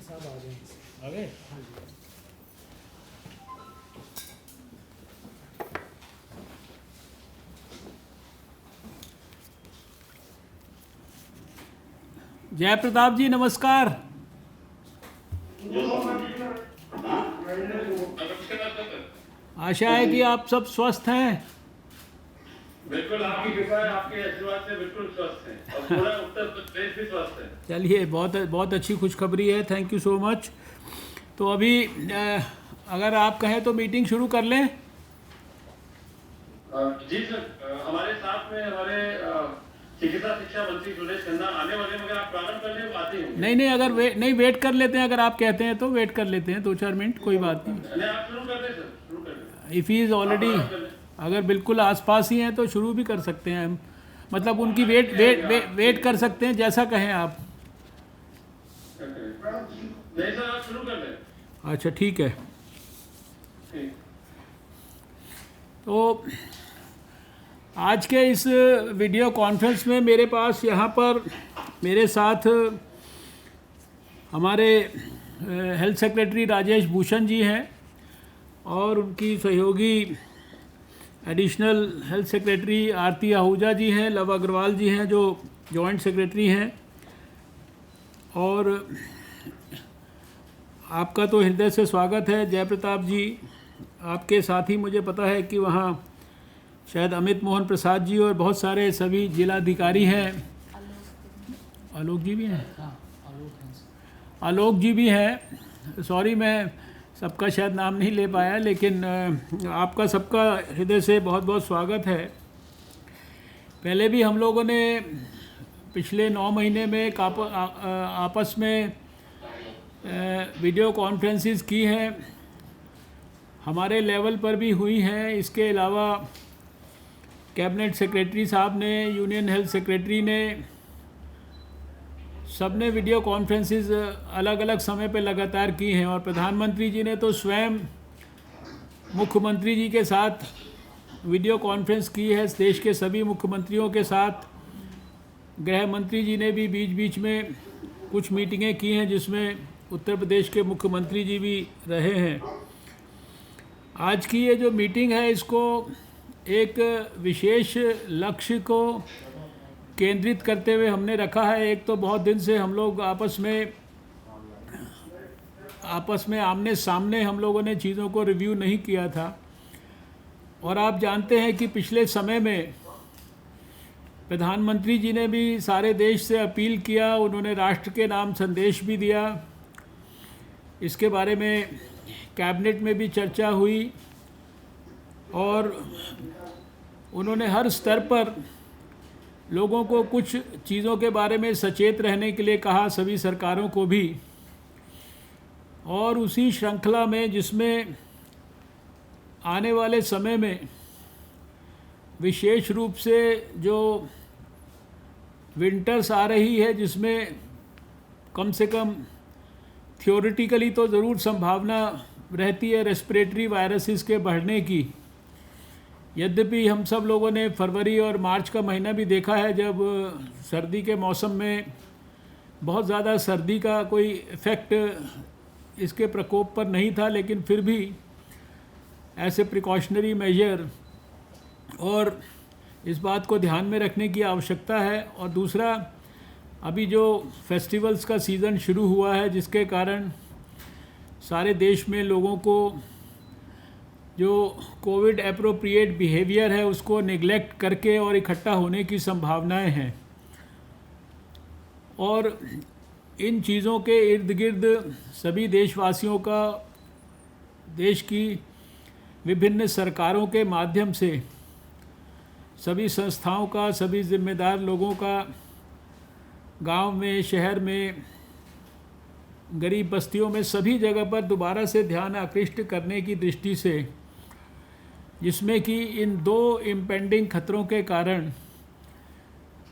Doctor साहब आ गए हैं। आ गए? हाँ जी। जय प्रताप जी नमस्कार। आशा है कि आप सब स्वस्थ हैं। बिल्कुल, आपकी कृपा है, आपके आशीर्वाद से बिल्कुल स्वस्थ हैं और पूरा उत्तर प्रदेश भी स्वस्थ है। चलिए, बहुत बहुत अच्छी खुशखबरी है। Thank you so much. तो अभी अगर आप कहें तो मीटिंग शुरू कर लें। जी सर, हमारे साथ में हमारे चिकित्सा शिक्षा मंत्री सुरेश खन्ना आने वाले हैं, मगर आप प्रारंभ कर लें, आते होंगे। नहीं, अगर वेट कर लेते हैं। अगर आप कहते हैं तो वेट कर लेते हैं 2-4 मिनट, कोई बात नहीं। नहीं, आप शुरू कर दें सर, शुरू कर दें। इफ़ ही इज़ ऑलरेडी, अगर बिल्कुल आसपास ही हैं तो शुरू भी कर सकते हैं हम। मतलब उनकी वेट कर सकते हैं, जैसा कहें आप। नहीं सर, आप शुरू कर दें। अच्छा, ठीक है। ठीक। तो आज के इस वीडियो कॉन्फ्रेंस में मेरे पास यहाँ पर मेरे साथ हमारे हेल्थ सेक्रेटरी राजेश भूषण जी हैं और उनकी सहयोगी एडिशनल हेल्थ सेक्रेटरी आरती आहूजा जी हैं, लव अग्रवाल जी हैं जो जॉइंट सेक्रेटरी हैं। और आपका तो हृदय से स्वागत है जय प्रताप जी। आपके साथ ही मुझे पता है कि वहाँ शायद अमित मोहन प्रसाद जी और बहुत सारे सभी जिलाधिकारी हैं। आलोक जी भी हैं। हाँ, आलोक जी भी हैं। सॉरी, मैं सबका शायद नाम नहीं ले पाया, लेकिन आपका सबका हृदय से बहुत बहुत स्वागत है। पहले भी हम लोगों ने पिछले 9 महीने में आपस में वीडियो कॉन्फ्रेंसेस की हैं, हमारे लेवल पर भी हुई हैं। इसके अलावा कैबिनेट सेक्रेटरी साहब ने, यूनियन हेल्थ सेक्रेटरी ने, सब ने वीडियो कॉन्फ्रेंसेस अलग अलग समय पर लगातार की हैं। और प्रधानमंत्री जी ने तो स्वयं मुख्यमंत्री जी के साथ वीडियो कॉन्फ्रेंस की है, देश के सभी मुख्यमंत्रियों के साथ। गृह मंत्री जी ने भी बीच बीच में कुछ मीटिंगें की हैं जिसमें उत्तर प्रदेश के मुख्यमंत्री जी भी रहे हैं। आज की ये जो मीटिंग है, इसको एक विशेष लक्ष्य को केंद्रित करते हुए हमने रखा है। एक तो बहुत दिन से हम लोग आपस में आमने सामने हम लोगों ने चीज़ों को रिव्यू नहीं किया था। और आप जानते हैं कि पिछले समय में प्रधानमंत्री जी ने भी सारे देश से अपील किया, उन्होंने राष्ट्र के नाम संदेश भी दिया। इसके बारे में कैबिनेट में भी चर्चा हुई और उन्होंने हर स्तर पर लोगों को कुछ चीज़ों के बारे में सचेत रहने के लिए कहा, सभी सरकारों को भी। और उसी श्रृंखला में, जिसमें आने वाले समय में विशेष रूप से जो विंटर्स आ रही है, जिसमें कम से कम थियोरेटिकली तो ज़रूर संभावना रहती है रेस्पिरेटरी वायरसेस के बढ़ने की। यद्यपि हम सब लोगों ने फरवरी और मार्च का महीना भी देखा है, जब सर्दी के मौसम में बहुत ज़्यादा सर्दी का कोई इफ़ेक्ट इसके प्रकोप पर नहीं था, लेकिन फिर भी ऐसे प्रिकॉशनरी मेजर और इस बात को ध्यान में रखने की आवश्यकता है। और दूसरा, अभी जो फेस्टिवल्स का सीज़न शुरू हुआ है, जिसके कारण सारे देश में लोगों को जो कोविड एप्रोप्रिएट बिहेवियर है उसको निगलेक्ट करके और इकट्ठा होने की संभावनाएं हैं। और इन चीज़ों के इर्द गिर्द सभी देशवासियों का, देश की विभिन्न सरकारों के माध्यम से, सभी संस्थाओं का, सभी जिम्मेदार लोगों का, गांव में, शहर में, गरीब बस्तियों में, सभी जगह पर दोबारा से ध्यान आकृष्ट करने की दृष्टि से, जिसमें कि इन 2 इम्पेंडिंग खतरों के कारण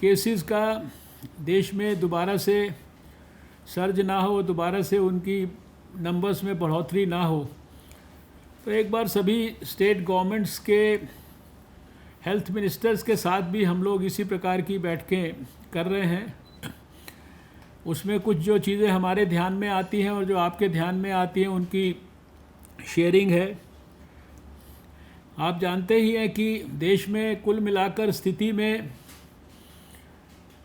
केसेस का देश में दोबारा से सर्ज ना हो, दोबारा से उनकी नंबर्स में बढ़ोतरी ना हो। तो एक बार सभी स्टेट गवर्नमेंट्स के हेल्थ मिनिस्टर्स के साथ भी हम लोग इसी प्रकार की बैठकें कर रहे हैं। उसमें कुछ जो चीज़ें हमारे ध्यान में आती हैं और जो आपके ध्यान में आती हैं उनकी शेयरिंग है। आप जानते ही हैं कि देश में कुल मिलाकर स्थिति में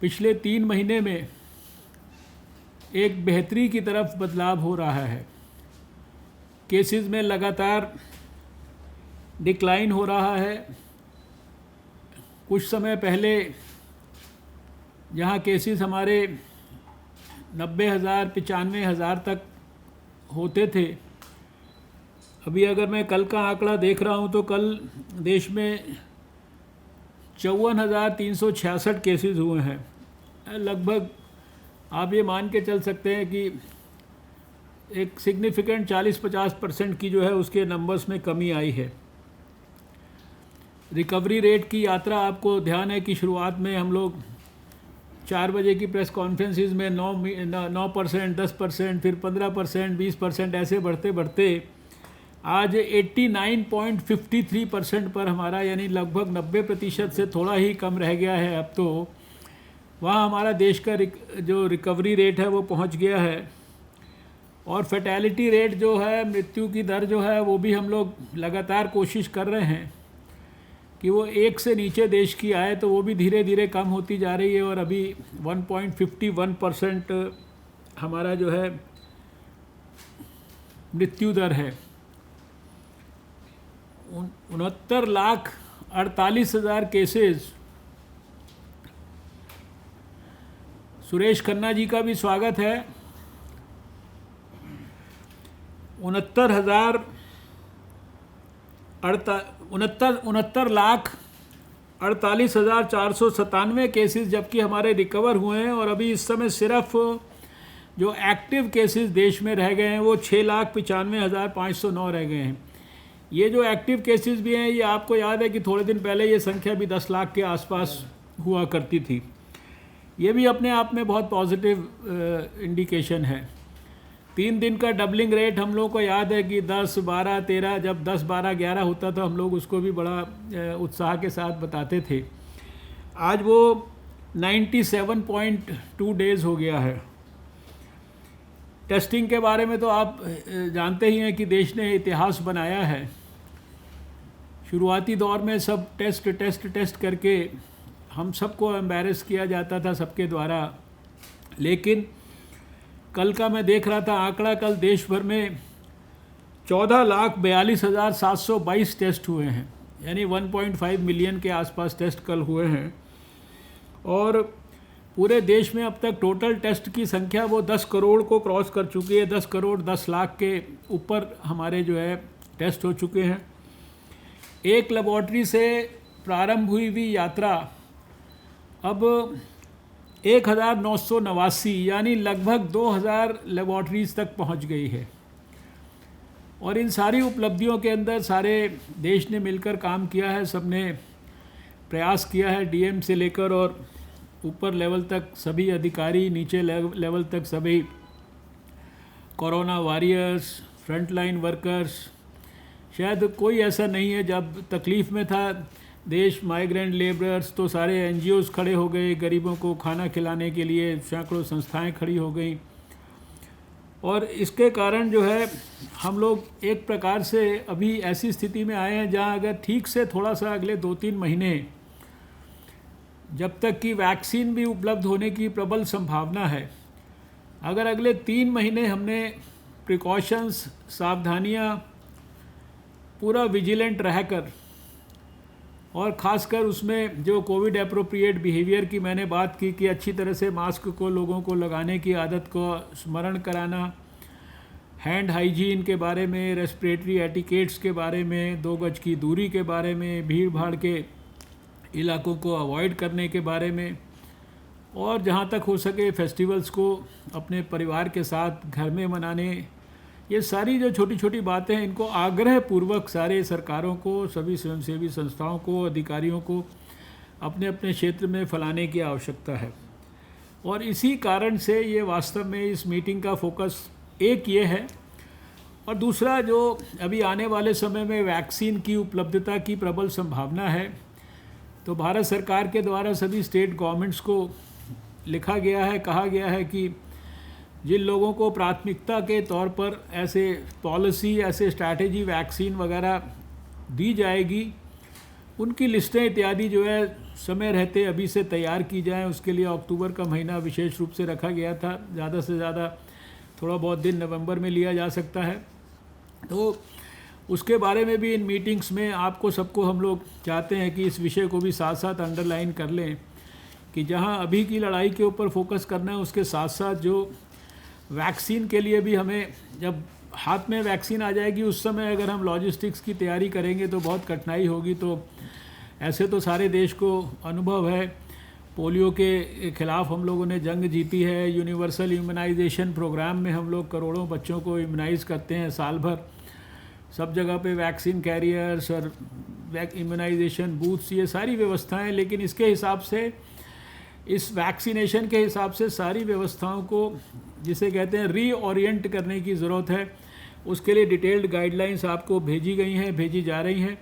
पिछले 3 महीने में एक बेहतरी की तरफ बदलाव हो रहा है। केसेस में लगातार डिक्लाइन हो रहा है। कुछ समय पहले जहां केसेस हमारे 90,000 95,000 तक होते थे, अभी अगर मैं कल का आंकड़ा देख रहा हूं तो कल देश में 54,366 केसेस हुए हैं। लगभग आप ये मान के चल सकते हैं कि एक सिग्निफिकेंट 40-50% की जो है उसके नंबर्स में कमी आई है। रिकवरी रेट की यात्रा, आपको ध्यान है कि शुरुआत में हम लोग 4 बजे की प्रेस कॉन्फ्रेंसिस में 9%, 10%, फिर 15%, 20%, ऐसे बढ़ते बढ़ते आज 89.53% पर हमारा, यानी लगभग 90% से थोड़ा ही कम रह गया है। अब तो वहाँ हमारा देश का जो रिकवरी रेट है वो पहुँच गया है। और फैटेलिटी रेट जो है, मृत्यु की दर जो है, वो भी हम लोग लगातार कोशिश कर रहे हैं कि वो 1 से नीचे देश की आए, तो वो भी धीरे धीरे कम होती जा रही है। और अभी 1.51% हमारा जो है मृत्यु दर है। 69,48,000 केसेस। सुरेश खन्ना जी का भी स्वागत है। 69,48,497 केसेस जबकि हमारे रिकवर हुए हैं। और अभी इस समय सिर्फ जो एक्टिव केसेस देश में रह गए हैं वो 6,95,509 रह गए हैं। ये जो एक्टिव केसेस भी हैं, ये आपको याद है कि थोड़े दिन पहले ये संख्या भी 10 लाख के आसपास हुआ करती थी। ये भी अपने आप में बहुत पॉजिटिव इंडिकेशन है। 3 दिन का डबलिंग रेट हम लोग को याद है कि 10, 12, 13, जब 10, 12, 11 होता था हम लोग उसको भी बड़ा उत्साह के साथ बताते थे। आज वो 97.2 डेज़ हो गया है। टेस्टिंग के बारे में तो आप जानते ही हैं कि देश ने इतिहास बनाया है। शुरुआती दौर में सब टेस्ट करके हम सबको एम्बैरेस किया जाता था सबके द्वारा। लेकिन कल का मैं देख रहा था आंकड़ा, कल देश भर में 14,42,722 टेस्ट हुए हैं, यानी 1.5 मिलियन के आसपास टेस्ट कल हुए हैं। और पूरे देश में अब तक टोटल टेस्ट की संख्या वो 10 करोड़ को क्रॉस कर चुकी है। 10 करोड़ 10 लाख के ऊपर हमारे जो है टेस्ट हो चुके हैं। एक लेबॉर्ट्री से प्रारंभ हुई हुई यात्रा अब 1,989 यानी लगभग 2,000 लेबॉर्ट्रीज़ तक पहुंच गई है। और इन सारी उपलब्धियों के अंदर सारे देश ने मिलकर काम किया है, सबने प्रयास किया है, डीएम से लेकर और ऊपर लेवल तक सभी अधिकारी, नीचे लेवल तक सभी कोरोना वॉरियर्स, फ्रंटलाइन वर्कर्स। शायद कोई ऐसा नहीं है, जब तकलीफ़ में था देश, माइग्रेंट लेबरर्स, तो सारे एनजीओज़ खड़े हो गए गरीबों को खाना खिलाने के लिए, सैकड़ों संस्थाएं खड़ी हो गई। और इसके कारण जो है हम लोग एक प्रकार से अभी ऐसी स्थिति में आए हैं जहां अगर ठीक से थोड़ा सा अगले 2-3 महीने, जब तक कि वैक्सीन भी उपलब्ध होने की प्रबल संभावना है, अगर अगले 3 महीने हमने प्रिकॉशंस, सावधानियां, पूरा विजिलेंट रहकर, और ख़ासकर उसमें जो कोविड एप्रोप्रिएट बिहेवियर की मैंने बात की कि अच्छी तरह से मास्क को लोगों को लगाने की आदत को स्मरण कराना, हैंड हाइजीन के बारे में, रेस्पिरेटरी एटिकेट्स के बारे में, 2 गज की दूरी के बारे में, भीड़ भाड़ के इलाकों को अवॉइड करने के बारे में, और जहाँ तक हो सके फेस्टिवल्स को अपने परिवार के साथ घर में मनाने, ये सारी जो छोटी छोटी बातें हैं इनको आग्रह पूर्वक सारे सरकारों को, सभी स्वयंसेवी संस्थाओं को, अधिकारियों को अपने अपने क्षेत्र में फैलाने की आवश्यकता है। और इसी कारण से ये वास्तव में इस मीटिंग का फोकस एक ये है, और दूसरा जो अभी आने वाले समय में वैक्सीन की उपलब्धता की प्रबल संभावना है, तो भारत सरकार के द्वारा सभी स्टेट गवर्नमेंट्स को लिखा गया है, कहा गया है कि जिन लोगों को प्राथमिकता के तौर पर ऐसे पॉलिसी, ऐसे स्ट्रैटेजी, वैक्सीन वगैरह दी जाएगी, उनकी लिस्टें इत्यादि जो है समय रहते अभी से तैयार की जाएं। उसके लिए अक्टूबर का महीना विशेष रूप से रखा गया था। ज़्यादा से ज़्यादा थोड़ा बहुत दिन नवंबर में लिया जा सकता है। तो उसके बारे में भी इन मीटिंग्स में आपको सबको हम लोग चाहते हैं कि इस विषय को भी साथ साथ अंडरलाइन कर लें कि जहां अभी की लड़ाई के ऊपर फोकस करना है, उसके साथ साथ जो वैक्सीन के लिए भी हमें, जब हाथ में वैक्सीन आ जाएगी उस समय अगर हम लॉजिस्टिक्स की तैयारी करेंगे तो बहुत कठिनाई होगी। तो ऐसे तो सारे देश को अनुभव है, पोलियो के ख़िलाफ़ हम लोगों ने जंग जीती है। यूनिवर्सल इम्यूनाइजेशन प्रोग्राम में हम लोग करोड़ों बच्चों को इम्यूनाइज़ करते हैं साल भर। सब जगह पे वैक्सीन कैरियर्स और इम्यूनाइजेशन बूथ्स, ये सारी व्यवस्थाएं, लेकिन इसके हिसाब से, इस वैक्सीनेशन के हिसाब से सारी व्यवस्थाओं को, जिसे कहते हैं रीओरिएंट करने की ज़रूरत है। उसके लिए डिटेल्ड गाइडलाइंस आपको भेजी गई हैं, भेजी जा रही हैं।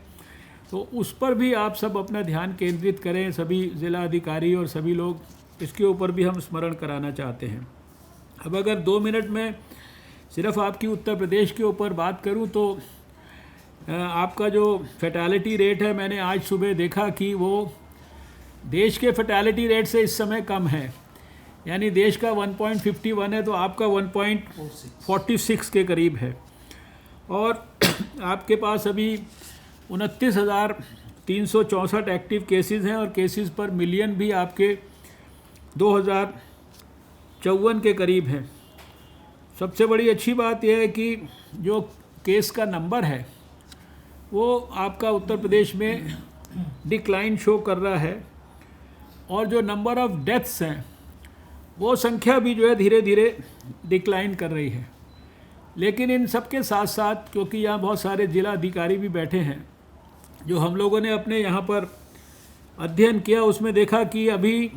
तो उस पर भी आप सब अपना ध्यान केंद्रित करें, सभी ज़िला अधिकारी और सभी लोग। इसके ऊपर भी हम स्मरण कराना चाहते हैं। अब अगर 2 मिनट में सिर्फ आपकी उत्तर प्रदेश के ऊपर बात करूं तो आपका जो फैटेलिटी रेट है, मैंने आज सुबह देखा कि वो देश के फैटेलिटी रेट से इस समय कम है। यानी देश का 1.51 है तो आपका 1.46 के करीब है। और आपके पास अभी 29,364 एक्टिव केसेस हैं और केसेस पर मिलियन भी आपके 2054 के करीब हैं। सबसे बड़ी अच्छी बात यह है कि जो केस का नंबर है वो आपका उत्तर प्रदेश में डिक्लाइन शो कर रहा है, और जो नंबर ऑफ़ डेथ्स हैं वो संख्या भी जो है धीरे धीरे डिक्लाइन कर रही है। लेकिन इन सब के साथ साथ, क्योंकि यहाँ बहुत सारे जिला अधिकारी भी बैठे हैं, जो हम लोगों ने अपने यहाँ पर अध्ययन किया, उसमें देखा कि अभी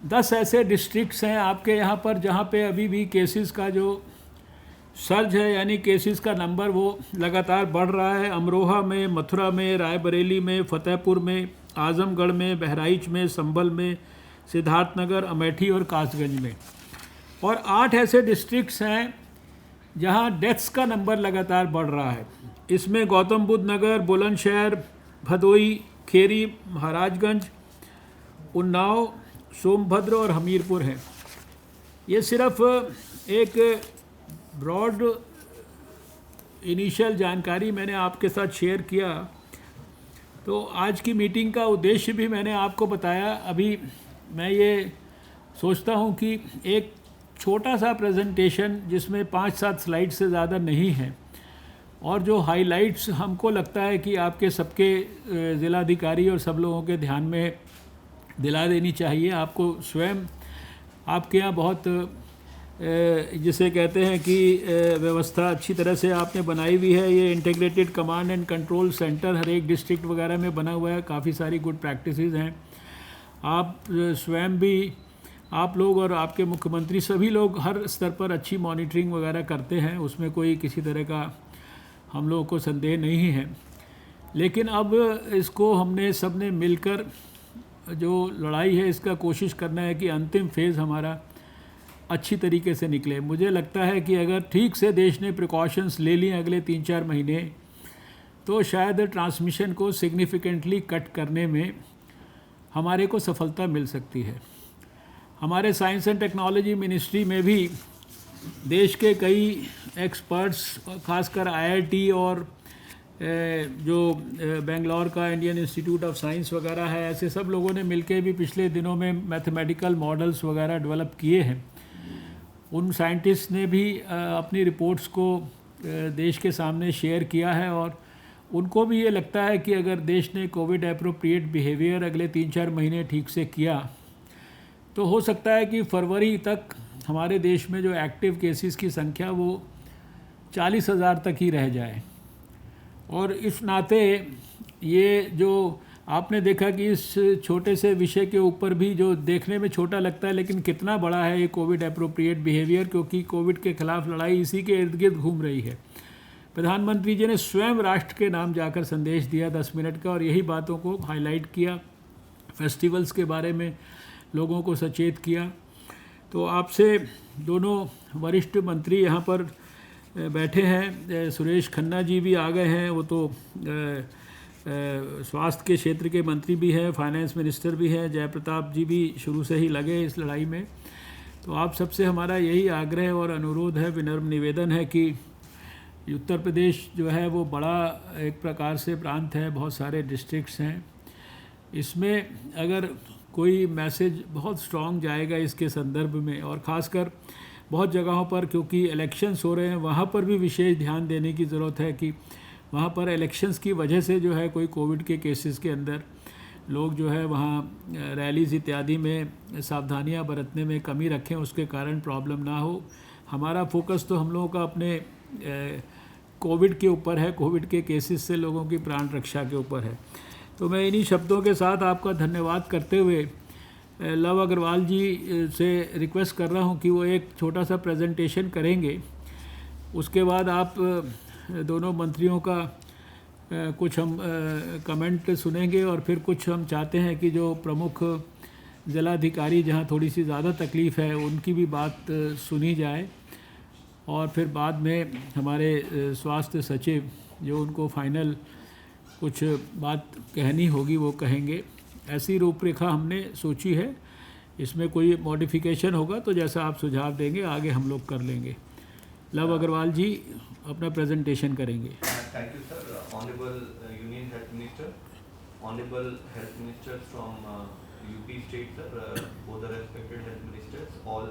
10 ऐसे डिस्ट्रिक्ट्स हैं आपके यहाँ पर जहाँ पे अभी भी केसेस का जो सर्ज है, यानी केसेस का नंबर वो लगातार बढ़ रहा है। अमरोहा में, मथुरा में, रायबरेली में, फतेहपुर में, आजमगढ़ में, बहराइच में, संभल में, सिद्धार्थनगर, अमेठी और कासगंज में। और 8 ऐसे डिस्ट्रिक्ट्स हैं जहां डेथ्स का नंबर लगातार बढ़ रहा है। इसमें गौतम बुद्ध नगर, बुलंदशहर, भदोई, खेरी, महाराजगंज, उन्नाव, सोनभद्र और हमीरपुर हैं। ये सिर्फ एक ब्रॉड इनिशियल जानकारी मैंने आपके साथ शेयर किया। तो आज की मीटिंग का उद्देश्य भी मैंने आपको बताया। अभी मैं ये सोचता हूँ कि एक छोटा सा प्रेजेंटेशन जिसमें 5-7 स्लाइड से ज़्यादा नहीं है, और जो हाइलाइट्स हमको लगता है कि आपके सबके ज़िलाधिकारी और सब लोगों के ध्यान में दिला देनी चाहिए। आपको स्वयं, आपके यहाँ बहुत जिसे कहते हैं कि व्यवस्था अच्छी तरह से आपने बनाई हुई है। ये integrated command and control centre हर एक डिस्ट्रिक्ट वगैरह में बना हुआ है। काफ़ी सारी गुड प्रैक्टिसेस हैं। आप स्वयं भी, आप लोग और आपके मुख्यमंत्री, सभी लोग हर स्तर पर अच्छी मॉनिटरिंग वगैरह करते हैं, उसमें कोई किसी तरह का हम लोगों को संदेह नहीं है। लेकिन अब इसको हमने सब ने मिलकर जो लड़ाई है, इसका कोशिश करना है कि अंतिम फेज़ हमारा अच्छी तरीके से निकले। मुझे लगता है कि अगर ठीक से देश ने प्रिकॉशंस ले लिए अगले 3-4 महीने, तो शायद ट्रांसमिशन को सिग्निफिकेंटली कट करने में हमारे को सफलता मिल सकती है। हमारे साइंस एंड टेक्नोलॉजी मिनिस्ट्री में भी देश के कई एक्सपर्ट्स, खासकर आईआईटी और जो बेंगलोर का इंडियन इंस्टीट्यूट ऑफ साइंस वगैरह है, ऐसे सब लोगों ने मिलकर भी पिछले दिनों में मैथमेटिकल मॉडल्स वगैरह डेवलप किए हैं। उन साइंटिस्ट ने भी अपनी रिपोर्ट्स को देश के सामने शेयर किया है, और उनको भी ये लगता है कि अगर देश ने कोविड एप्रोप्रिएट बिहेवियर अगले 3-4 महीने ठीक से किया, तो हो सकता है कि फरवरी तक हमारे देश में जो एक्टिव केसेस की संख्या वो 40,000 तक ही रह जाए। और इस नाते ये जो आपने देखा कि इस छोटे से विषय के ऊपर भी, जो देखने में छोटा लगता है लेकिन कितना बड़ा है ये कोविड एप्रोप्रिएट बिहेवियर, क्योंकि कोविड के खिलाफ लड़ाई इसी के इर्द गिर्द घूम रही है। प्रधानमंत्री जी ने स्वयं राष्ट्र के नाम जाकर संदेश दिया 10 मिनट का, और यही बातों को हाईलाइट किया। फेस्टिवल्स के बारे में लोगों को सचेत किया। तो आपसे दोनों वरिष्ठ मंत्री यहाँ पर बैठे हैं। सुरेश खन्ना जी भी आ गए हैं, वो तो स्वास्थ्य के क्षेत्र के मंत्री भी हैं, फाइनेंस मिनिस्टर भी हैं। जयप्रताप जी भी शुरू से ही लगे इस लड़ाई में। तो आप सबसे हमारा यही आग्रह और अनुरोध है, विनम्र निवेदन है कि उत्तर प्रदेश जो है वो बड़ा एक प्रकार से प्रांत है, बहुत सारे डिस्ट्रिक्ट्स हैं। इसमें अगर कोई मैसेज बहुत स्ट्रॉन्ग जाएगा इसके संदर्भ में, और ख़ासकर बहुत जगहों पर क्योंकि इलेक्शंस हो रहे हैं, वहाँ पर भी विशेष ध्यान देने की ज़रूरत है कि वहाँ पर इलेक्शंस की वजह से जो है कोई कोविड के केसेस के अंदर लोग जो है वहाँ रैलीज़ इत्यादि में सावधानियाँ बरतने में कमी रखें, उसके कारण प्रॉब्लम ना हो। हमारा फोकस तो हम लोगों का अपने कोविड के ऊपर है, कोविड के केसेस से लोगों की प्राण रक्षा के ऊपर है। तो मैं इन्हीं शब्दों के साथ आपका धन्यवाद करते हुए लव अग्रवाल जी से रिक्वेस्ट कर रहा हूं कि वो एक छोटा सा प्रेजेंटेशन करेंगे। उसके बाद आप दोनों मंत्रियों का कुछ हम कमेंट सुनेंगे, और फिर कुछ हम चाहते हैं कि जो प्रमुख ज़िलाधिकारी जहां थोड़ी सी ज़्यादा तकलीफ़ है उनकी भी बात सुनी जाए, और फिर बाद में हमारे स्वास्थ्य सचिव जो उनको फाइनल कुछ बात कहनी होगी वो कहेंगे। ऐसी रूपरेखा हमने सोची है। इसमें कोई मॉडिफिकेशन होगा तो जैसा आप सुझाव देंगे आगे हम लोग कर लेंगे। लव अग्रवाल जी अपना प्रेजेंटेशन करेंगे। Thank you sir. Honourable union health minister, honourable health ministers from UP state sir, both the respected health ministers, all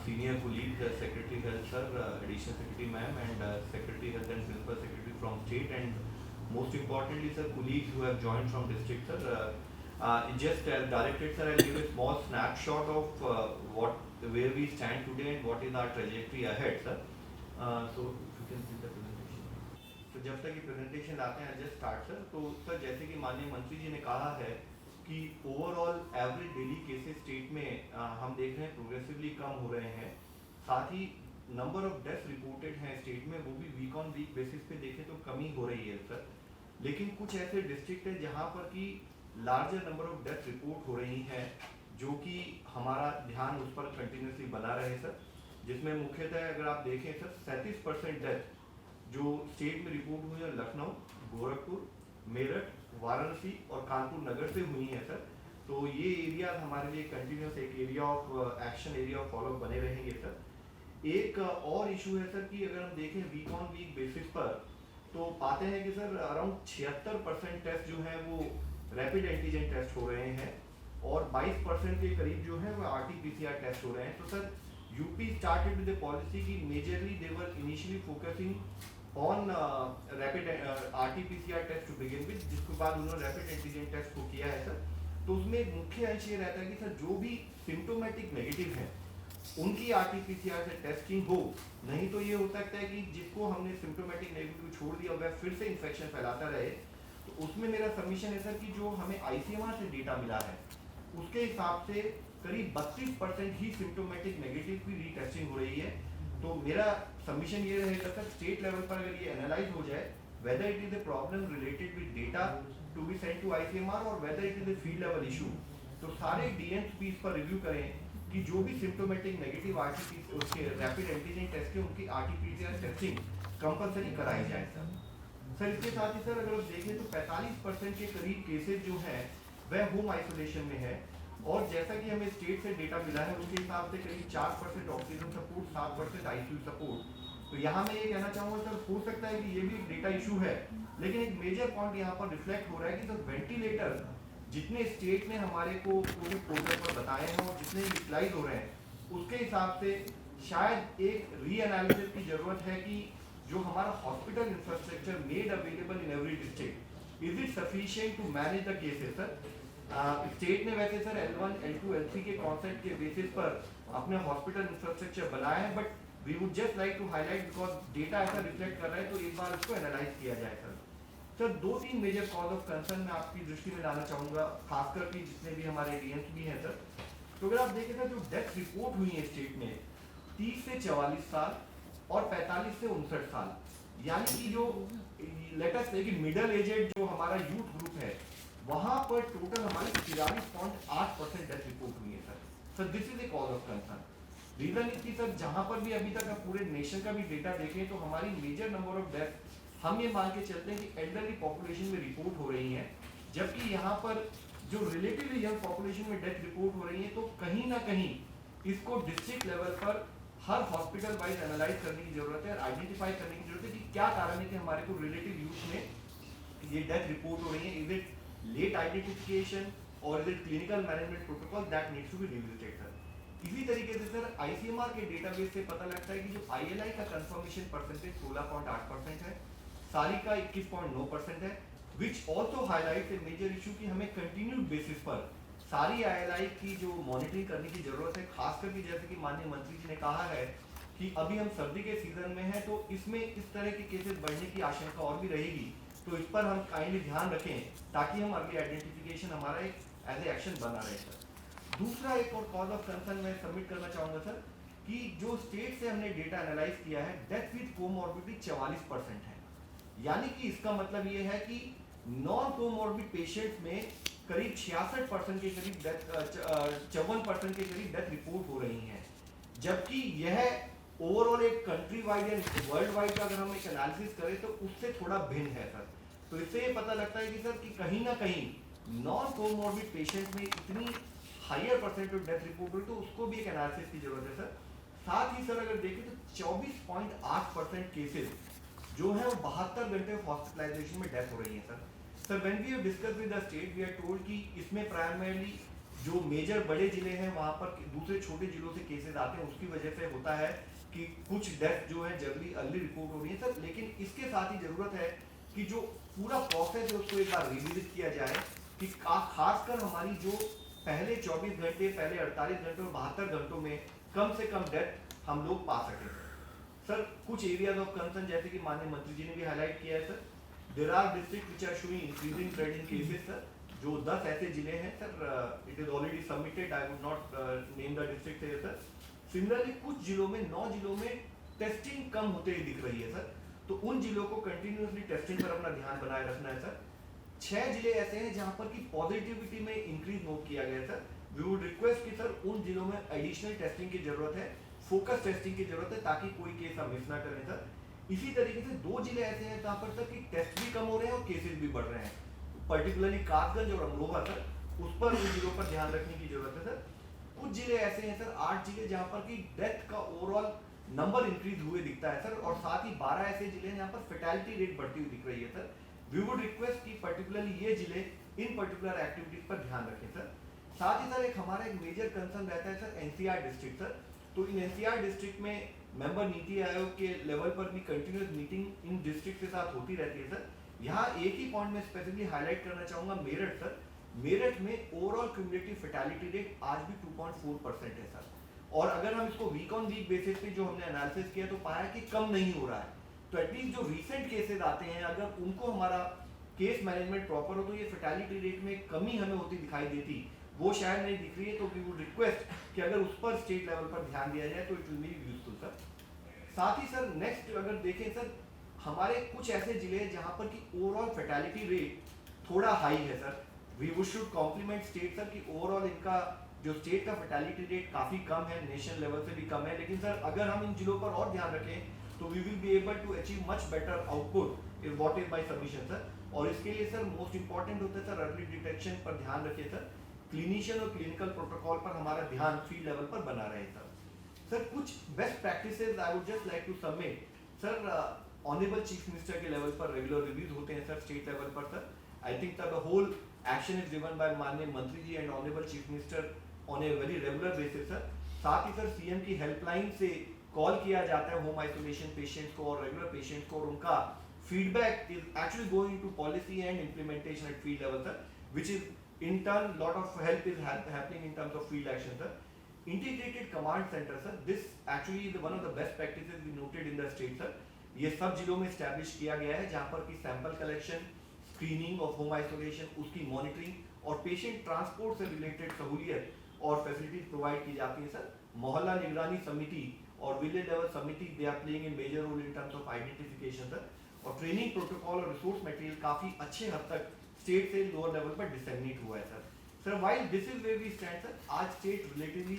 senior colleagues, secretary health sir, additional secretary ma'am, and secretary health and principal secretary from state, and most importantly sir, colleagues who have joined from district sir. Just as directed sir, I'll give a small snapshot of where we stand today and what is our trajectory ahead sir. So if you can see the presentation. तो जब तक ये presentation लाते हैं just start sir. तो sir जैसे कि माननीय मंत्री जी ने कहा है कि overall average daily cases state में हम देख रहे हैं प्रोग्रेसिवली कम हो रहे हैं। साथ ही नंबर ऑफ डेथ्स रिपोर्टेड हैं स्टेट में, वो भी वीक ऑन वीक बेसिस पे देखें तो कमी हो रही है सर। लेकिन कुछ ऐसे डिस्ट्रिक्ट है जहां पर कि larger number of death report हो रही हैं, जो कि हमारा ध्यान उस पर कंटिन्यूसली बना रहे सर। जिसमें मुख्यतः अगर आप देखें सर 37% डेथ जो स्टेट में रिपोर्ट हुई है लखनऊ, गोरखपुर, मेरठ, वाराणसी और कानपुर नगर से हुई है सर। तो ये एरिया हमारे लिए कंटिन्यूस एक area of action, area of follow up बने रहेंगे सर। एक और इशू है सर कि अगर हम देखें वीक ऑन वीक बेसिस पर तो पाते हैं कि सर अराउंड 76% टेस्ट जो है वो रैपिड एंटीजन टेस्ट हो रहे हैं, और 22% के करीब जो है वो RT-PCR टेस्ट हो रहे हैं। तो sir UP started with the policy की majorly they were initially focusing on rapid RT-PCR test to begin with, जिसके बाद उन्होंने रैपिड एंटीजन टेस्ट को किया है सर। तो उसमें एक मुख्य अंश ये रहता है कि सर जो भी सिम्टोमेटिक नेगेटिव हैं उनकी RT-PCR से टेस्टिंग हो। नहीं तो ये हो सकता है कि जिसको हमने सिम्टोमेटिक नेगेटिव छोड़ दिया वह फिर से इन्फेक्शन फैलाता रहे। तो उसमें मेरा सबमिशन है सर कि जो हमें ICMR से डेटा मिला है उसके हिसाब से करीब 32% ही सिम्टोमेटिक नेगेटिव की रीटेस्टिंग हो रही है। तो मेरा सबमिशन ये रहेगा सर स्टेट लेवल पर अगर ये एनालाइज हो जाए whether it is a problem related with data to be sent to ICMR or whether it is a field level issue, तो सारे DMs भी इस पर रिव्यू करें कि जो भी सिम्टोमेटिक नेगेटिव RT-PCR उसके रैपिड एंटीजन टेस्ट के उनकी RT-PCR टेस्टिंग कंपलसरी कराई जाए सर। सर इसके साथ ही सर अगर आप देखें तो 45% के करीब केसेस जो हैं वह होम आइसोलेशन में है, और जैसा कि हमें स्टेट से डेटा मिला है उसके हिसाब से करीब 4% ऑक्सीजन सपोर्ट, 7% ICU सपोर्ट। तो यहाँ मैं ये कहना चाहूँगा सर, हो सकता है कि ये भी एक डेटा इशू है, लेकिन एक मेजर पॉइंट यहाँ पर रिफ्लेक्ट हो रहा है कि सर वेंटिलेटर जितने स्टेट ने हमारे को कोविड पोर्टल पर बताए हैं और जितने यूटिलाइज हो रहे हैं उसके हिसाब से शायद एक रीएनालिसिस की जरूरत है कि जो हमारा hospital infrastructure made available in every district, is it sufficient to manage the cases sir. State ने वैसे सर L1, L2, L3 के कॉन्सेप्ट के बेसिस पर अपने हॉस्पिटल इंफ्रास्ट्रक्चर बनाया है, but we would just like to highlight because data ऐसा reflect कर रहा है, तो एक बार उसको एनालाइज किया जाए sir. Sir 2-3 major cause of concern मैं आपकी दृष्टि में लाना चाहूँगा, खासकर कि जितने भी हमारे DMs भी हैं सर। तो अगर आप देखें सर जो डेथ रिपोर्ट हुई है स्टेट में 30 से 44 साल और 45 से 59 साल, यानी कि जो लेटेस्ट है कि मिडल एजेड जो हमारा यूथ ग्रुप है वहाँ पर टोटल हमारी 43.8% डेथ रिपोर्ट हुई है sir. Sir this is a cause of concern. Reason is कि सर जहां पर भी अभी तक आप पूरे नेशन का भी डेटा देखें तो हमारी मेजर नंबर ऑफ डेथ हम ये मान के चलते हैं कि एल्डरली पॉपुलेशन में रिपोर्ट हो रही है, जबकि यहाँ पर जो रिलेटिवली यंग पॉपुलेशन में डेथ रिपोर्ट हो रही है। तो कहीं ना कहीं इसको डिस्ट्रिक्ट लेवल पर हर हॉस्पिटल वाइज एनालाइज करने की जरूरत है और आइडेंटिफाई करने की जरूरत है कि क्या कारण है कि हमारे को रिलेटिव यूथ में ये डेथ रिपोर्ट हो रही है। इज इट लेट आइडेंटिफिकेशन और is it clinical management protocol that needs to be revisited sir. इसी तरीके से सर आईसीएमआर के डेटाबेस से पता लगता है कि जो आईएलआई का कंफर्मेशन परसेंटेज 16.8% है, सारी का 21.9% है, which also highlight a major issue कि हमें कंटिन्यूड बेसिस पर सारी आईएलआई की जो मॉनिटरिंग करने की जरूरत है। खास करके जैसे कि माननीय मंत्री जी ने कहा है कि अभी हम सर्दी के सीजन में हैं तो इसमें इस तरह के केसेस बढ़ने की आशंका और भी रहेगी, तो इस पर हम काइंडली ध्यान रखें ताकि हम अर्ली आइडेंटिफिकेशन हमारा एक एज ए एक्शन बना रहे सर। दूसरा एक और कॉज ऑफ कंसर्न मैं सबमिट करना चाहूंगा सर कि जो स्टेट से हमने डेटा एनालाइज किया है डेथ विद कोमॉर्बिडिटी 44% है, यानी कि इसका मतलब ये है कि नॉन कोमॉर्बिड पेशेंट्स में करीब 66% के करीब डेथ 54% के करीब डेथ रिपोर्ट हो रही हैं, जबकि यह ओवरऑल एक कंट्री वाइड या वर्ल्ड वाइड का अगर हम एक एनालिसिस करें तो उससे थोड़ा भिन्न है सर। तो इससे ये पता लगता है कि सर कि कहीं ना कहीं नॉन कोमॉर्बिड पेशेंट में इतनी higher percent of death report हुई तो उसको भी एक एनालिसिस की जरूरत है सर। साथ ही सर अगर देखें तो 24.8% केसेस जो है वो 72 घंटे हॉस्पिटलाइजेशन में डेथ हो रही है sir. Sir when we have discussed with the state we are told कि इसमें प्राइमरीली जो मेजर बड़े जिले हैं वहां पर दूसरे छोटे जिलों से केसेस आते हैं, उसकी वजह से होता है कि कुछ डेथ जो है जल्दी अर्ली रिपोर्ट हो रही है सर। लेकिन इसके साथ ही जरूरत है कि जो पूरा प्रोसेस है उसको एक बार रिविजिट किया जाए कि खासकर हमारी जो पहले 24 घंटे, पहले 48 घंटे और 72 घंटों में कम से कम डेथ हम लोग पा सकें सर। कुछ एरियाज ऑफ कंसर्न जैसे कि माननीय मंत्री जी ने भी हाईलाइट किया है sir, there are district which are showing increasing trend in cases sir. जो 10 ऐसे जिले हैं sir, it is already submitted, I would not name the district here sir. Similarly कुछ जिलों में 9 जिलों में टेस्टिंग कम होते हुए दिख रही है सर, तो उन जिलों को कंटिन्यूअसली टेस्टिंग पर अपना ध्यान बनाए रखना है सर। 6 जिले ऐसे हैं जहां पर की पॉजिटिविटी में इंक्रीज नोट किया गया है सर। वी वुड रिक्वेस्ट कि सर उन जिलों में एडिशनल टेस्टिंग की जरूरत है, फोकस टेस्टिंग की जरूरत है ताकि कोई केस हम मिस ना करें सर। इसी तरीके से 2 जिले ऐसे हैं जहां पर तक कि टेस्ट भी कम हो रहे हैं और केसेस भी बढ़ रहे हैं, पर्टिकुलरली कासगंज और अमरोहा सर, उस पर उन जिलों पर ध्यान रखने की जरूरत है सर। कुछ जिले ऐसे हैं सर, 8 जिले जहां पर की डेथ का ओवरऑल नंबर इंक्रीज हुए दिखता है सर, और साथ ही 12 ऐसे जिले हैं जहां पर फेटेलिटी रेट बढ़ती हुई दिख रही है सर। वी वुड रिक्वेस्ट कि पर्टिकुलरली ये जिले इन पर्टिकुलर एक्टिविटीज पर ध्यान रखें सर। साथ ही सर एक हमारा एक मेजर कंसर्न रहता है सर एनसीआर डिस्ट्रिक्ट सर। तो इन एनसीआर डिस्ट्रिक्ट में मेंबर नीति आयोग के लेवल पर भी कंटिन्यूस मीटिंग इन डिस्ट्रिक्ट के साथ होती रहती है सर। यहाँ एक ही पॉइंट में स्पेसिफिकली हाईलाइट करना चाहूंगा, मेरठ सर। मेरठ में ओवरऑल क्यूमुलेटिव फैटेलिटी रेट आज भी 2.4% है सर, और अगर हम इसको वीक ऑन वीक बेसिस पे जो हमने एनालिसिस किया तो पाया कि कम नहीं हो रहा है। तो एटलीस्ट जो रीसेंट केसेस आते हैं अगर उनको हमारा केस मैनेजमेंट प्रॉपर हो तो ये फैटेलिटी रेट में कमी हमें होती दिखाई देती, वो शायद नहीं दिख रही है। तो वी वुड रिक्वेस्ट कि अगर उस पर स्टेट लेवल पर ध्यान दिया जाए तो it will be useful sir. साथ ही सर नेक्स्ट अगर देखें सर, हमारे कुछ ऐसे जिले हैं जहां पर की ओवरऑल फैटेलिटी रेट थोड़ा हाई है sir. We would should compliment state sir कि ओवरऑल इनका जो स्टेट का फैटेलिटी रेट काफी कम है, नेशनल लेवल से भी कम है। लेकिन सर अगर हम इन जिलों पर और ध्यान रखें तो we will be able to achieve much better output in what is my submission sir. और इसके लिए सर मोस्ट इंपॉर्टेंट होता है सर अर्ली डिटेक्शन पर ध्यान रखिए सर, क्लिनिशियन और क्लिनिकल प्रोटोकॉल पर हमारा ध्यान फील्ड लेवल पर बना रहे सर। सर कुछ best practices I would just like to submit sir. Honourable chief minister के लेवल पर रेगुलर रिव्यूज होते हैं सर स्टेट लेवल पर sir. I think the whole action is given by माननीय मंत्री जी and honourable chief minister on a very regular basis sir. साथ ही सर सीएम की हेल्पलाइन से कॉल किया जाता है होम आइसोलेशन पेशेंट्स को और रेगुलर पेशेंट्स को, और उनका feedback is actually going to policy and implementation at field level sir, which is in turn lot of help is happening in terms of field action sir. Integrated command center sir, this actually is one of the best practices we noted in the state sir. ये सब जिलों में establish किया गया है जहां पर की sample collection, screening of home isolation, उसकी मॉनिटरिंग और पेशेंट ट्रांसपोर्ट से रिलेटेड सहूलियत और फैसिलिटीज प्रोवाइड की जाती है सर। मोहल्ला निगरानी समिति और विलेज लेवल समिति they are playing a major role in terms of identification sir, और ट्रेनिंग प्रोटोकॉल और रिसोर्स मटेरियल काफी अच्छे हद तक स्टेट से लोअर लेवल पर डिसेमिनेट हुआ है sir. Sir while this is where we stand sir, आज स्टेट रिलेटिवली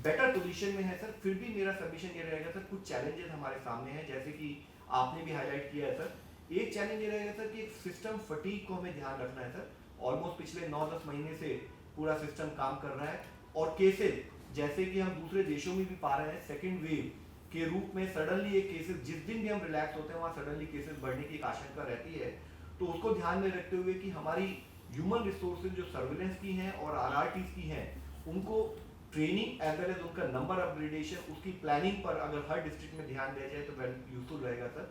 बेटर पोजीशन में है सर, फिर भी मेरा सबमिशन ये रहेगा सर, कुछ चैलेंजेस हमारे सामने हैं, जैसे कि आपने भी हाईलाइट किया है सर। एक चैलेंज ये रहेगा सर कि एक सिस्टम फटीग को हमें ध्यान रखना है सर। ऑलमोस्ट पिछले 9-10 महीने से पूरा सिस्टम काम कर रहा है, और केसेस जैसे कि हम दूसरे देशों में भी पा रहे हैं, सेकेंड वेव के रूप में सडनली एक केसेस, जिस दिन भी हम रिलैक्स होते हैं वहाँ सडनली केसेस बढ़ने की एक आशंका रहती है। तो उसको ध्यान में रखते हुए कि हमारी ह्यूमन रिसोर्सेज जो सर्विलेंस की हैं और आरआरटीज की हैं, उनको ट्रेनिंग एज वेल एज उनका नंबर अपग्रेडेशन, उसकी प्लानिंग पर अगर हर डिस्ट्रिक्ट में ध्यान दिया जाए तो वेरी यूजफुल रहेगा sir.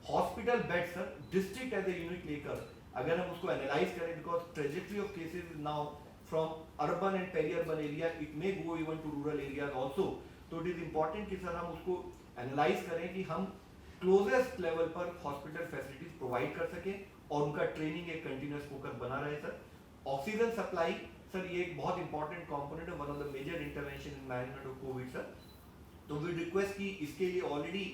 Hospital bed sir, district as a unit लेकर अगर हम उसको एनालाइज करें, because trajectory of cases now from urban and peri urban area it may go even to rural areas also. तो इट इज इंपॉर्टेंट कि sir हम उसको analyse करें कि हम क्लोजेस्ट लेवल पर हॉस्पिटल फैसिलिटीज प्रोवाइड कर सकें और उनका ट्रेनिंग एक कंटिन्यूस फोकस बना रहे सर। ऑक्सीजन सप्लाई सर, ये एक बहुत इंपॉर्टेंट कंपोनेंट है, one of the major intervention in management of Covid sir. तो वी रिक्वेस्ट कि इसके लिए already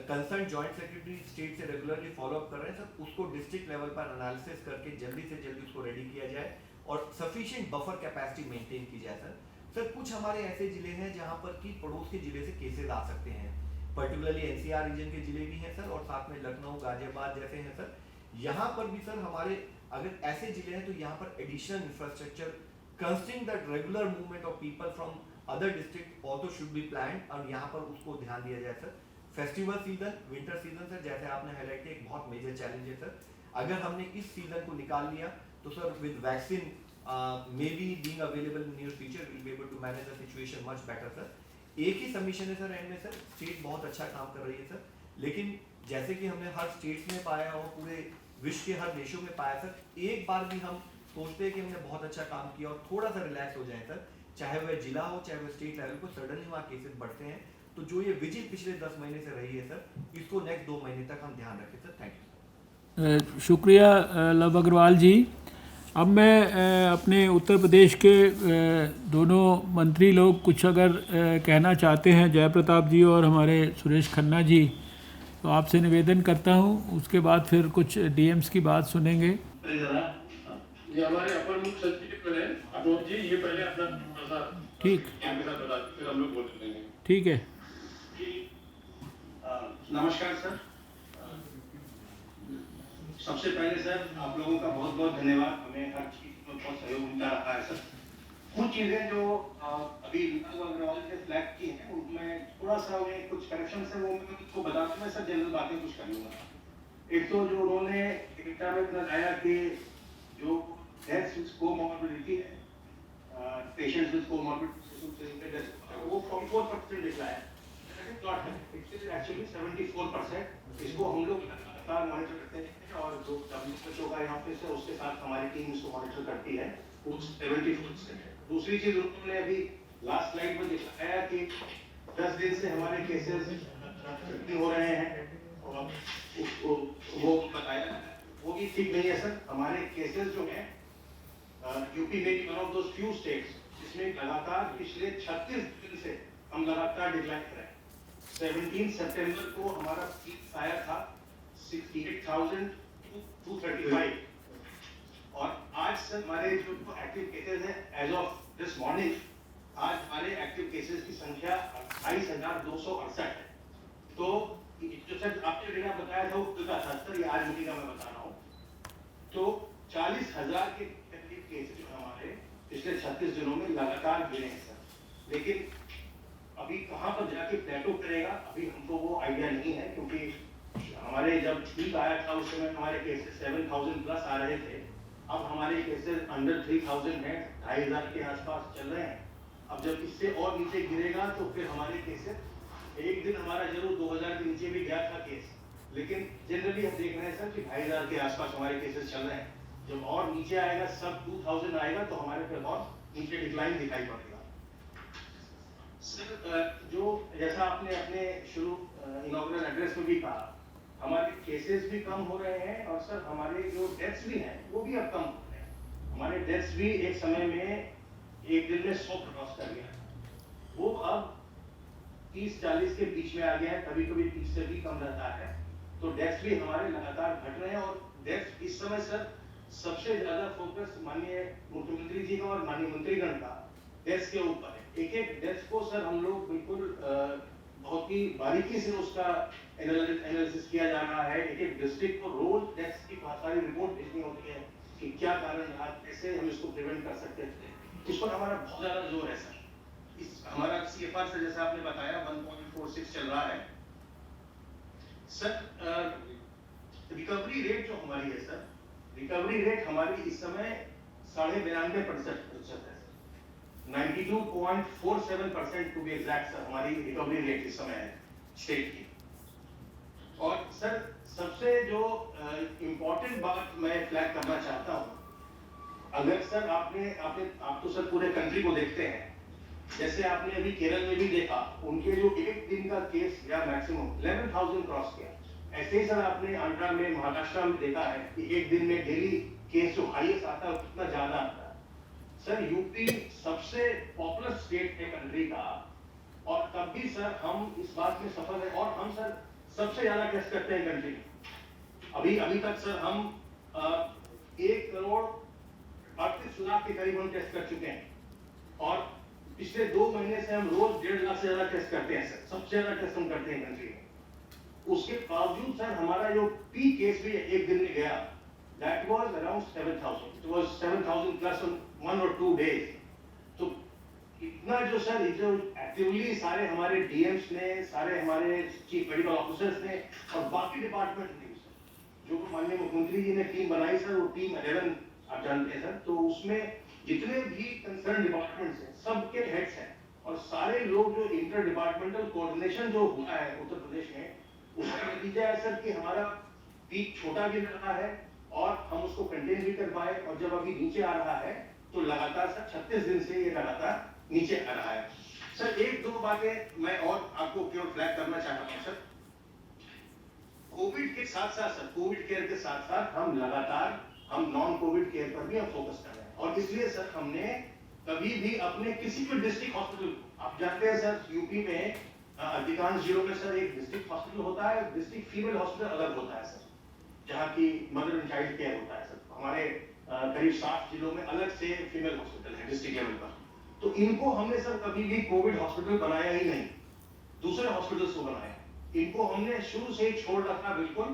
concern joint secretary state से रेगुलरली फॉलो अप कर रहे हैं सर, उसको डिस्ट्रिक्ट लेवल पर एनालिसिस करके जल्दी से जल्दी उसको रेडी किया जाए और सफिशिएंट बफर कैपेसिटी मेंटेन की जाए सर। सर कुछ हमारे ऐसे जिले हैं जहां पर कि पड़ोस के जिले से केसेस आ सकते हैं, पर्टिकुलरली एनसीआर रीजन के जिले भी हैं सर, और साथ में लखनऊ गाजियाबाद जैसे हैं सर। यहाँ पर भी सर हमारे अगर ऐसे जिले हैं तो यहाँ पर additional infrastructure considering that regular movement of people from other district also should be planned, और यहाँ पर उसको ध्यान दिया जाए sir. Festival season, winter season sir, जैसे आपने हाईलाइट किया, एक बहुत मेजर चैलेंज है सर। अगर हमने इस सीजन को निकाल लिया तो sir with vaccine maybe being available in near future we'll be able to manage the situation much better sir. एक ही सबमिशन है सर एंड में सर, स्टेट बहुत अच्छा काम कर रही है सर, लेकिन जैसे कि हमने हर स्टेट्स में पाया और पूरे विश्व के हर देशों में पाया सर, एक बार भी हम सोचते हैं कि हमने बहुत अच्छा काम किया और थोड़ा सा रिलैक्स हो जाए सर, चाहे वह जिला हो चाहे वह स्टेट लेवल को, सडनली वहाँ केसेस बढ़ते हैं। तो जो ये विजिल पिछले 10 महीने से रही है सर, इसको नेक्स्ट 2 महीने तक हम ध्यान रखें सर। Thank you. शुक्रिया लव अग्रवाल जी। अब मैं अपने उत्तर प्रदेश के दोनों मंत्री लोग कुछ अगर कहना चाहते हैं, जयप्रताप जी और हमारे सुरेश खन्ना जी, तो आपसे निवेदन करता हूं, उसके बाद फिर कुछ डीएम्स की बात सुनेंगे। ये हमारे अपर मुख्य सचिव हैं अनोज जी, ये पहले अपना ठीक, फिर हम लोग बोल लेंगे। ठीक है। नमस्कार सर। सबसे पहले सर आप लोगों का बहुत बहुत धन्यवाद, हमें हर चीज में बहुत सहयोग मिलता रहा है सर। कुछ चीजें जो अभी लव अग्रवाल ने फ्लैग की हैं उनमें थोड़ा सा उन्हें कुछ करेक्शन है, वो मैं उसको बताते मैं सर जनरल बातें कुछ कर लूँगा। एक तो जो उन्होंने डेटा में बताया कि जो डेथ्स विद कोमॉर्बिडिटी है, पेशेंट्स विद कोमॉर्बिडिटी वो 44% दिखलाया है, एक्चुअली 74%। इसको हम लोग लगातार मॉनिटर करते हैं और जो WHO का यहाँ पे से उसके साथ हमारी टीम इसको मॉनिटर करती है, वो 74% है। दूसरी चीज उन्होंने अभी लास्ट स्लाइड में दिखाया कि 10 दिन से हमारे केसेस हो रहे हैं और उसको वो बताया, वो भी ठीक नहीं है सर। हमारे केसेस जो हैं यूपी में one of those few states जिसमें लगातार पिछले 36 दिन से हम लगातार डिक्लाइन कर रहे हैं। 17 सितंबर को हमारा पीक आया था 68,235 और आज सर हमारे जो एक्टिव केसेस हैं एज ऑफ दिस मॉर्निंग, आज हमारे एक्टिव केसेस की संख्या 28,268 है। तो जो सर आपने डेटा बताया था वो खुदा था सर, ये आज मुझे का मैं बता रहा हूँ। तो 40,000 के एक्टिव केसेस हमारे पिछले 36 दिनों में लगातार गिरे हैं सर, लेकिन अभी कहाँ पर जाके प्लेटो करेगा अभी हमको वो आइडिया नहीं है, क्योंकि हमारे जब पीक आया था उस समय हमारे केसेस 7,000 प्लस आ रहे थे। अब हमारे केसेस अंडर 3,000 हैं, 2,500 के आसपास चल रहे हैं। अब जब इससे और नीचे गिरेगा तो फिर हमारे केसेस, एक दिन हमारा जरूर 2,000 के नीचे भी गया था केस, लेकिन जनरली हम देख रहे हैं सर कि 2,500 के आसपास हमारे केसेस चल रहे हैं। जब और नीचे आएगा, सब 2,000 आएगा तो हमारे पे बहुत नीचे डिक्लाइन दिखाई पड़ेगा सर। जो जैसा आपने अपने शुरू इनॉग्रेशन एड्रेस में भी कहा, हमारे केसेस भी कम हो रहे हैं और सर हमारे जो डेथ्स भी हैं वो भी अब कम हो रहे हैं। हमारे डेथ्स भी एक समय में एक दिन में 100 क्रॉस कर गया, वो अब 30-40 के बीच में आ गया है, कभी कभी 30 से भी कम रहता है। तो डेथ्स भी हमारे लगातार घट रहे हैं और डेथ्स इस समय सर सबसे ज्यादा फोकस माननीय मुख्यमंत्री जी का और माननीय मंत्रीगण का डेस्क के ऊपर है। एक एक डेस्क को सर हम लोग बिल्कुल बहुत ही बारीकी से उसका एनालिसिस किया जा रहा है। एक एक डिस्ट्रिक्ट को रोज डेस्क की बहुत सारी रिपोर्ट भेजनी होती है कि क्या कारण रहा, कैसे हम इसको प्रिवेंट कर सकते थे। इस पर हमारा बहुत ज्यादा जोर है सर। इस हमारा CFR से जैसा आपने बताया 1.46 चल रहा है सर। रिकवरी रेट जो हमारी है सर, रिकवरी रेट हमारी इस समय 92.5% है। 92.47% टू बी एग्जैक्ट सर हमारी रिकवरी रेट इस समय है स्टेट की। और सर सबसे जो इम्पोर्टेंट बात मैं फ्लैग करना चाहता हूँ, अगर सर आप तो सर पूरे कंट्री को देखते हैं, जैसे आपने अभी केरल में भी देखा, उनके जो एक दिन का केस या मैक्सिमम 11,000 क्रॉस किया। ऐसे ही सर आपने आंध्रा में, महाराष्ट्र में देखा है कि एक दिन में डेली केस जो हाईएस्ट आता है उतना ज्यादा आता है। सर यूपी सबसे पॉपुलर स्टेट है कंट्री का, और तब भी सर हम इस बात में सफल है। और हम सर सबसे ज्यादा टेस्ट करते हैं कंट्री में। अभी तक सर हम 1 करोड़ 38 लाख के करीब हम टेस्ट कर चुके हैं, और पिछले 2 महीने से हम रोज 1.5 लाख से ज्यादा टेस्ट करते हैं सर। सबसे ज्यादा टेस्ट हम करते हैं कंट्री में। उसके बावजूद सर हमारा जो पीक केस भी एक दिन में गया, that was around 7,000. It was 7,000 plus on 1 or 2 days. तो इतना जो सर जो एक्टिवली सारे हमारे DMs ने, सारे हमारे चीफ मेडिकल ऑफिसर्स ने और बाकी डिपार्टमेंट ने जो माननीय मुख्यमंत्री जी ने टीम बनाई सर, वो टीम 11 आप जानते हैं सर, तो उसमें जितने भी कंसर्न डिपार्टमेंट्स हैं सबके हेड्स हैं, और सारे लोग जो इंटर डिपार्टमेंटल कोऑर्डिनेशन जो हुआ है उत्तर प्रदेश में, उसका नतीजा है सर कि हमारा पीक छोटा भी रहा है और हम उसको कंटेन भी कर पाए। और जब अभी नीचे आ रहा है तो लगातार सर 36 दिन से ये लगातार नीचे आ रहा है। सर 1-2 बातें मैं और आपको केवल फ्लैग करना चाहता हूँ सर। कोविड के साथ साथ सर, कोविड केयर के साथ साथ हम लगातार नॉन कोविड केयर पर भी हम फोकस कर रहे हैं। और इसलिए सर हमने कभी भी अपने किसी भी डिस्ट्रिक्ट हॉस्पिटल, आप जानते हैं सर यूपी में अधिकांश जिलों में सर एक डिस्ट्रिक्ट हॉस्पिटल होता है, डिस्ट्रिक्ट फीमेल हॉस्पिटल अलग होता है सर, जहाँ की मदर एंड चाइल्ड केयर होता है सर। हमारे करीब 60 जिलों में अलग से फीमेल हॉस्पिटल है डिस्ट्रिक्ट लेवल पर। तो इनको हमने सर कभी भी कोविड हॉस्पिटल बनाया ही नहीं, दूसरे हॉस्पिटल्स को बनाया। इनको हमने शुरू से ही छोड़ रखा बिल्कुल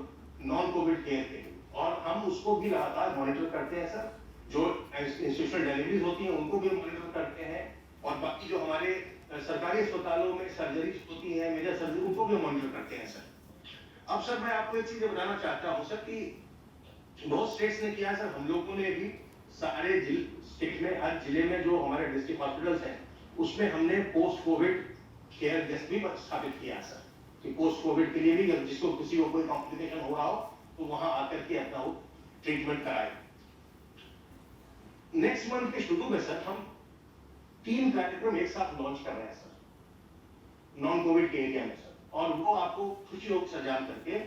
नॉन कोविड केयर के लिए, और हम उसको भी लगातार मॉनिटर करते हैं सर। जो इंस्टीट्यूशनल डिलीवरीज होती हैं उनको भी मॉनिटर करते हैं, और बाकी जो हमारे सरकारी अस्पतालों में सर्जरीज होती हैं, मेजर सर्जरी, उनको भी मॉनिटर करते हैं सर। अब सर मैं आपको एक चीज बताना चाहता हूँ सर कि बहुत स्टेट्स ने किया सर, हम लोगों ने भी सारे स्टेट में हर जिले में जो हमारे डिस्ट्रिक्ट हॉस्पिटल्स हैं उसमें हमने पोस्ट कोविड केयर डेस्क भी स्थापित किया सर, कि पोस्ट कोविड के लिए भी जिसको किसी को कोई कॉम्प्लिकेशन हो रहा हो तो वहां आकर के अपना ट्रीटमेंट कराए। नेक्स्ट मंथ के शुरू में सर हम 3 कार्यक्रम एक साथ लॉन्च कर रहे हैं सर नॉन कोविड के एरिया में सर, और वो आपको खुशी होगी सर जान करके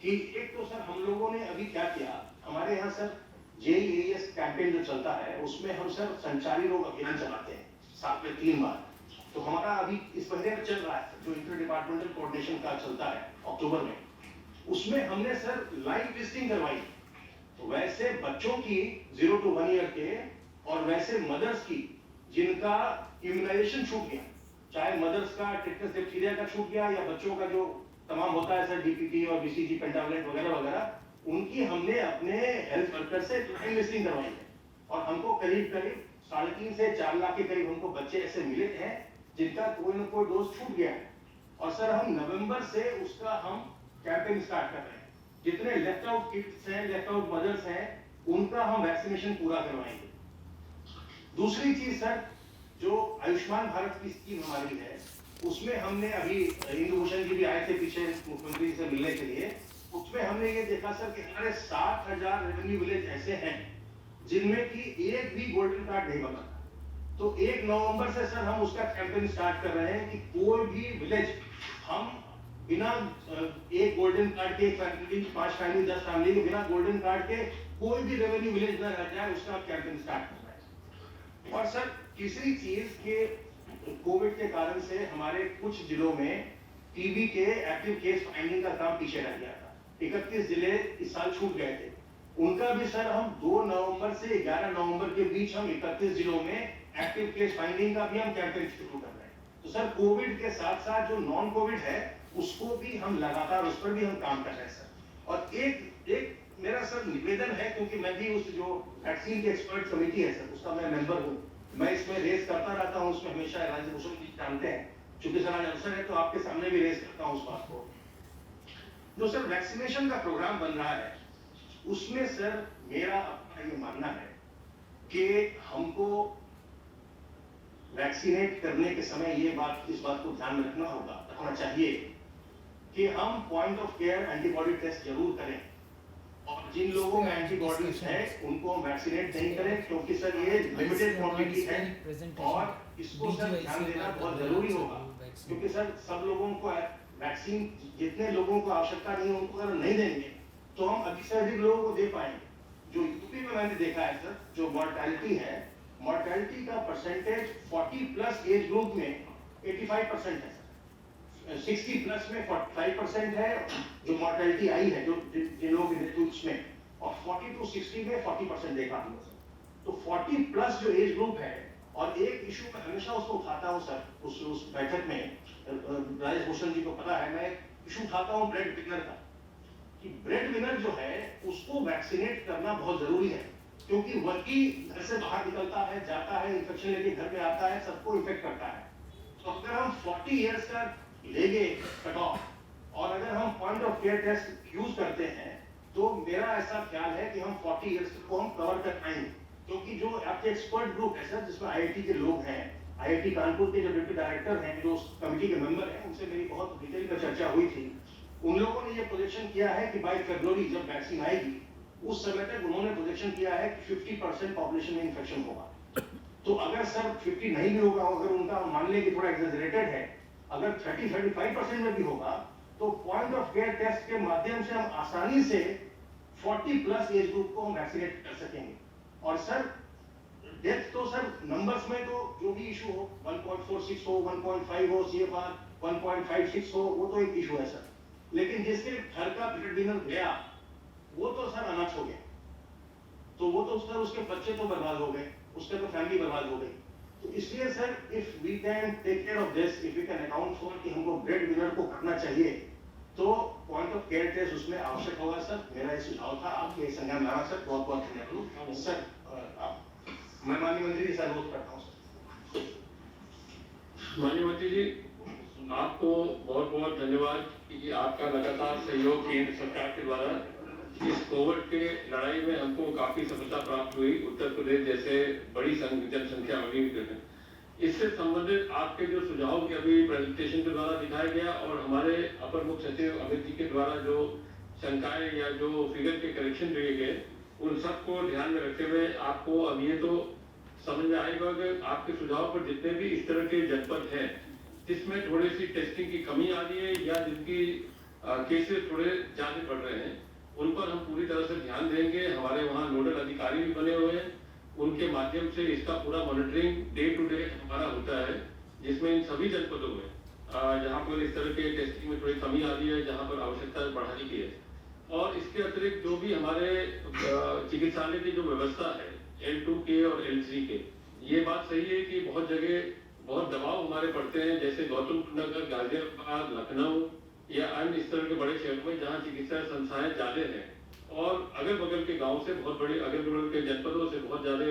कि एक तो सर हम लोगों ने अभी क्या किया, हमारे यहाँ सर JEAS कैंपेन जो चलता है उसमें हम सर संचारी रोग अभियान चलाते हैं साल में 3 बार। तो हमारा अभी इस महीने में चल रहा है जो इंटर डिपार्टमेंटल कोऑर्डिनेशन का चलता है अक्टूबर में, उसमें हमने सर लाइव टेस्टिंग करवाई। तो वैसे बच्चों की 0 to 1 ईयर के, और वैसे मदर्स की जिनका इम्यूनाइजेशन छूट गया, चाहे मदर्स का टिटनस डिप्थीरिया का छूट गया या बच्चों का जो तमाम होता है सर DPT और BCG पेंटावलेंट वगैरह वगैरह, उनकी हमने अपने हेल्थ वर्कर से लाइव टेस्टिंग करवाई है। और हमको करीब 3.5 से 4 लाख के करीब हमको बच्चे ऐसे मिले हैं जिनका कोई ना कोई डोज छूट गया है। और सर हम नवंबर से उसका हम कैंपेन स्टार्ट कर रहे हैं। जितने लेफ्ट आउट किड्स हैं, लेफ्ट आउट मदर्स हैं, उनका हम वैक्सीनेशन पूरा करवाएंगे। दूसरी चीज सर, जो आयुष्मान भारत की स्कीम हमारी है उसमें हमने अभी इंदुभूषण जी भी आए थे पीछे मुख्यमंत्री से मिलने के लिए, उसमें हमने ये देखा सर कि हमारे 60,000 रेवेन्यू विलेज ऐसे हैं जिनमें कि एक भी गोल्डन कार्ड नहीं बना। तो 1 नवंबर से सर हम उसका कैंपेन स्टार्ट कर रहे हैं कि कोई भी विलेज हम बिना एक गोल्डन कार्ड के, 5 फैमिली 10 फैमिली के बिना गोल्डन कार्ड के कोई भी रेवेन्यू विलेज न रह जाए, उसका कैंपेन स्टार्ट कर रहे हैं। और सर तीसरी चीज के कोविड के कारण से हमारे कुछ जिलों में TB के एक्टिव केस फाइंडिंग का काम पीछे रह गया था। 31 जिले इस साल छूट गए थे, उनका भी सर हम 2 नवंबर से 11 नवंबर के बीच हम 31 जिलों में एक्टिव केस फाइंडिंग का भी हम कैंपेन शुरू कर रहे हैं। तो सर कोविड के साथ साथ जो नॉन कोविड है उसको भी हम लगातार उस पर भी हम काम कर रहे हैं सर। और एक मेरा सर निवेदन है, क्योंकि मैं भी उस जो वैक्सीन की एक्सपर्ट कमेटी है सर उसका मैं मेंबर हूँ, मैं इसमें रेस करता रहता हूँ, उसमें हमेशा राजभूषण जी जानते हैं, चूंकि सर आज अवसर है तो आपके सामने भी रेस करता हूँ उस बात को। जो सर वैक्सीनेशन का प्रोग्राम बन रहा है उसमें सर मेरा अपना ये मानना है कि हमको वैक्सीनेट करने के समय इस बात को ध्यान रखना चाहिए कि हम point of care antibody test जरूर करें, और जिन लोगों में एंटीबॉडीज है उनको हम वैक्सीनेट नहीं करें, क्योंकि सर ये लिमिटेड क्वांटिटी है और इसको सर ध्यान देना बहुत जरूरी होगा, क्योंकि सर सब लोगों को वैक्सीन जितने लोगों को आवश्यकता नहीं है उनको अगर नहीं देंगे तो हम अधिक से अधिक लोगों को दे पाएंगे। जो यूपी में मैंने देखा है सर, जो मॉर्टेलिटी है, मॉर्टेलिटी का परसेंटेज 40 प्लस एज ग्रुप में 85% है सर, 60 प्लस में 45% है जो मॉर्टेलिटी आई है, जो जिन लोगों की डेथ में, और 40 टू 60 में 40% देखा हमने सर। तो 40 प्लस जो एज ग्रुप है, और एक इशू मैं हमेशा उसको उठाता हूँ सर उस बैठक में, राजेश भूषण जी को पता है, मैं इशू उठाता हूँ ब्रेड विनर का, कि ब्रेड विनर जो है उसको वैक्सीनेट करना बहुत जरूरी है, क्योंकि वही घर से बाहर निकलता है, जाता है, इन्फेक्शन लेके घर में आता है, सबको इफेक्ट करता है। तो अगर हम 40 इयर्स का लेंगे कट ऑफ, और अगर हम point of care test use करते हैं, तो मेरा ऐसा ख्याल है कि हम 40 इयर्स को हम कवर कर पाएंगे, क्योंकि जो आपके एक्सपर्ट ग्रुप है सर, जिसमें IIT के लोग हैं, IIT कानपुर के जो डिप्टी डायरेक्टर हैं, जो उस कमेटी के मेंबर हैं, उनसे मेरी बहुत डिटेल में चर्चा हुई थी। उन लोगों ने ये प्रोजेक्शन किया है कि बाय फरवरी जब वैक्सीन आएगी उस समय तक उन्होंने प्रोजेक्शन किया है कि 50% पॉपुलेशन में इन्फेक्शन होगा। तो अगर सर 50 नहीं भी होगा, अगर उनका मान लें कि थोड़ा एग्जेजरेटेड है, अगर 30-35% में भी होगा, तो पॉइंट ऑफ केयर टेस्ट के माध्यम से हम आसानी से 40 प्लस एज ग्रुप को हम वैक्सीनेट कर सकेंगे। और सर डेथ तो सर नंबर्स में तो जो भी इशू हो, 1.46 हो, 1.5 हो, CFR 1.56 हो, वो तो एक इशू है सर, लेकिन जिसके घर का ब्रेड विनर गया वो तो सर अनाथ हो गया, तो वो तो सर उसके बच्चे तो बर्बाद हो गए, उसके तो फैमिली बर्बाद हो गई। तो इसलिए sir if we can take care of this, if we can account for कि हमको ब्रेड विनर को करना चाहिए, तो पॉइंट ऑफ केयर टेस्ट उसमें आवश्यक होगा सर। मेरा ये सुझाव था, आपके संज्ञान में आना सर, बहुत बहुत धन्यवाद सर। मैं माननीय मंत्री जी से अनुरोध करता हूँ सर। माननीय मंत्री जी, आपको बहुत बहुत धन्यवाद कि आपका लगातार सहयोग केंद्र सरकार के द्वारा इस कोविड के लड़ाई में हमको काफी सफलता प्राप्त हुई। उत्तर प्रदेश जैसे बड़ी जनसंख्या वाली इससे संबंधित आपके जो सुझाव के अभी प्रेजेंटेशन के द्वारा दिखाया गया, और हमारे अपर मुख्य सचिव अमित जी के द्वारा जो शंकाएं या जो फिगर के करेक्शन दिए गए, उन सबको ध्यान में रखते हुए आपको अब ये तो समझ में आएगा कि आपके सुझाव पर जितने भी इस तरह के जनपद हैं जिसमें थोड़ी सी टेस्टिंग की कमी आ रही है या जिनकी केसेस थोड़े ज्यादा बढ़ रहे हैं, उन पर हम पूरी तरह से ध्यान देंगे। हमारे वहाँ नोडल अधिकारी भी बने हुए हैं, उनके माध्यम से इसका पूरा मॉनिटरिंग डे टू डे हमारा होता है, जिसमें इन सभी जनपदों में जहाँ पर इस तरह के टेस्टिंग में थोड़ी कमी आ रही है, जहाँ पर आवश्यकता बढ़ाने की है। और इसके अतिरिक्त जो भी हमारे चिकित्सालय की जो व्यवस्था है L2 के और L3 के, ये बात सही है कि बहुत जगह बहुत दबाव हमारे पड़ते हैं, जैसे गौतम बुद्ध नगर, गाजियाबाद, लखनऊ या अन्य इस तरह के बड़े शहरों में जहाँ चिकित्सा संस्थाएं ज्यादा हैं, और अगल बगल के गांव से बहुत बड़े अगल बगल के जनपदों से बहुत ज्यादा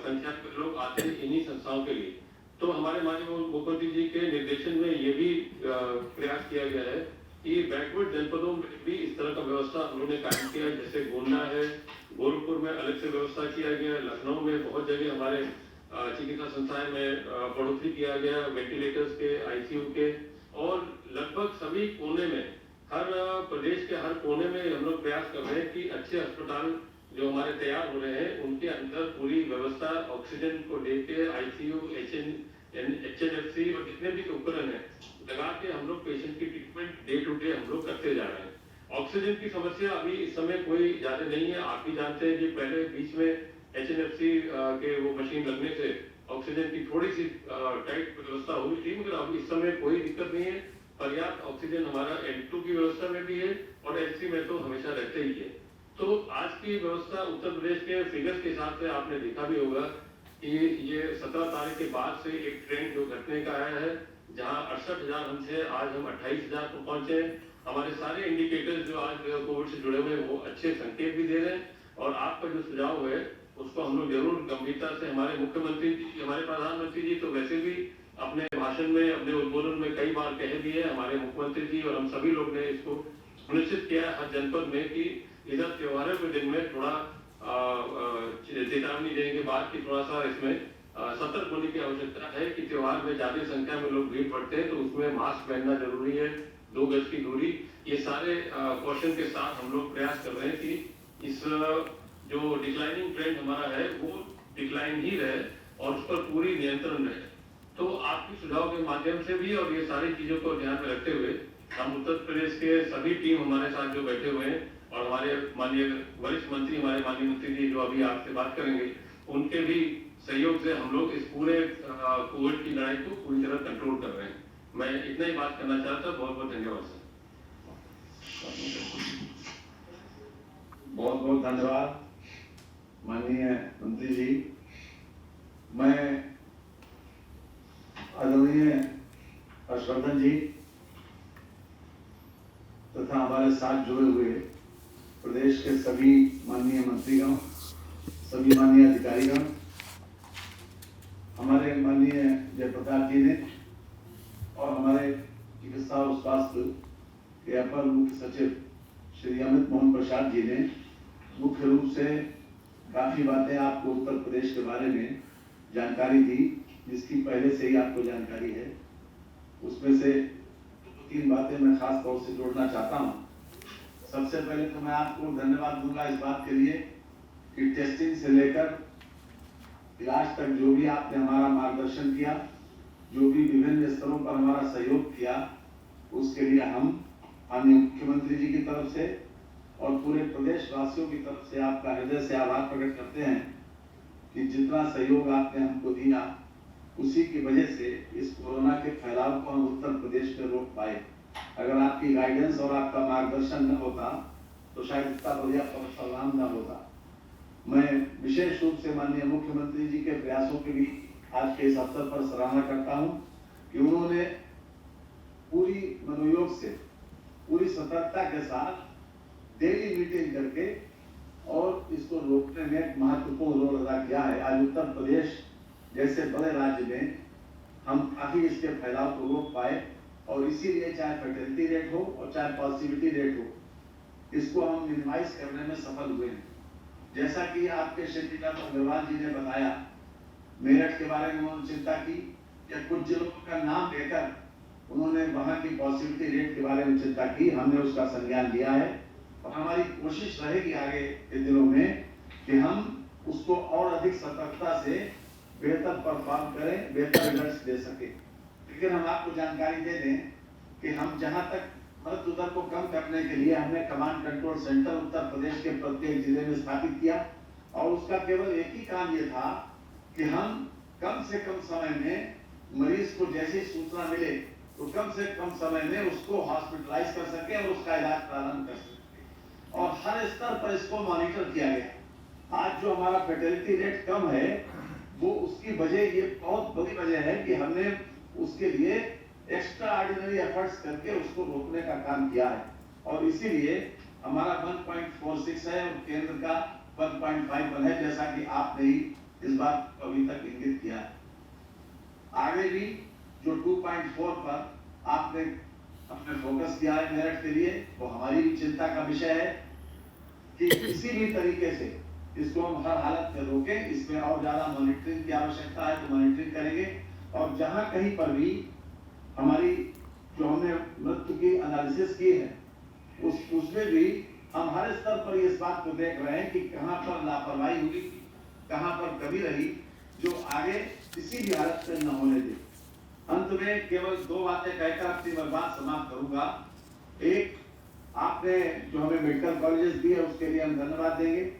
संख्या में लोग आते हैं इन्हीं संस्थाओं के लिए। तो हमारे माननीय मुख्यमंत्री जी के निर्देशन में ये भी प्रयास किया गया है कि बैकवर्ड जनपदों में भी इस तरह का व्यवस्था उन्होंने कायम किया है, जैसे गोंडा है, गोरखपुर में अलग से व्यवस्था किया गया, लखनऊ में बहुत जगह हमारे चिकित्सा संस्थाएं में बढ़ोतरी किया गया, वेंटिलेटर्स के, ICU के, और लगभग सभी कोने में, हर प्रदेश के हर कोने में हम लोग प्रयास कर रहे हैं कि अच्छे अस्पताल जो हमारे तैयार हो रहे हैं उनके अंदर पूरी व्यवस्था, ऑक्सीजन को लेके ICU, HNFC और जितने भी उपकरण हैं लगा के हम लोग पेशेंट की ट्रीटमेंट डे टू डे हम लोग करते जा रहे हैं। ऑक्सीजन की समस्या अभी इस समय कोई ज्यादा नहीं है। आप भी जानते हैं कि पहले बीच में HNFC के वो मशीन लगने से ऑक्सीजन की थोड़ी सी टाइट व्यवस्था हुई थी, मगर अब इस समय कोई दिक्कत नहीं है। पर्याप्त ऑक्सीजन हमारा L2 की व्यवस्था में भी है और L3 में तो हमेशा रहते ही है। तो आज की व्यवस्था उत्तर प्रदेश के फिगर्स के हिसाब से आपने देखा भी होगा कि ये 17 तारीख के बाद से एक ट्रेंड जो घटने का आया है, जहां 68,000 हम थे, आज हम 28,000 पर पहुंचे। हमारे सारे इंडिकेटर्स जो आज कोविड से जुड़े हुए हैं वो अच्छे संकेत भी दे रहे हैं। और आपका जो सुझाव है उसको हम लोग जरूर गंभीरता से, हमारे मुख्यमंत्री जी, हमारे प्रधानमंत्री जी तो वैसे भी अपने भाषण में, अपने उद्बोधन में कई बार कह दिए, हमारे मुख्यमंत्री जी और हम सभी लोग ने इसको सुनिश्चित किया हर जनपद में कि इधर त्योहारों के दिन में थोड़ा चेतावनी देने के बाद कि थोड़ा सा इसमें सतर्क होने की आवश्यकता है कि त्योहार में ज्यादा संख्या में लोग भीड़ पड़ते हैं तो उसमें मास्क पहनना जरूरी है, 2 गज की दूरी, ये सारे कॉशन के साथ हम लोग प्रयास कर रहे हैं कि इस जो डिक्लाइनिंग ट्रेंड हमारा है वो डिक्लाइन ही रहे और उस पर पूरी नियंत्रण रहे। तो आपके सुझाव के माध्यम से भी और ये सारी चीजों को ध्यान में रखते हुए हम उत्तर प्रदेश के सभी टीम हमारे साथ जो बैठे हुए हैं और हमारे माननीय वरिष्ठ मंत्री, हमारे माननीय मंत्री जी जो अभी आपसे बात करेंगे, उनके भी सहयोग से हम लोग इस पूरे कोविड की लड़ाई को पूरी तरह कंट्रोल कर रहे हैं। मैं इतना ही बात करना चाहता हूँ। बहुत बहुत धन्यवाद सर। बहुत बहुत धन्यवाद माननीय मंत्री जी। मैं आदरणीय हर्षवर्धन जी तथा हमारे साथ जुड़े हुए प्रदेश के सभी माननीय मंत्रीगण, सभी माननीय अधिकारीगण, हमारे माननीय जयप्रकाश जी ने और हमारे चिकित्सा और स्वास्थ्य के अपर मुख्य सचिव श्री अमित मोहन प्रसाद जी ने मुख्य रूप से काफी बातें आपको उत्तर प्रदेश के बारे में जानकारी दी, जिसकी पहले से ही आपको जानकारी है। उसमें से 2-3 बातें मैं खास तौर से जोड़ना चाहता हूँ। सबसे पहले तो मैं आपको धन्यवाद दूंगा इस बात के लिए कि टेस्टिंग से लेकर इलाज तक जो भी आपने हमारा मार्गदर्शन किया, जो भी विभिन्न स्तरों पर हमारा सहयोग किया, उसके लिए हम माननीय मुख्यमंत्री जी की तरफ से और पूरे प्रदेश वासियों की तरफ से आपका हृदय से आभार प्रकट करते हैं कि जितना सहयोग आपने हमको दिया उसी की वजह से इस कोरोना के फैलाव को हम उत्तर प्रदेश में रोक पाए। अगर आपकी गाइडेंस और आपका मार्गदर्शन न होता तो शायद इतना बढ़िया परिणाम न होता। मैं विशेष रूप से माननीय मुख्यमंत्री जी के प्रयासों की भी आज के इस अवसर पर सराहना करता हूं कि उन्होंने पूरी मनोयोग से, पूरी सतर्कता के साथ डेली मीटिंग करके और इसको रोकने में एक महत्वपूर्ण रोल अदा किया है। आज उत्तर प्रदेश जैसे बड़े राज्य में हम काफी इसके फैलाव को रोक पाए और इसीलिए चाहे फर्टिलिटी रेट हो और चाहे पॉजिटिविटी रेट हो, इसको हम मिनिमाइज करने में सफल हुए हैं। जैसा कि आपके श्री अग्रवाल जी ने बताया, मेरठ के बारे में उन्होंने चिंता की या कुछ जिलों का नाम लेकर उन्होंने वहां की पॉजिटिविटी रेट के बारे में चिंता की। हमने उसका संज्ञान लिया है और हमारी कोशिश रहेगी आगे के दिनों में कि हम उसको और अधिक सतर्कता से बेहतर परफॉर्म करें, बेहतर रिजल्ट दे सके। लेकिन हम आपको जानकारी दे दें कि हम जहां तक मृत्यु दर को कम करने के लिए हमने command control centre Uttar Pradesh के प्रत्येक जिले में स्थापित किया और उसका केवल एक ही काम ये था कि हम कम से कम समय में मरीज को जैसी सूचना मिले तो कम से कम समय में उसको हॉस्पिटलाइज कर सके और उसका इलाज प्रारंभ कर सके। और हर स्तर पर इसको मॉनिटर किया गया। आज जो हमारा फर्टिलिटी रेट कम है वो उसकी वजह, ये बहुत बड़ी वजह है कि हमने उसके लिए एक्स्ट्रा ऑर्डिनरी एफर्ट्स करके उसको रोकने का काम किया है और इसीलिए हमारा 1.46 है और केंद्र का 1.51 है, जैसा कि आपने ही इस बात को अभी तक इंगित किया है। आगे भी जो 2.4 पर आपने अपने फोकस किया है मेरठ के लिए, वो हमारी भी चिंता का विषय है कि किसी भी तरीके से इसको हम हर हालत में रोकें। इसमें और ज्यादा मॉनिटरिंग की आवश्यकता है तो मॉनिटरिंग करेंगे और जहां कहीं पर भी हमारी जो हमने मृत्यु की एनालिसिस की है उसमें भी हम हर स्तर पर इस बात को देख रहे हैं कि कहां पर लापरवाही हुई, कहां पर कमी रही, जो आगे किसी भी हालत में न होने दे। अंत में केवल 2 बातें कहकर अपनी मैं बात समाप्त करूंगा। एक, आपने जो हमें मेडिकल कॉलेजेस दिए उसके लिए हम धन्यवाद देंगे।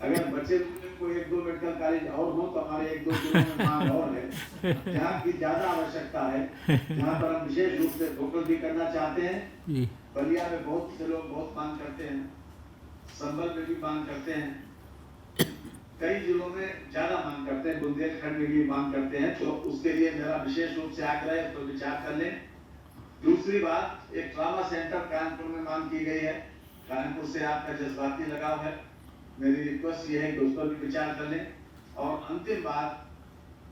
अगर बच्चे को 1-2 मेडिकल कॉलेज और हो तो हमारे 1-2 जिलों में मांग और है, जहाँ की ज्यादा आवश्यकता है, जहाँ पर हम विशेष रूप से फोकस भी करना चाहते हैं। बलिया में बहुत से लोग बहुत मांग करते हैं, संबल में भी मांग करते हैं, कई जिलों में ज्यादा मांग करते हैं, बुंदेलखंड में भी मांग करते हैं। तो उसके लिए मेरा विशेष रूप से आग्रह है, तो विचार कर लें। दूसरी बात, एक ट्रॉमा सेंटर कानपुर में मांग की गई है, कानपुर से आपका जज्बाती लगाव है, मेरी रिक्वेस्ट ये है कि उस पर भी विचार कर लें। और अंतिम बात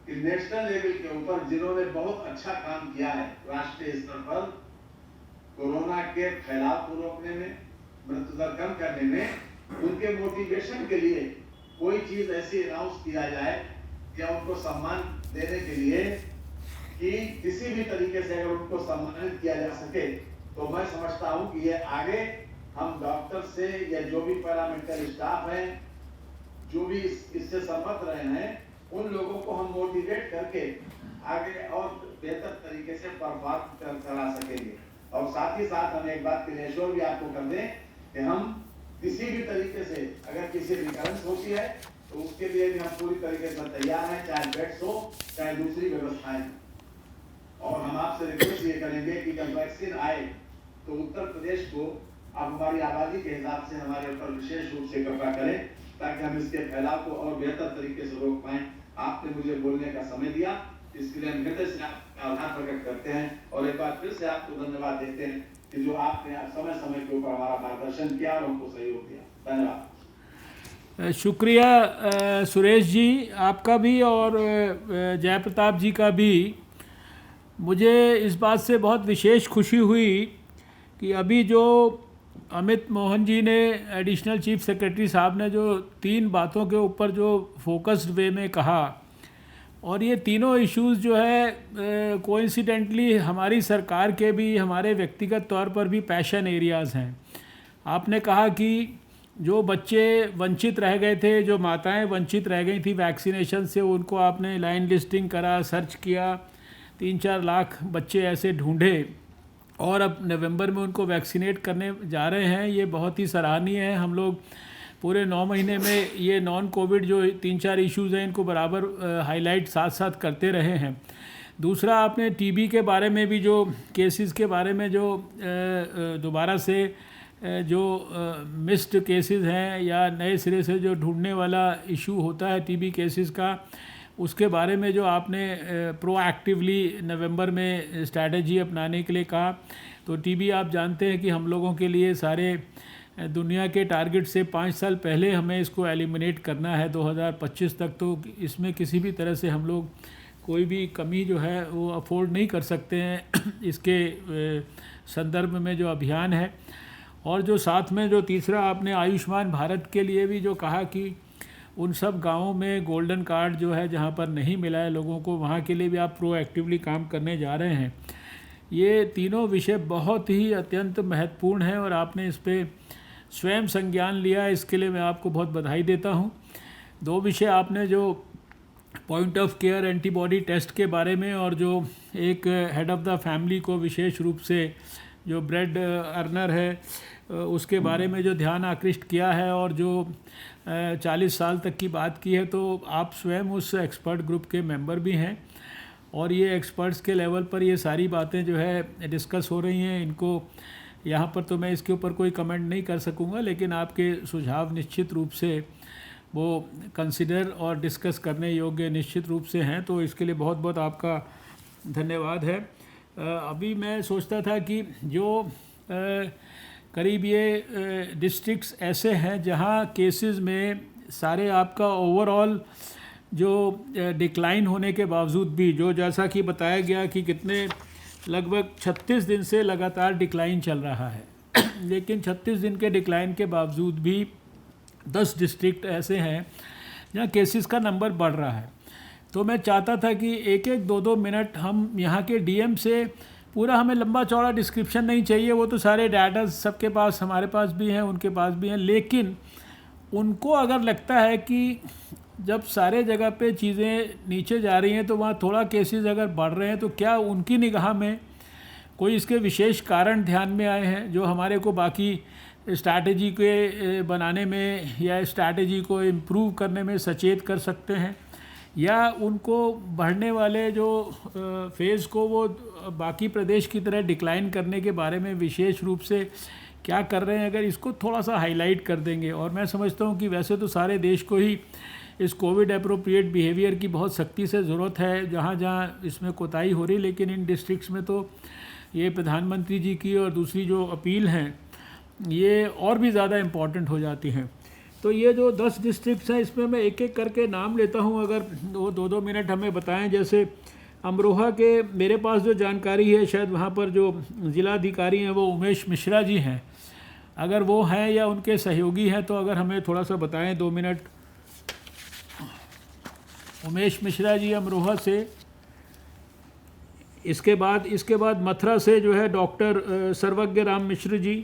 कि नेशनल लेवल के ऊपर जिन्होंने बहुत अच्छा काम किया है राष्ट्रीय स्तर पर कोरोना के फैलाव को रोकने में, मृत्यु दर कम करने में, उनके मोटिवेशन के लिए कोई चीज ऐसी अनाउंस किया जाए या उनको सम्मान देने के लिए कि किसी भी तरीके से अगर उनको सम्मानित किया जा सके, तो मैं समझता हूं कि ये आगे हम डॉक्टर से या जो भी पैरामेडिकल स्टाफ है, जो भी इससे संबद्ध रहे हैं, उन लोगों को हम मोटिवेट करके आगे और बेहतर तरीके से परफॉर्म करा सकेंगे। और साथ ही साथ हम एक बात क्लियर भी आपको कर दें कि हम किसी भी तरीके से अगर किसी रिकरेंस होती है तो उसके लिए भी हम पूरी तरीके से तैयार हैं, चाहे बेड्स हो चाहे दूसरी व्यवस्थाएं। और हम आपसे रिक्वेस्ट ये करेंगे कि जब वैक्सीन आए तो उत्तर प्रदेश को अब हमारी आबादी के हिसाब से हमारे ऊपर विशेष रूप से कृपा करें, ताकि हम इसके फैलाव को और बेहतर तरीके से रोक पाएं। आपने मुझे बोलने का समय दिया, इसके लिए हम हृदय से आपका आभार प्रकट करते हैं और एक बार फिर से आपको धन्यवाद देते हैं कि जो आपने समय समय के ऊपर हमारा मार्गदर्शन किया और हमको सहयोग दिया। धन्यवाद। शुक्रिया सुरेश जी आपका भी और जयप्रताप जी का भी। मुझे इस बात से बहुत विशेष खुशी हुई कि अभी जो अमित मोहन जी ने, एडिशनल चीफ सेक्रेटरी साहब ने, जो 3 बातों के ऊपर जो फोकस्ड वे में कहा, और ये तीनों इश्यूज़ जो है कोइंसिडेंटली हमारी सरकार के भी, हमारे व्यक्तिगत तौर पर भी पैशन एरियाज़ हैं। आपने कहा कि जो बच्चे वंचित रह गए थे, जो माताएं वंचित रह गई थी वैक्सीनेशन से, उनको आपने लाइन लिस्टिंग करा, सर्च किया, 3-4 लाख बच्चे ऐसे ढूंढे और अब नवंबर में उनको वैक्सीनेट करने जा रहे हैं। ये बहुत ही सराहनीय है। हम लोग पूरे 9 महीने में ये नॉन कोविड जो 3-4 इश्यूज़ हैं इनको बराबर हाईलाइट साथ साथ करते रहे हैं। दूसरा, आपने टीबी के बारे में भी, जो केसेस के बारे में जो दोबारा से जो मिस्ड केसेस हैं या नए सिरे से जो ढूंढने वाला इशू होता है टीबी केसेस का, उसके बारे में जो आपने प्रोएक्टिवली नवंबर में स्ट्रैटेजी अपनाने के लिए कहा। तो टीबी आप जानते हैं कि हम लोगों के लिए सारे दुनिया के टारगेट से 5 साल पहले हमें इसको एलिमिनेट करना है 2025 तक। तो इसमें किसी भी तरह से हम लोग कोई भी कमी जो है वो अफोर्ड नहीं कर सकते हैं इसके संदर्भ में जो अभियान है। और जो साथ में जो तीसरा आपने आयुष्मान भारत के लिए भी जो कहा कि उन सब गाँवों में गोल्डन कार्ड जो है जहाँ पर नहीं मिला है लोगों को, वहाँ के लिए भी आप प्रोएक्टिवली काम करने जा रहे हैं। ये तीनों विषय बहुत ही अत्यंत महत्वपूर्ण हैं और आपने इस पर स्वयं संज्ञान लिया, इसके लिए मैं आपको बहुत बधाई देता हूँ। 2 विषय आपने जो point of care antibody test के बारे में और जो एक हेड ऑफ़ द फैमिली को विशेष रूप से जो ब्रेड अर्नर है उसके बारे में जो ध्यान आकृष्ट किया है और जो 40 साल तक की बात की है, तो आप स्वयं उस एक्सपर्ट ग्रुप के मेंबर भी हैं और ये एक्सपर्ट्स के लेवल पर ये सारी बातें जो है डिस्कस हो रही हैं। इनको यहाँ पर तो मैं इसके ऊपर कोई कमेंट नहीं कर सकूँगा, लेकिन आपके सुझाव निश्चित रूप से वो कंसिडर और डिस्कस करने योग्य निश्चित रूप से हैं। तो इसके लिए बहुत बहुत आपका धन्यवाद है। अभी मैं सोचता था कि जो करीब ये डिस्ट्रिक्ट्स ऐसे हैं जहाँ केसेस में सारे आपका ओवरऑल जो डिक्लाइन होने के बावजूद भी, जो जैसा कि बताया गया कि कितने लगभग 36 दिन से लगातार डिक्लाइन चल रहा है लेकिन 36 दिन के डिक्लाइन के बावजूद भी 10 डिस्ट्रिक्ट ऐसे हैं जहाँ केसेस का नंबर बढ़ रहा है। तो मैं चाहता था कि 1-1, 2-2 मिनट हम यहाँ के डीएम से, पूरा हमें लंबा चौड़ा डिस्क्रिप्शन नहीं चाहिए, वो तो सारे डाटा सबके पास, हमारे पास भी हैं, उनके पास भी हैं, लेकिन उनको अगर लगता है कि जब सारे जगह पे चीज़ें नीचे जा रही हैं तो वहाँ थोड़ा केसेस अगर बढ़ रहे हैं, तो क्या उनकी निगाह में कोई इसके विशेष कारण ध्यान में आए हैं जो हमारे को बाकी स्ट्रैटेजी के बनाने में या स्ट्रैटेजी को इम्प्रूव करने में सचेत कर सकते हैं, या उनको बढ़ने वाले जो फेज़ को वो बाकी प्रदेश की तरह डिक्लाइन करने के बारे में विशेष रूप से क्या कर रहे हैं, अगर इसको थोड़ा सा हाईलाइट कर देंगे। और मैं समझता हूँ कि वैसे तो सारे देश को ही इस कोविड अप्रोप्रिएट बिहेवियर की बहुत सख्ती से ज़रूरत है, जहाँ जहाँ इसमें कोताही हो रही, लेकिन इन डिस्ट्रिक्ट्स में तो ये प्रधानमंत्री जी की और दूसरी जो अपील हैं ये और भी ज़्यादा इम्पॉर्टेंट हो जाती हैं। तो ये जो 10 डिस्ट्रिक्ट्स हैं इसमें मैं एक एक करके नाम लेता हूँ, अगर वो 2-2 मिनट हमें बताएं। जैसे अमरोहा के मेरे पास जो जानकारी है, शायद वहाँ पर जो ज़िलाधिकारी हैं वो उमेश मिश्रा जी हैं, अगर वो हैं या उनके सहयोगी हैं तो अगर हमें थोड़ा सा बताएं 2 मिनट। उमेश मिश्रा जी अमरोहा से। इसके बाद मथुरा से जो है डॉक्टर सर्वज्ञ राम मिश्र जी।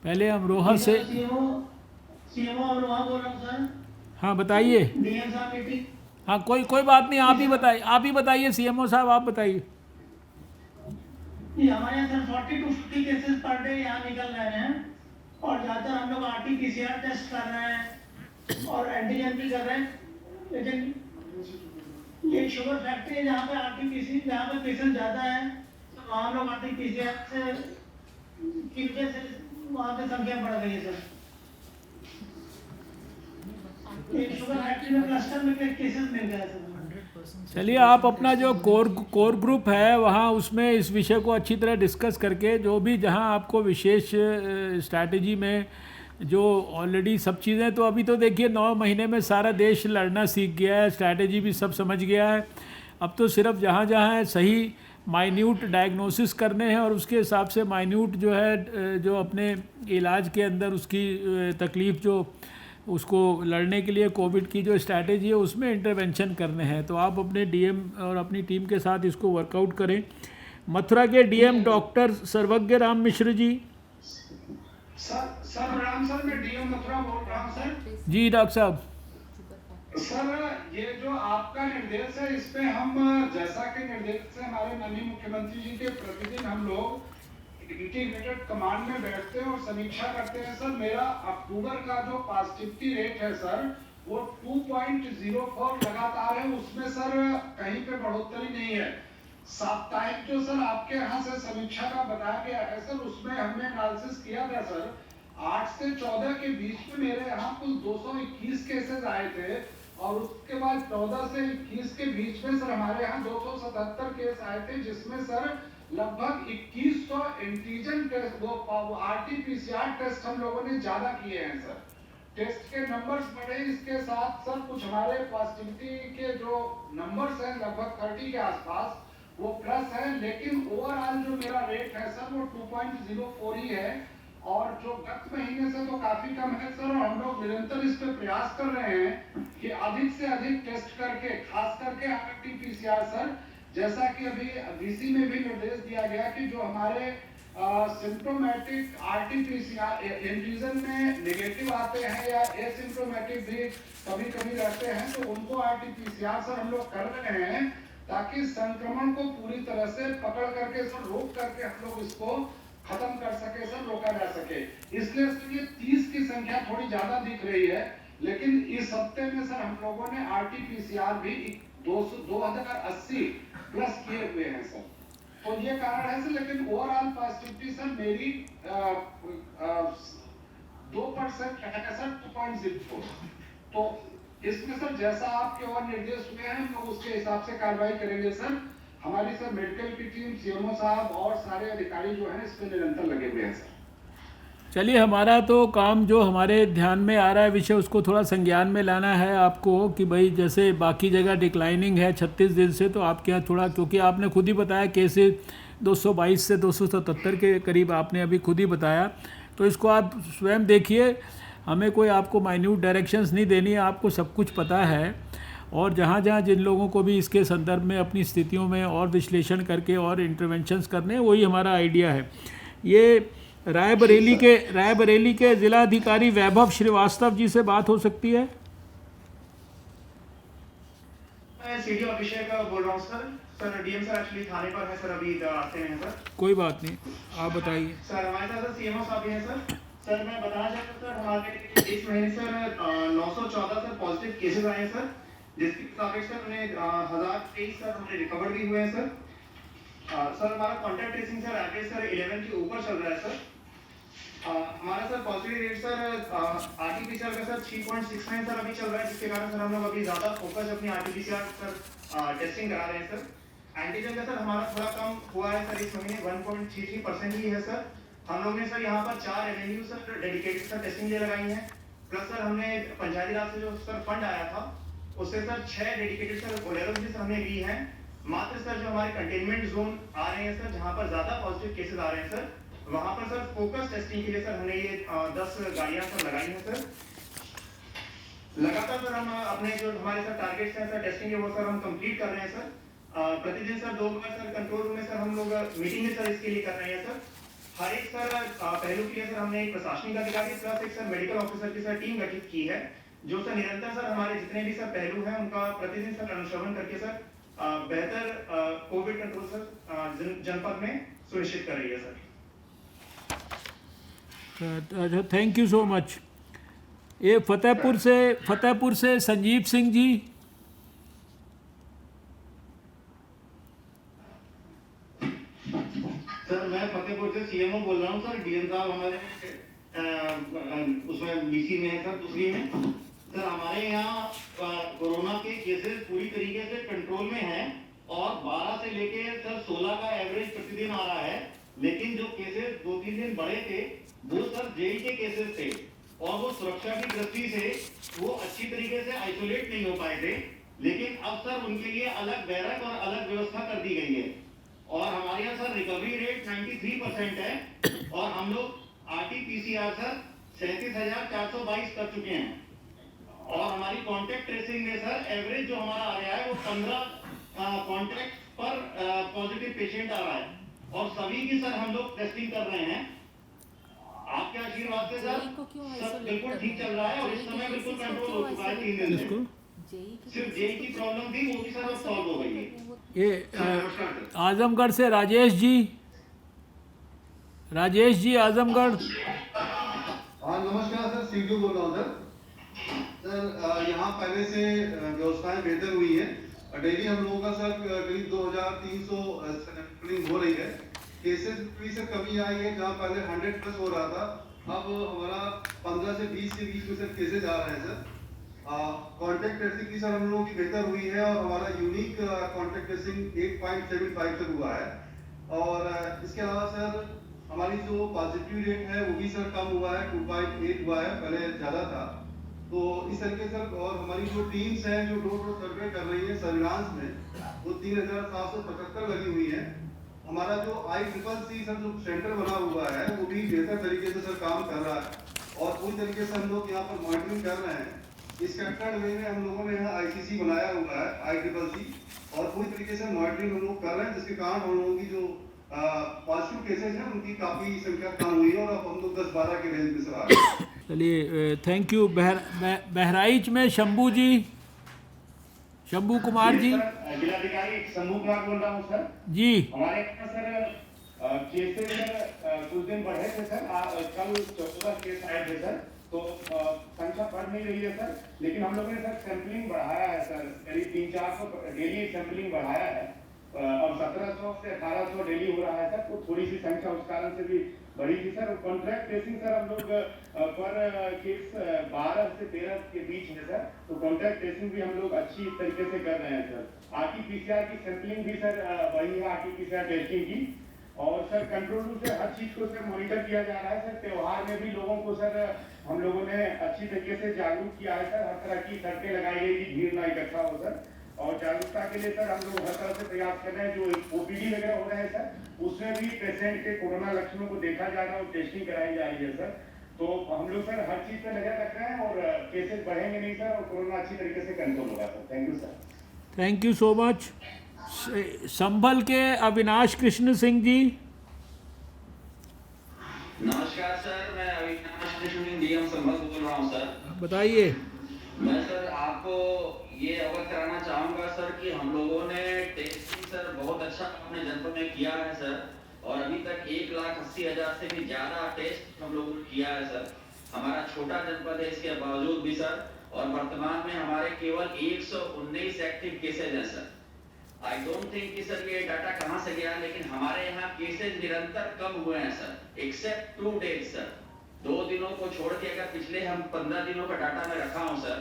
पहले अमरोहा से। सीएमओ अमरोहा बोल रहा हूँ सर। हाँ बताइए। डीएम साहब मीटिंग। हाँ कोई बात नहीं, आप ही बताइए सीएमओ साहब, आप बताइए। हमारे यहाँ sir 40 to 50 cases per day यहाँ निकल रहे हैं और ज़्यादातर हम लोग RT-PCR टेस्ट कर रहे हैं और एंटीजन भी कर रहे हैं, लेकिन ये शुगर फैक्ट्री है जहाँ पे RT-PCR जहाँ पे केसेस ज़्यादा है वहाँ हम लोग RT-PCR से की वजह से वहाँ पे संख्या बढ़ गई है सर। ये शुगर फैक्ट्री में क्लस्टर में केसेस मिल गए सर। चलिए, आप अपना जो कोर ग्रुप है वहाँ उसमें इस विषय को अच्छी तरह डिस्कस करके जो भी जहाँ आपको विशेष स्ट्रैटेजी में जो ऑलरेडी सब चीज़ें, तो अभी तो देखिए 9 महीने में सारा देश लड़ना सीख गया है, स्ट्रैटेजी भी सब समझ गया है। अब तो सिर्फ जहाँ जहाँ सही माइन्यूट डायग्नोसिस करने हैं और उसके हिसाब से माइन्यूट जो है जो अपने इलाज के अंदर उसकी तकलीफ़ जो उसको लड़ने के लिए कोविड की जो स्ट्रैटेजी है उसमें इंटरवेंशन करने हैं। तो आप अपने डीएम और अपनी टीम के साथ इसको वर्कआउट करें। मथुरा के डीएम डॉक्टर सर्वज्ञ राम मिश्र जी। सर राम सर, मैं डीएम मथुरा बोल रहा हूँ सर। जी डॉक्टर साहब। सर ये जो आपका निर्देश है इस पे हम जैसा कि निर्देश से हमारे माननीय मुख्यमंत्री जी के प्रतिदिन हम लोग इंटीग्रेटेड कमांड में बैठते हैं और समीक्षा करते हैं। सर मेरा अक्टूबर का जो पॉजिटिविटी रेट है सर वो 2.04 लगातार है, उसमें सर कहीं पे बढ़ोतरी नहीं है। साप्ताहिक जो सर आपके यहाँ से समीक्षा का बताया गया है सर उसमें हमने एनालिसिस किया था सर 8 से 14 के बीच में मेरे यहाँ कुल 221 केसेस आए थे और उसके बाद 14 से 21 के बीच में सर हमारे यहाँ 277 केस आए थे, जिसमें सर लगभग 2100 एंटीजन टेस्ट वो RT-PCR टेस्ट हम लोगों ने ज्यादा किए हैं सर। टेस्ट के नंबर्स बढ़े, इसके साथ सर कुछ हमारे पॉजिटिविटी के जो नंबर्स हैं लगभग 30 के आसपास वो प्लस है, लेकिन ओवरऑल जो मेरा रेट है सर वो 2.04 ही है और जो गत महीने से तो काफी कम है सर। और हम लोग निरंतर इस पे प्रयास कर रहे हैं कि अधिक से अधिक टेस्ट करके खास करके RT-PCR सर, जैसा कि अभी डीसी में भी निर्देश दिया गया कि जो हमारे सिम्प्टोमेटिक RT-PCR एंटीजन में नेगेटिव आते हैं या एसिम्प्टोमेटिक भी कभी कभी रहते हैं तो उनको RT-PCR सर हम लोग कर रहे हैं ताकि संक्रमण को पूरी तरह से पकड़ करके सर रोक करके हम लोग इसको खत्म कर सके सर, रोका जा सके। इसलिए सर ये 30 की संख्या थोड़ी ज्यादा दिख रही है, लेकिन इस हफ्ते में सर हम लोगों ने RT-PCR भी 2080 प्लस किए हुए हैं सर। तो ये कारण है सर, लेकिन ओवरऑल पॉजिटिविटी सर मेरी 2% है सर 2.04। तो इसमें सर जैसा आपके और निर्देश हुए हैं हम लोग उसके हिसाब से कार्रवाई करेंगे सर। हमारी सर मेडिकल की टीम, सीएमओ साहब और सारे अधिकारी जो हैं इस पे निरंतर लगे हुए हैं सर। चलिए, हमारा तो काम जो हमारे ध्यान में आ रहा है विषय उसको थोड़ा संज्ञान में लाना है आपको कि भाई जैसे बाकी जगह डिक्लाइनिंग है 36 दिन से, तो आपके यहाँ थोड़ा, क्योंकि आपने खुद ही बताया केसेस 222 से 277 के करीब आपने अभी खुद ही बताया, तो इसको आप स्वयं देखिए। हमें कोई आपको माइन्यूट डायरेक्शंस नहीं देनी है, आपको सब कुछ पता है। और जहाँ जहाँ जिन लोगों को भी इसके संदर्भ में अपनी स्थितियों में और विश्लेषण करके और इंटरवेंशंस करने हैं, वही हमारा आइडिया है। ये रायबरेली के जिलाधिकारी वैभव श्रीवास्तव जी से बात हो सकती है? मैं सीडी अभिषेक बोल रहा हूँ sir. Sir DM sir actually थाने पर है सर, अभी रास्ते में है सर। कोई बात नहीं, आप बताइए। सर हमारे साथ सीएमओ साहब भी हैं सर। सर मैं बताना चाहता हूँ सर हमारे इस महीने सर 914 सर पॉजिटिव केसेस आए हैं सर, जिसके मुताबिक सर उन्हें 1023 सर हमने रिकवर भी हुए हैं सर। सर हमारा contact tracing sir average sir 11 के ऊपर चल रहा है सर। हमारा sir positive rate sir RTPCR का सर 3.69 सर अभी चल रहा है, जिसके कारण सर हम लोग अभी ज्यादा फोकस अपनी आरटीपीसीआर सर टेस्टिंग करा रहे हैं सर। एंटीजन का सर हमारा थोड़ा कम हुआ है सर, इस महीने 1.33% ही है सर। हम लोग ने सर यहाँ पर 4 Avenue sir dedicated sir testing लिए लगाई है, प्लस सर हमने पंचायती राज से जो सर फंड आया था उससे सर 6 डेडिकेटेड सर बोलेरो भी हमने ली है। मात्र सर जो हमारे कंटेनमेंट जोन आ रहे हैं सर, जहाँ पर ज्यादा पॉजिटिव केसेस आ रहे हैं सर, वहां पर सर फोकस टेस्टिंग के लिए सर हमने ये 10 गाड़ियां सर लगाई हैं सर। लगातार सर हम अपने जो हमारे सर टारगेट्स हैं सर टेस्टिंग के, वो सर हम कंप्लीट कर रहे हैं सर। प्रतिदिन सर 2 बार सर कंट्रोल रूम में सर हम लोग मीटिंग में सर इसके लिए कर रहे हैं सर। हर एक सर पहलू के लिए सर हमने एक प्रशासनिक अधिकारी प्लस एक सर मेडिकल ऑफिसर की सर टीम गठित की है, जो सर निरंतर सर हमारे जितने भी सर पहलू हैं उनका प्रतिदिन सर अनुश्रवण करके सर बेहतर कोविड कंट्रोल सर जनपद में सुनिश्चित कर रही है sir. Thank you so much. ये फतेहपुर से संजीव सिंह जी। सर मैं फतेहपुर से सीएमओ बोल रहा हूँ सर। डीएम साहब हमारे उसमें बीसी में है सर, दूसरी में सर। हमारे यहाँ कोरोना के केसेस पूरी तरीके से कंट्रोल में है और 12 से लेके सर 16 का एवरेज प्रतिदिन आ रहा है, लेकिन जो केसेस 2-3 दिन बढ़े थे वो सर जेई के केसेस थे और वो सुरक्षा की दृष्टि से वो अच्छी तरीके से आइसोलेट नहीं हो पाए थे, लेकिन अब सर उनके लिए अलग बैरक और अलग व्यवस्था कर दी गई है। और हमारे यहाँ सर रिकवरी रेट 93% है और हम लोग आरटीपीसीआर सर 37,422 कर चुके हैं। और हमारी कॉन्टेक्ट ट्रेसिंग में सर एवरेज जो हमारा आ रहा है वो 15 कॉन्टेक्ट पर पॉजिटिव पेशेंट आ रहा है और सभी की सर हम लोग टेस्टिंग कर रहे हैं। आपके आशीर्वाद से सर सब बिल्कुल ठीक चल रहा है और इस समय बिल्कुल कंट्रोल हो चुका है 3 दिन से। सिर्फ जेई की प्रॉब्लम थी, वो भी सर अब सॉल्व हो गई है। ये आजमगढ़ से राजेश जी आजमगढ़। हाँ नमस्कार सर, सीटू बोल रहा हूँ सर। यहाँ पहले से व्यवस्थाएं बेहतर हुई है और डेली हम लोगों का सर करीब 2300 सैंपलिंग हो रही है। केसेस भी से कमी आई है, जहाँ पहले 100+ हो रहा था, अब हमारा 15 से 20 के बीच में सर केसेस आ रहे हैं सर। कॉन्टैक्ट ट्रेसिंग की सर हम लोगों की बेहतर हुई है और हमारा यूनिक कॉन्टैक्ट ट्रेसिंग 8.75 तक हुआ है। और इसके अलावा सर हमारी जो पॉजिटिव रेट है वो भी सर कम हुआ है, 2.8 हुआ है, पहले ज़्यादा था। तो इस तरीके से और हमारी जो टीम्स हैं जो डोर टू सर्वे कर रही है सर्विलांस में, वो 3,775 लगी हुई है। हमारा जो ICCC सर जो सेंटर बना हुआ है वो भी बेहतर तरीके से सर काम कर रहा है और पूरी तरीके से हम लोग यहाँ पर मॉनिटरिंग कर रहे हैं। स्ट्रक्चर्ड वे में हम लोगों ने यहाँ ICC बनाया हुआ है, ICCC, और पूरी तरीके से मॉनिटरिंग हम लोग कर रहे हैं, जिसके कारण हम लोगों की जो पॉजिटिव केसेस हैं उनकी काफ़ी संख्या कम हुई है और अब हम लोग 10-12 के रेंज में सर आ गए हैं। चलिए थैंक यू। बहराइच में शंभू कुमार जी। जिलाधिकारी शंभू कुमार बोल रहा हूँ सर जी। हमारे यहाँ सर केसेस कुछ दिन बढ़े थे सर, कल 14 केस आए थे सर, तो संख्या बढ़ नहीं रही है सर, लेकिन हम लोगों ने सर सैंपलिंग बढ़ाया है सर, करीब 300-400 डेली सैंपलिंग बढ़ाया है। अब 1700 से 1800 डेली हो रहा है सर, तो थोड़ी सी संख्या उस कारण से भी बढ़ी थी सर। कॉन्ट्रैक्ट ट्रेसिंग सर हम लोग पर केस 12 से 13 के बीच है सर, तो कॉन्ट्रैक्ट ट्रेसिंग भी हम लोग अच्छी तरीके से कर रहे हैं सर। आरटीपीसीआर की सैंपलिंग भी सर बढ़ी है, आरटीपीसीआर टेस्टिंग की, और सर कंट्रोल रूम से हर चीज को सर मॉनिटर किया जा रहा है सर। त्योहार में भी लोगों को सर हम लोगों ने अच्छी तरीके से जागरूक किया है सर, हर तरह की शर्तें लगाई गई कि भीड़ ना इकट्ठा हो सर, और जागरूकता के लिए सर हम लोग हर तरह से प्रयास कर रहे हैं। जो ओपीडी वगैरह हो रहे हैं सर, उसमें भी पेशेंट के कोरोना लक्षणों को देखा जा रहा है और टेस्टिंग कराई जा रही है सर। तो हम लोग सर हर चीज पे नजर रख रहे हैं और केसेस बढ़ेंगे नहीं सर, और कोरोना अच्छी तरीके से कंट्रोल होगा sir. Thank you sir. Thank you so much. Sambhal के अविनाश कृष्ण सिंह जी। नमस्कार सर, मैं अविनाश कृष्ण सिंह डीएम संभल बोल रहा हूँ सर। बताइए। मैं सर आपको ये अवगत कराना चाहूँगा सर कि हम लोगों ने टेस्टिंग सर बहुत अच्छा अपने जनपद में किया है सर, और अभी तक 1,80,000 से भी ज़्यादा टेस्ट हम लोगों ने किया है सर। हमारा छोटा जनपद है, इसके बावजूद भी सर, और वर्तमान में हमारे केवल 119 एक्टिव केसेज हैं सर। आई डोंट थिंक कि सर ये डाटा कहाँ से गया, लेकिन हमारे यहाँ केसेज निरंतर कम हुए हैं सर, एक्सेप्ट 2 डेज सर। 2 दिनों को छोड़ के अगर पिछले हम 15 दिनों का डाटा में रखा हूं सर,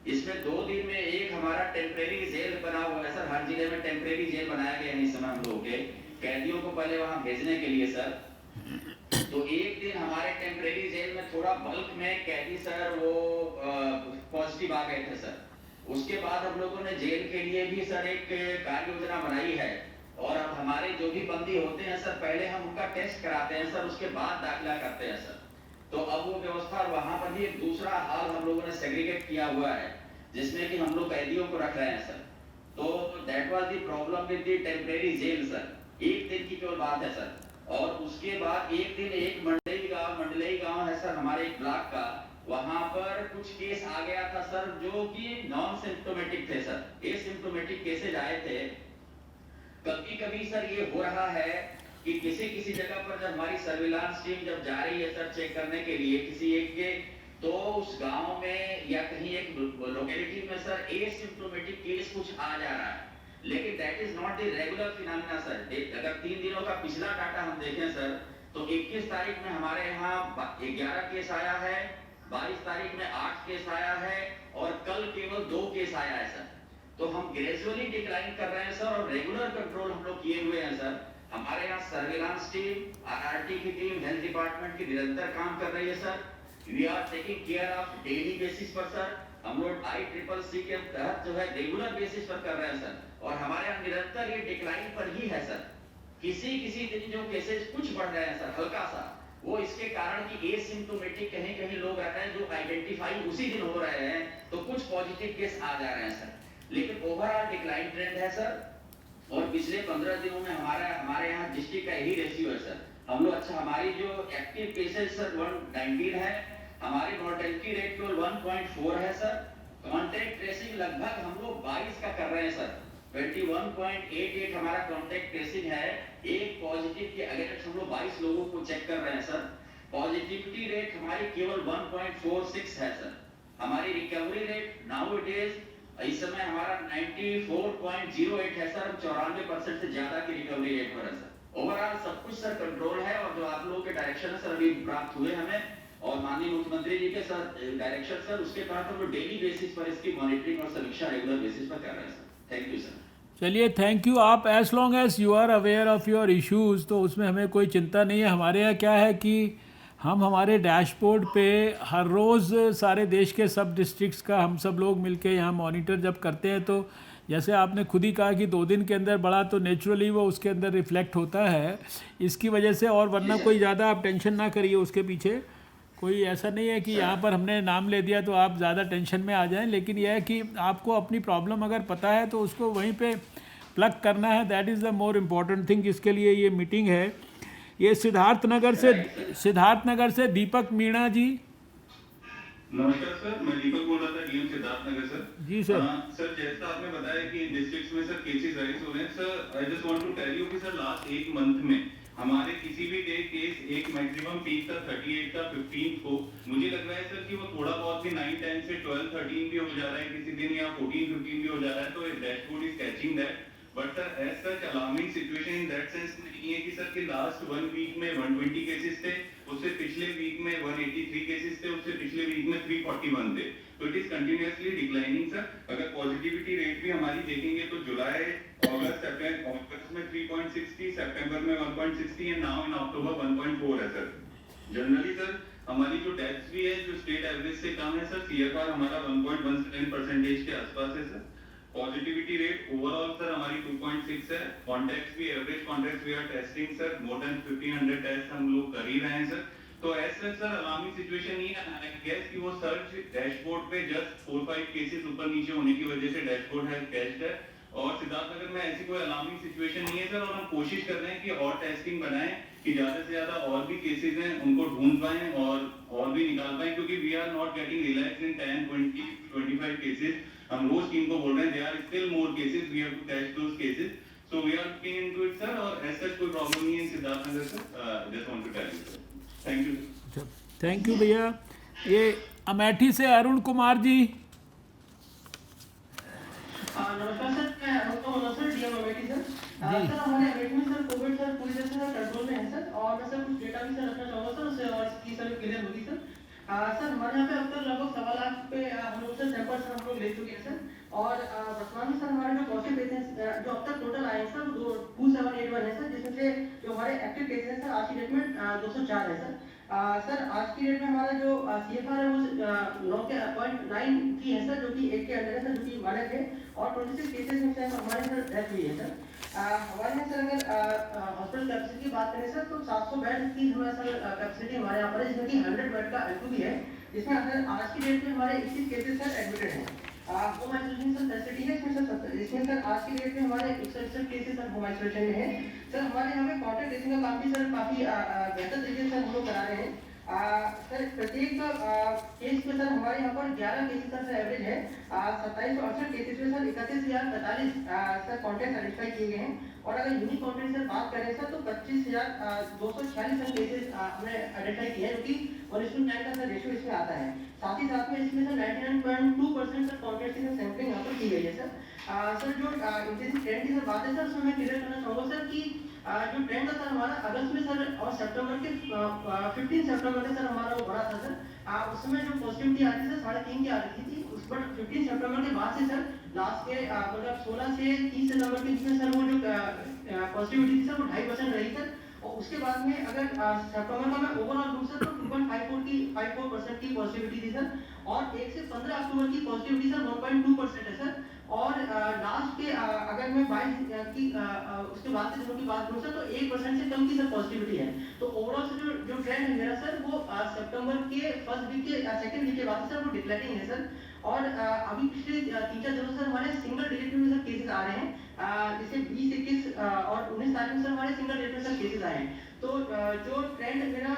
इसमें 2 दिन में एक हमारा टेम्परेरी जेल बना हुआ है सर। हर जिले में टेम्परेरी जेल बनाया गया है इस समय हम लोगों के कैदियों को पहले वहां भेजने के लिए सर। तो एक दिन हमारे टेम्परेरी जेल में थोड़ा बल्क में कैदी सर वो पॉजिटिव आ गए थे सर। उसके बाद हम लोगों ने जेल के लिए भी सर एक कार्य योजना बनाई है, और अब हमारे जो भी बंदी होते हैं सर, पहले हम उनका टेस्ट कराते हैं सर, उसके बाद दाखिला करते हैं सर। तो अब वो व्यवस्था वहां पर भी एक दूसरा हाल हम लोगों ने सेग्रीगेट किया हुआ है, जिसमें कि हम लोग कैदियों को रख रहे हैं सर। तो that was the problem with the temporary jail sir. एक दिन की केवल बात है सर। और उसके बाद एक दिन एक मंडलेई गांव है सर हमारे एक ब्लॉक का, वहां पर कुछ केस आ गया था सर जो कि नॉन सिम्प्टोमेटिक थे सर। एसिम्प्टोमेटिक केसेज आए थे। कभी कभी सर ये हो रहा है कि किसी जगह पर जब हमारी सर्विलांस टीम जब जा रही है सर चेक करने के लिए किसी एक के, तो उस गांव में या कहीं एक लोकेलिटी में सर एसिम्प्टोमेटिक केस कुछ आ जा रहा है, लेकिन that is not the regular phenomena sir. अगर 3 दिनों का पिछला डाटा हम देखें सर, तो 21 तारीख में हमारे यहाँ 11 केस आया है, 22 तारीख में 8 केस आया है, और कल केवल 2 केस आया है सर। तो हम ग्रेजुअली डिक्लाइन कर रहे हैं सर, और रेगुलर कंट्रोल हम लोग किए हुए हैं सर। हमारे यहाँ सर्विलांस टीम, आरआरटी की टीम, हेल्थ डिपार्टमेंट की निरंतर काम कर रही है sir. We are taking care of daily basis पर सर। हम लोग ICCC के तहत जो है रेगुलर बेसिस पर कर रहे हैं सर, और हमारे यहाँ निरंतर ये डिक्लाइन पर ही है सर। किसी दिन जो केसेस कुछ बढ़ रहे हैं सर हल्का सा, वो इसके कारण कि एसिम्प्टोमेटिक कहीं लोग रहते हैं जो आइडेंटिफाई उसी दिन हो रहे हैं, तो कुछ पॉजिटिव केस आ जा रहे हैं सर, लेकिन ओवरऑल डिक्लाइन ट्रेंड है सर। और पिछले 15 दिनों में हमारे यहाँ डिस्ट्रिक्ट का यही रेशियो है सर। हम लोग अच्छा, हमारी जो एक्टिव केसेस सर 119 है, हमारी मॉर्टेलिटी रेट केवल 1.4 है सर। कॉन्टैक्ट ट्रेसिंग लगभग हम लोग 22 का कर रहे हैं सर। 21.88 हमारा कॉन्टैक्ट ट्रेसिंग है। एक पॉजिटिव के अगेंस्ट हम लोग 22 लोगों को चेक कर रहे हैं सर। पॉजिटिविटी रेट हमारी केवल 1.46 है सर। हमारी recovery rate now it is इस समय हमारा 94.08 है सर। 94% से ज्यादा की रिकवरी रेट पर है सर। ओवरऑल सब कुछ सर कंट्रोल है, और जो आप लोगों के डायरेक्शन है सर अभी प्राप्त हुए हमें, और माननीय मुख्यमंत्री जी के साथ डायरेक्शन सर, उसके तहत हम लोग डेली बेसिस पर इसकी मॉनिटरिंग और समीक्षा रेगुलर बेसिस पर कर रहे हैं सर। Thank you sir. चलिए, थैंक यू। आप as long as you are aware of your issues, तो उसमें हमें कोई चिंता नहीं है। हमारे यहाँ क्या है कि हम हमारे डैशबोर्ड पे हर रोज़ सारे देश के सब डिस्ट्रिक्ट्स का हम सब लोग मिलके यहाँ मॉनिटर जब करते हैं, तो जैसे आपने खुद ही कहा कि 2 दिन के अंदर बढ़ा, तो नेचुरली वो उसके अंदर रिफ्लेक्ट होता है इसकी वजह से। और वरना कोई ज़्यादा आप टेंशन ना करिए, उसके पीछे कोई ऐसा नहीं है कि यहाँ पर हमने नाम ले दिया तो आप ज़्यादा टेंशन में आ जाएं। लेकिन यह है कि आपको अपनी प्रॉब्लम अगर पता है तो उसको वहीं पे प्लग करना है। That is the more important thing, जिसके लिए ये मीटिंग है। ये सिद्धार्थनगर से दीपक मीणा जी। नमस्कार सर, मैं दीपक बोल रहा था, डीएम सिद्धार्थनगर सर। जी सर। सर, जैसा आपने बताया कि डिस्ट्रिक्ट्स में सर केसेस राइज हो रहे हैं sir, I just want to tell you कि सर लास्ट 1 मंथ में हमारे किसी भी डे केस एक मैक्सिमम पीक था 38 का 15 को। मुझे लग रहा है सर कि वो थोड़ा बहुत भी 9, 10 से 12, 13 भी हो जा रहा है किसी दिन, या 14, 15 भी हो जा रहा है। तो dashboard is catching that, but sir as such alarming situation in that sense नहीं है कि सर कि लास्ट 1 वीक में 120 केसेस थे, उससे पिछले वीक में 183 केसेस थे, उससे पिछले वीक में 341 थे। तो it is continuously declining sir. अगर पॉजिटिविटी रेट भी हमारी देखेंगे तो जुलाई, अगस्त में 3.60, सितंबर में 1.60 एंड नाउ इन अक्टूबर 1.4 है सर। जनरली सर हमारी जो डेथ्स भी है जो स्टेट एवरेज से कम है सर। CFR हमारा 1.17% के आसपास है sir. Positivity rate overall sir हमारी 2.6 है। कॉन्टैक्ट्स भी, average contacts we are testing sir, more than 1500 test हम लोग कर ही रहे हैं सर। तो ऐसा सर अलार्मिंग सिचुएशन नहीं है। आई गेस कि वो सर्च डैशबोर्ड पे जस्ट 4-5 केसेस ऊपर नीचे होने की वजह से डैशबोर्ड है कैच्ड है। और सिद्धार्थनगर में ऐसी कोई अलार्मिंग सिचुएशन नहीं है सर। और हम कोशिश कर रहे हैं कि और टेस्टिंग बनाएं कि ज्यादा से ज्यादा और भी केसेस हैं उनको ढूंढ पाएं और भी निकाल पाएं, क्योंकि we are not getting relax in 10, 20, 25 cases. हम रोज टीम को बोल रहे हैं they are still more cases, we have to test those cases, so we are looking into it sir. और ऐसा कोई प्रॉब्लम नहीं है in Siddharthnagar sir. Just want to tell you sir. Thank you. Thank you भैया। ये अमेठी से अरुण कुमार जी। नमस्कार sir, मैं Arun Kumar sir, DM Amethi sir. Sir हमारे अमेठी में सर कोविड सर पूरी तरह से सर कंट्रोल में है सर, और मैं सर कुछ डेटा भी सर रखना चाहूँगा सर, उससे और इसकी सर क्लियर होगी सर। सर हमारे यहाँ पे अब तक लगभग 1.25 लाख पे हम लोग से सैंपल सर हम लोग ले चुके हैं सर, और वर्तमान में सर हमारे जो पॉजिटिव केसेस जो अब तक टोटल आए हैं सर वो 2781 है सर, जिसमें से जो हमारे एक्टिव केसेस हैं सर आज की डेट में 204 है सर। सर आज की डेट में हमारा जो CFR है वो 9.9 की है सर, जो कि 1 के अंडर है सर, जो कि मानक है, और 26 केसेस में से हमारे सर डेथ हुई है सर। हमारे यहाँ सर अगर हॉस्पिटल कैपेसिटी की बात करें सर तो 700 बेड की हमारे सर कैपेसिटी हमारे यहाँ पर है, जिसमें कि 100 बेड का L2 भी है, जिसमें अगर आज की डेट में हमारे 21 केसेस सर एडमिटेड हैं। होम आइसोलेशन सर फैसिलिटी है इसमें सर आज की डेट में हमारे 161 केसेस सर होम आइसोलेशन में है सर। हमारे यहाँ पे कॉन्टैक्ट ट्रेसिंग का काम भी सर काफ़ी बेहतर तरीके से सर हम लोग करा रहे हैं। सर प्रत्येक केस में सर हमारे यहाँ पर 11 केसेस सर एवरेज है, 2768 केसेस में सर 31,045 सर कॉन्टैक्ट आइडेंटिफाई किए गए हैं, और अगर यूनिक कॉन्टैक्ट सर बात करें सर तो 25,246 सर केसेस हमने आइडेंटिफाई किए हैं, जो कि 1:9 का सर रेशियो इसमें आता है। साथ ही साथ में इसमें सर 99.2% सर कॉन्टैक्ट की सैंपलिंग यहाँ पर की गई है सर। सर जो इंटेंसिव ट्रेंड की सर बात है सर, उसमें मैं क्लियर करना चाहूँगा सर कि जो ट्रेंड था सर हमारा अगस्त में सर और सितंबर के 15 सितंबर में सर हमारा वो बढ़ा था सर। उस समय जो पॉजिटिविटी आती थी सर 3.5 की आ रही थी, उस पर 15 सितंबर के बाद से सर लास्ट के मतलब 16 से 30 सितंबर के बीच में सर वो जो पॉजिटिविटी थी सर वो 2.5% रही सर, और उसके बाद में अगर सितंबर का मैं ओवरऑल लूँ सर तो 2.54% की पॉजिटिविटी थी सर, और 1 से 15 अक्टूबर की पॉजिटिविटी सर 1.2% है सर, और लास्ट के अगर मैं 22 की उसके बाद से दिनों की बात करूँ सर तो 1% से कम की सर पॉजिटिविटी है। तो ओवरऑल से जो ट्रेंड है मेरा सर वो सितंबर के फर्स्ट वीक के सेकंड वीक के बाद सर वो डिक्लाइनिंग है सर, और अभी पिछले 3-4 दिनों से हमारे सिंगल डिजिट में सर केसेस आ रहे हैं, जैसे 20, 21 और 19 तारीख में सर हमारे सिंगल डिजिट में सर केसेस आए हैं। तो जो ट्रेंड मेरा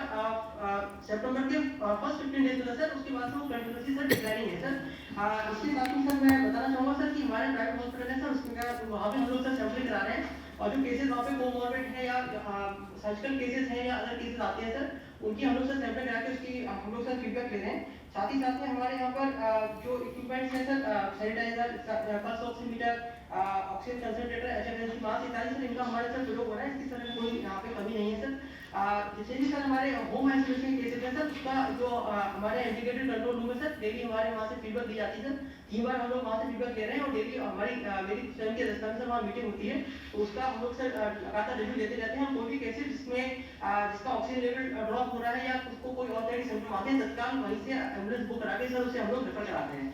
सितंबर के फर्स्ट 15 डेज में सर उसके बाद से वो कंटिन्यूअसली सर डिक्लाइनिंग है सर। इसके साथ ही सर मैं बताना चाहूँगा सर कि हमारे प्राइवेट हॉस्पिटल है सर उसमें वहाँ पे हम लोग सर सैंपलिंग करा रहे हैं, और जो केसेस वहाँ पे कोमॉर्बिड है या सर्जिकल केसेस हैं या अदर केसेस आते हैं सर, उनकी हम लोग सर सैंपल करा के उसकी हम लोग सर फीडबैक ले रहे हैं। साथ ही साथ में हमारे यहाँ पर जो इक्विपमेंट्स हैं sir sanitiser, pulse oximeter, oxygen concentrator, HFNC mask इत्यादि सर इनका हमारे सर प्रयोग हो रहा है, इसकी सर कोई यहाँ पे कमी नहीं है सर। जितने भी सर हमारे होम आइसोलेशन केसेस हैं सर उसका जो हमारे इंटीग्रेटेड कंट्रोल रूम है सर डेली हमारे वहाँ से फीडबैक दी जाती है सर, 3 बार हम लोग वहाँ से फीडबैक ले रहे हैं, और डेली हमारी मेरी स्वयं के दस्तान में सर वहाँ मीटिंग होती है, तो उसका हम लोग सर लगातार रिव्यू देते रहते हैं। कोई भी केसेस जिसमें जिसका ऑक्सीजन लेवल ड्रॉप हो रहा है या उसको कोई और तरह के सिम्टम आते हैं तत्काल वहीं से एम्बुलेंस बुक करा के सर उसे हम लोग रेफर कराते हैं।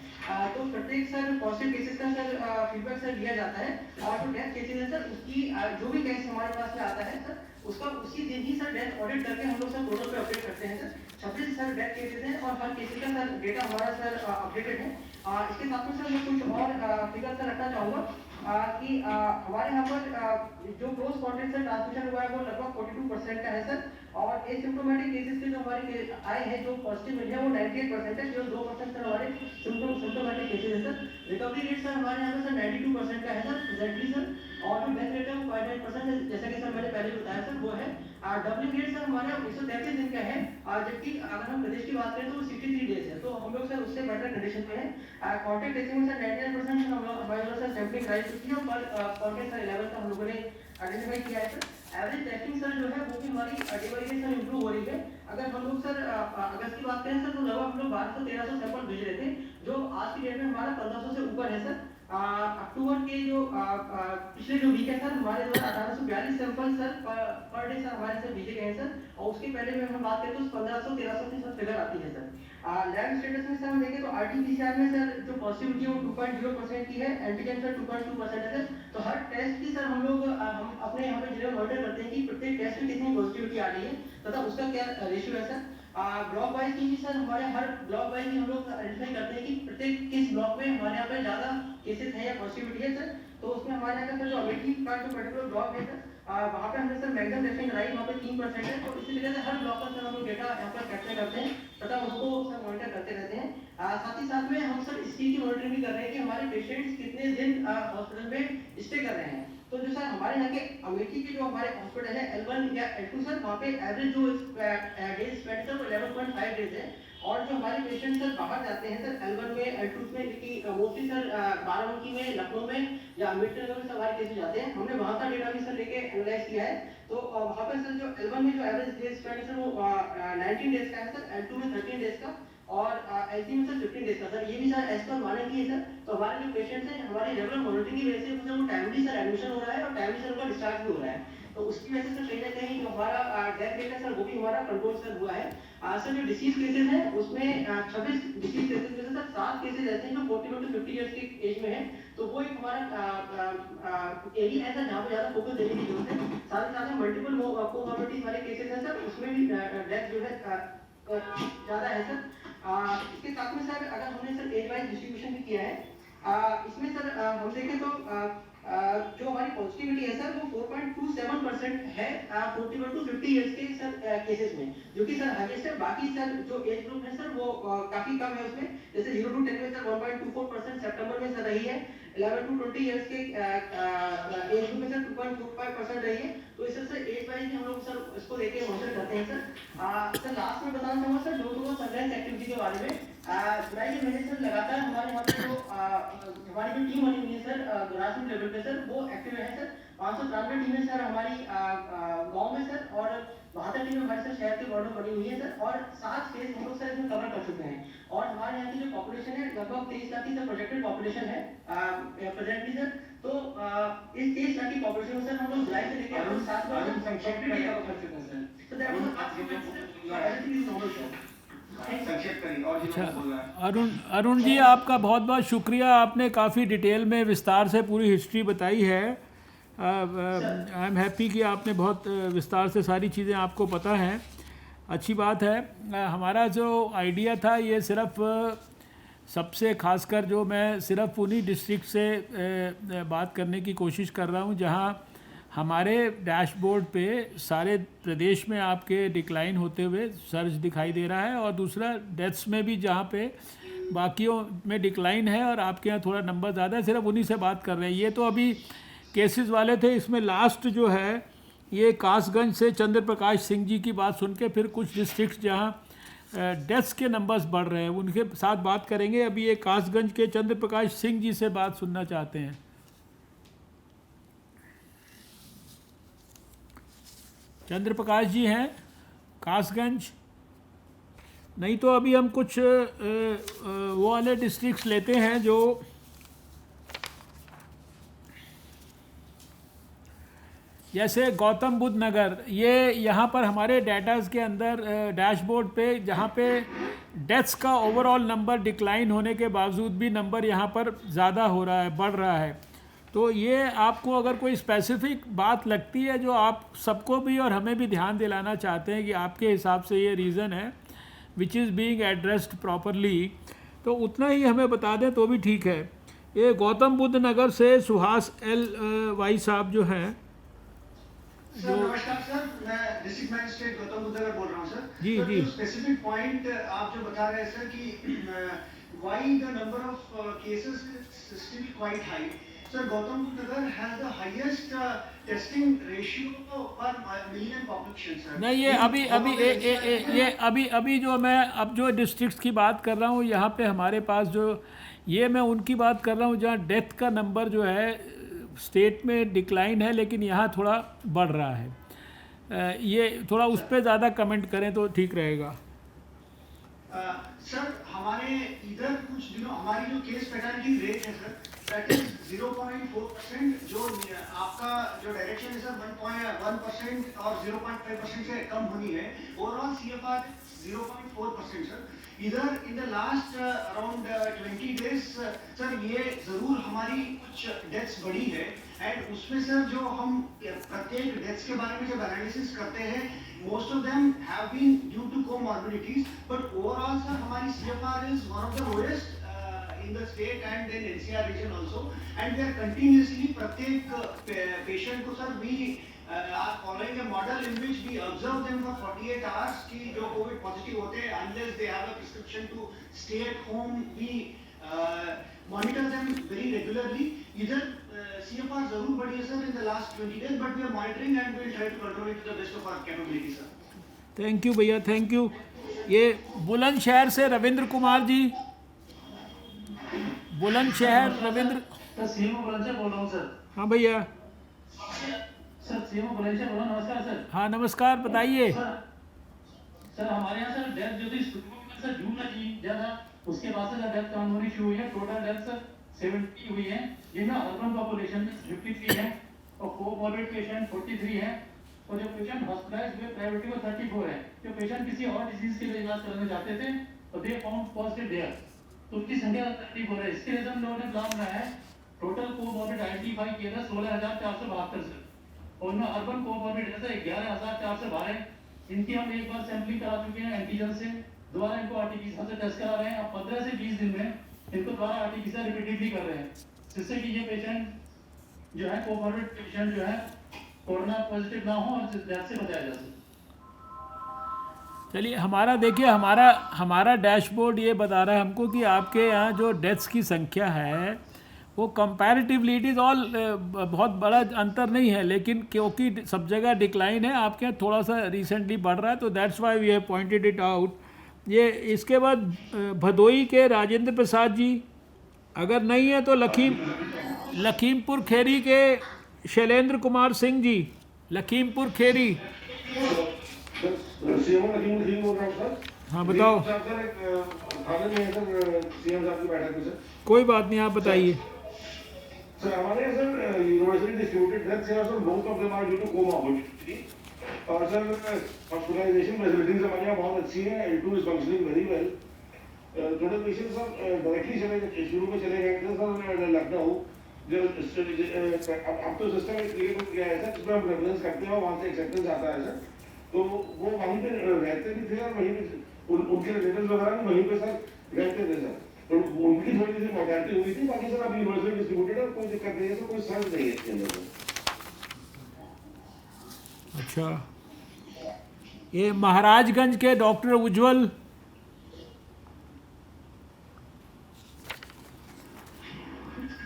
तो प्रत्येक सर पॉजिटिव केसेस का सर फीडबैक सर लिया जाता है, और जो डेथ केसेस है सर उसकी जो भी केस हमारे पास में आता है सर उसका उसी दिन ही सर डेथ ऑडिट करके हम लोग सर पोर्टल पे अपडेट करते हैं सर। 26 सर डेथ केसेस हैं और हर केसेस का सर डेटा हमारा सर अपडेटेड है। इसके साथ में सर मैं कुछ और फिगर सर रखना चाहूँगा कि हमारे यहाँ पर जो क्लोज कॉन्टैक्ट से ट्रांसमिशन हुआ है वो लगभग 42% का है सर, और एसिम्प्टोमेटिक केसेस के जो हमारे आए हैं जो पॉजिटिव मिले हैं वो 98% है, केवल 2% सर हमारे सिम्प्टोमेटिक केसेस है सर। रिकवरी रेट सर हमारे यहाँ पे सर 92% का है सर प्रेजेंटली सर, और जो डेथ रेट है वो 0.9% है, जैसा कि सर मैंने पहले बताया सर वो है। डबलिंग रेट सर हमारे 133 दिन का है, जबकि अगर हम प्रदेश की बात करें तो 63 डेज है, तो हम लोग सर उससे बेटर कंडीशन पे हैं। कॉन्टैक्ट ट्रेसिंग में सर 99% हम लोग हमारे द्वारा सर सैंपलिंग कराई चुकी है, और कॉन्टैक्ट सर 11 का हम लोगों ने आइडेंटिफाई किया है सर। एवरेज टेस्टिंग सर जो है वो भी हमारी day by day sir improve हो रही है। अगर हम लोग सर अगस्त की बात करें सर तो लगभग हम लोग 1200-1300 सैंपल भेज रहे थे, जो आज की डेट में हमारा 1500 से ऊपर है सर। अक्टूबर के जो पिछले जो वीक है सर हमारे द्वारा 1842 sample sir per day sir हमारे सर भेजे गए हैं सर, और उसके पहले में हम बात करें तो 1500-1300 की सर फिगर आती है सर। लैब स्टेटस में सर हम देखें तो RT-PCR में सर जो पॉजिटिविटी है वो 2.0% की है, एंटीजन सर 2.2% है सर। तो हर टेस्ट की सर हम लोग हम अपने यहाँ पे जिले में मॉनिटर करते हैं कि प्रत्येक टेस्ट में कितनी पॉजिटिविटी आ रही है तथा उसका क्या रेशियो है सर। ब्लॉक वाइज की भी सर हमारे हर ब्लॉक वाइज हम लोग आइडेंटिफाई करते हैं कि प्रत्येक किस ब्लॉक में हमारे यहाँ पे ज़्यादा केसेस हैं या पॉजिटिविटी है सर। तो उसमें हमारे यहाँ का सर जो अमेठी का जो पर्टिकुलर ब्लॉक है सर वहाँ पे हमने सर मैक्सिमम टेस्टिंग कराई, वहाँ पे 3% है, तो इसी तरह से हर ब्लॉक पर सर हम लोग डेटा यहाँ पर कैप्चर करते हैं तथा उसको सर मॉनिटर करते रहते हैं। साथ ही साथ में हम सर इस चीज़ की मॉनिटरिंग भी कर रहे हैं कि हमारे पेशेंट्स कितने दिन हॉस्पिटल में स्टे कर रहे हैं। तो जो सर हमारे यहाँ के अमेठी के जो हमारे हॉस्पिटल है L1 या L2 सर वहाँ पे एवरेज जो डेज स्पेंड सर वो 11.5 डेज है, और जो हमारे पेशेंट सर बाहर जाते हैं सर L1 में L2 मेट्रोस में, क्योंकि मोस्टली सर बाराबंकी में, लखनऊ में या अम्बेडकर में सवारी केसेस जाते हैं। हमने वहाँ का डेटा भी सर लेके एनालाइज किया है। तो वहाँ पे सर जो L1 में जो एवरेज डेज स्पेंड है सर वो 19 डेज का है सर, L2 में 13 डेज का और L3 में सर 15 डेज का सर। ये भी सर एज पर वारंटी है सर। तो हमारे जो पेशेंट्स हैं हमारी रेगुलर मॉनिटरिंग की वजह से सर वो टाइमली सर एडमिशन हो रहा है और टाइमली सर उनका डिस्चार्ज भी हो रहा है। तो उसकी वजह से सर कहीं ना कहीं जो हमारा डेथ रेट है सर वो भी हमारा कंट्रोल सर हुआ है। सर जो डिसीज केसेस हैं उसमें 26 डिसीज केसेस में से सर 7 केसेस ऐसे हैं जो 41 to 50 इयर्स की एज में है। तो वो एक हमारा एरिया है सर जहाँ पे ज़्यादा फोकस देने की जरूरत है। साथ ही साथ मल्टीपल कोमॉर्बिडिटीज वाले केसेस हैं सर, उसमें भी डेथ जो है ज़्यादा है सर। इसके साथ में सर अगर हमने सर एज वाइज डिस्ट्रीब्यूशन भी किया है, इसमें सर हम देखें तो जो हमारी पॉजिटिविटी है सर वो 4.27% है 41 to 50 इयर्स के सर केसेस में, जो कि सर हाईएस्ट है। बाकी सर जो एज ग्रुप है सर वो काफी कम है उसमें, जैसे 0 to 10 में सर 1.24% सितंबर में सर रही है, 11 to 20 इयर्स के एज ग्रुप में सर 2.45% रही है। तो इस सर एज वाइज हम लोग सर इसको लेके मॉनिटर करते हैं सर। सर लास्ट में बताना चाहूँगा sir door to door surveillance activity के बारे में। जुलाई के महीने सर लगातार हमारे यहाँ पे जो हमारी जो टीम बनी हुई है सर ग्रासरूट लेवल पे सर वो एक्टिव है सर। 593 टीमें सर हमारी गांव में सर और 72 टीमें हमारे सर शहर के वार्ड में बनी हुई है सर, और 7 स्टेट हम लोग सर इसमें कवर कर चुके हैं। और हमारे यहाँ की जो पॉपुलेशन है लगभग 23 लाख की सर प्रोजेक्टेड पॉपुलेशन है प्रेजेंटली सर। तो इस 23 लाख की पॉपुलेशन में सर हम लोग जुलाई से लेकर 7 बार संक्षेप में कवर कर चुके हैं सर। तो that was everything is normal sir. अच्छा अरुण जी, आपका बहुत बहुत शुक्रिया। आपने काफ़ी डिटेल में विस्तार से पूरी हिस्ट्री बताई है। आई एम हैप्पी कि आपने बहुत विस्तार से सारी चीज़ें आपको पता हैं, अच्छी बात है। हमारा जो आइडिया था ये सिर्फ सबसे खासकर जो मैं सिर्फ उन्हीं डिस्ट्रिक्ट से बात करने की कोशिश कर रहा हूँ जहाँ हमारे डैशबोर्ड पे सारे प्रदेश में आपके डिक्लाइन होते हुए सर्ज दिखाई दे रहा है, और दूसरा डेथ्स में भी जहाँ पे बाकियों में डिक्लाइन है और आपके यहाँ थोड़ा नंबर ज़्यादा है, सिर्फ उन्हीं से बात कर रहे हैं। ये तो अभी केसेस वाले थे। इसमें लास्ट जो है ये कासगंज से चंद्र प्रकाश सिंह जी की बात सुन के फिर कुछ डिस्ट्रिक्ट जहाँ डेथ्स के नंबर्स बढ़ रहे हैं उनके साथ बात करेंगे। अभी ये कासगंज के चंद्र प्रकाश सिंह जी से बात सुनना चाहते हैं। चंद्र प्रकाश जी हैं कासगंज? नहीं तो अभी हम कुछ वो वाले डिस्ट्रिक्ट्स लेते हैं जो जैसे गौतम बुद्ध नगर। ये यहाँ पर हमारे डाटाज के अंदर डैशबोर्ड पे जहाँ पे डेथ्स का ओवरऑल नंबर डिक्लाइन होने के बावजूद भी नंबर यहाँ पर ज़्यादा हो रहा है, बढ़ रहा है। तो ये आपको अगर कोई स्पेसिफिक बात लगती है जो आप सबको भी और हमें भी ध्यान दिलाना चाहते हैं कि आपके हिसाब से ये रीज़न है which is being addressed properly, तो उतना ही हमें बता दें तो भी ठीक है। ये गौतम बुद्ध नगर से सुहास एल वाई साहब जो हैं। सर नमस्कार सर, मैं डिस्ट्रिक्ट मैजिस्ट्रेट गौतम बुद्ध नगर बोल रहा हूँ सर। जी जी। स्पेसिफिक पॉइंट आप जो बता रहे हैं सर कि why the number of cases is still quite high. Sir, Gautam Buddha Nagar has the highest testing ratio per million population, sir. नहीं, ये अभी जो मैं अब जो डिस्ट्रिक्ट्स की बात कर रहा हूँ यहाँ पे हमारे पास जो ये मैं उनकी बात कर रहा हूँ जहाँ डेथ का नंबर जो है स्टेट में डिक्लाइन है लेकिन यहाँ थोड़ा बढ़ रहा है। ये थोड़ा उस पर ज़्यादा कमेंट करें तो ठीक रहेगा। सर हमारे इधर कुछ दिनों हमारी जो केस फैटेलिटी रेट है सर दैट इज 0.4%, जो आपका जो डायरेक्शन है सर 1% और 0.5% से कम होनी है। Overall CFR 0.4% sir. इधर in the last around 20 days sir ये जरूर हमारी कुछ डेथ्स बढ़ी है, एंड उसमें सर जो हम प्रत्येक डेथ्स के बारे में जब एनालिसिस करते हैं most of them have been due to comorbidities, but overall sir हमारी CFR is one of the lowest in the state and in NCR region also, and we are continuously प्रत्येक patient को sir we are following a model in which we observe them for 48 hours कि जो COVID positive होते हैं unless they have a prescription to stay at home, we monitor them very regularly. इधर CFR जरूर बढ़ी है sir in the last 20 days, but we are monitoring and we will try to control it to the best of our capability sir. Thank you भैया, thank you. ये बुलंदशहर से Ravindra Kumar ji. Bulandshahr Ravindra. Sir CMO Bulandshahr बोल रहा हूँ सर। हाँ भैया। सर सीएमओ बुलंदशहर बोल रहा हूँ। नमस्कार सर। हाँ नमस्कार, बताइए। सर हमारे यहाँ सर डेथ जो थी सर जून में की ज़्यादा, उसके बाद से डेथ कम होनी शुरू हुई है। टोटल डेथ सर 70 हुई है, जिनमें अर्बन पॉपुलेशन 53 है और कोमॉर्बिड पेशेंट 43 है, और जो पेशेंट हॉस्पिटलाइज्ड हुए प्राइवेट में 34 है। जो पेशेंट किसी और डिजीज के लिए इलाज कराने जाते थे और दे फाउंड पॉजिटिव देयर, तो उनकी संख्या 34 है। इसके लिए हम लोगों ने प्लान बनाया है। टोटल कोमॉर्बिड आइडेंटिफाई किए थे 16,472 से, और उनमें अर्बन कोमॉर्बिड है 11,412। इनकी हम एक बार सैंपलिंग करा चुके हैं एंटीजन से, दोबारा इनको आरटीपीसीआर से टेस्ट करा रहे हैं। अब 15 से 20 दिन में इनको दोबारा आरटीपीसीआर रिपीटेडली कर रहे हैं, जिससे कि ये पेशेंट जो है कोमॉर्बिड पेशेंट जो है कोरोना पॉजिटिव ना हो और डेथ से बचाया जा सके। चलिए, हमारा देखिए, हमारा डैशबोर्ड ये बता रहा है हमको कि आपके यहाँ जो डेथ्स की संख्या है वो कंपैरेटिवली इट इज़ ऑल बहुत बड़ा अंतर नहीं है, लेकिन क्योंकि सब जगह डिक्लाइन है, आपके यहाँ थोड़ा सा रिसेंटली बढ़ रहा है, तो that's why we have pointed it out. ये इसके बाद भदोई के राजेंद्र प्रसाद जी, अगर नहीं है तो लखीमपुर खेरी के शैलेंद्र कुमार सिंह जी, लखीमपुर खेरी। हाँ बताओ। कोई बात नहीं, आप बताइए। सर हमारे यहाँ सर यूनिवर्सिटी डिस्ट्रीब्यूटेड डेथ्स हैं sir, most of them are due to comorbidity, और सर हॉस्पिटलाइजेशन फैसिलिटीज हमारे यहाँ बहुत अच्छी है। L2 is functioning very well. Total patients sir directly शुरू में चले गए थे सर लखनऊ, जो अब तो सिस्टम क्रिएट हो गया है सर, जिसमें हम रेफरेंस करते हैं और वहाँ से एक्सेप्टेंस आता है सर, तो वो वहीं पे रहते भी थे और वहीं पे उनके रिलेटिव्स वगैरह वहीं पे सर रहते थे सर, तो उनकी थोड़ी सी मॉर्टेलिटी हुई थी। बाकी सर अभी यूनिवर्सिटी डिस्ट्रीब्यूटेड है, कोई दिक्कत नहीं है सर, कोई सर्च नहीं है इसके अंदर। अच्छा, ये महाराजगंज के डॉक्टर उज्जवल।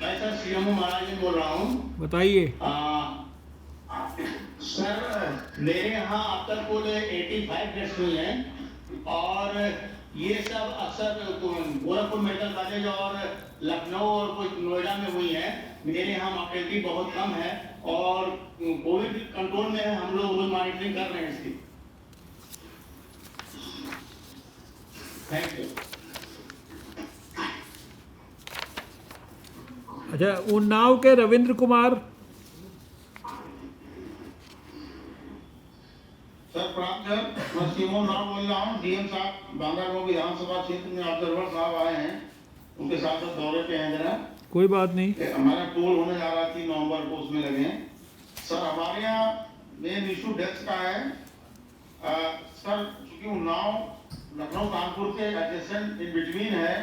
मैं सर सीएमओ महाराजगंज बोल रहा हूँ। बताइए। सर मेरे यहाँ अब तक कुल 85 डेथ्स हुई हैं, और ये सब अक्सर गोरखपुर मेडिकल कॉलेज और लखनऊ और कुछ नोएडा में हुई है। मेरे यहाँ मॉर्टेलिटी बहुत कम है और कोविड कंट्रोल में हम लोग रोज मॉनिटरिंग कर रहे हैं इसकी। Thank you. अच्छा, उन्नाव के रविंद्र कुमार। सर प्रणाम सर, मैं सीएमओ नाम बोल रहा हूँ। डीएम साहब बांद्रा विधानसभा क्षेत्र में ऑब्जर्वर साहब आए हैं, उनके साथ साथ दौरे पे हैं जरा। कोई बात नहीं। हमारा पोल होने जा रहा 3 नवंबर को, उसमें लगे हैं सर। हमारे यहाँ मेन इशू डेस्क का है सर, चूंकि उन्नाव लखनऊ कानपुर के एडजेसेंट इन बिटवीन है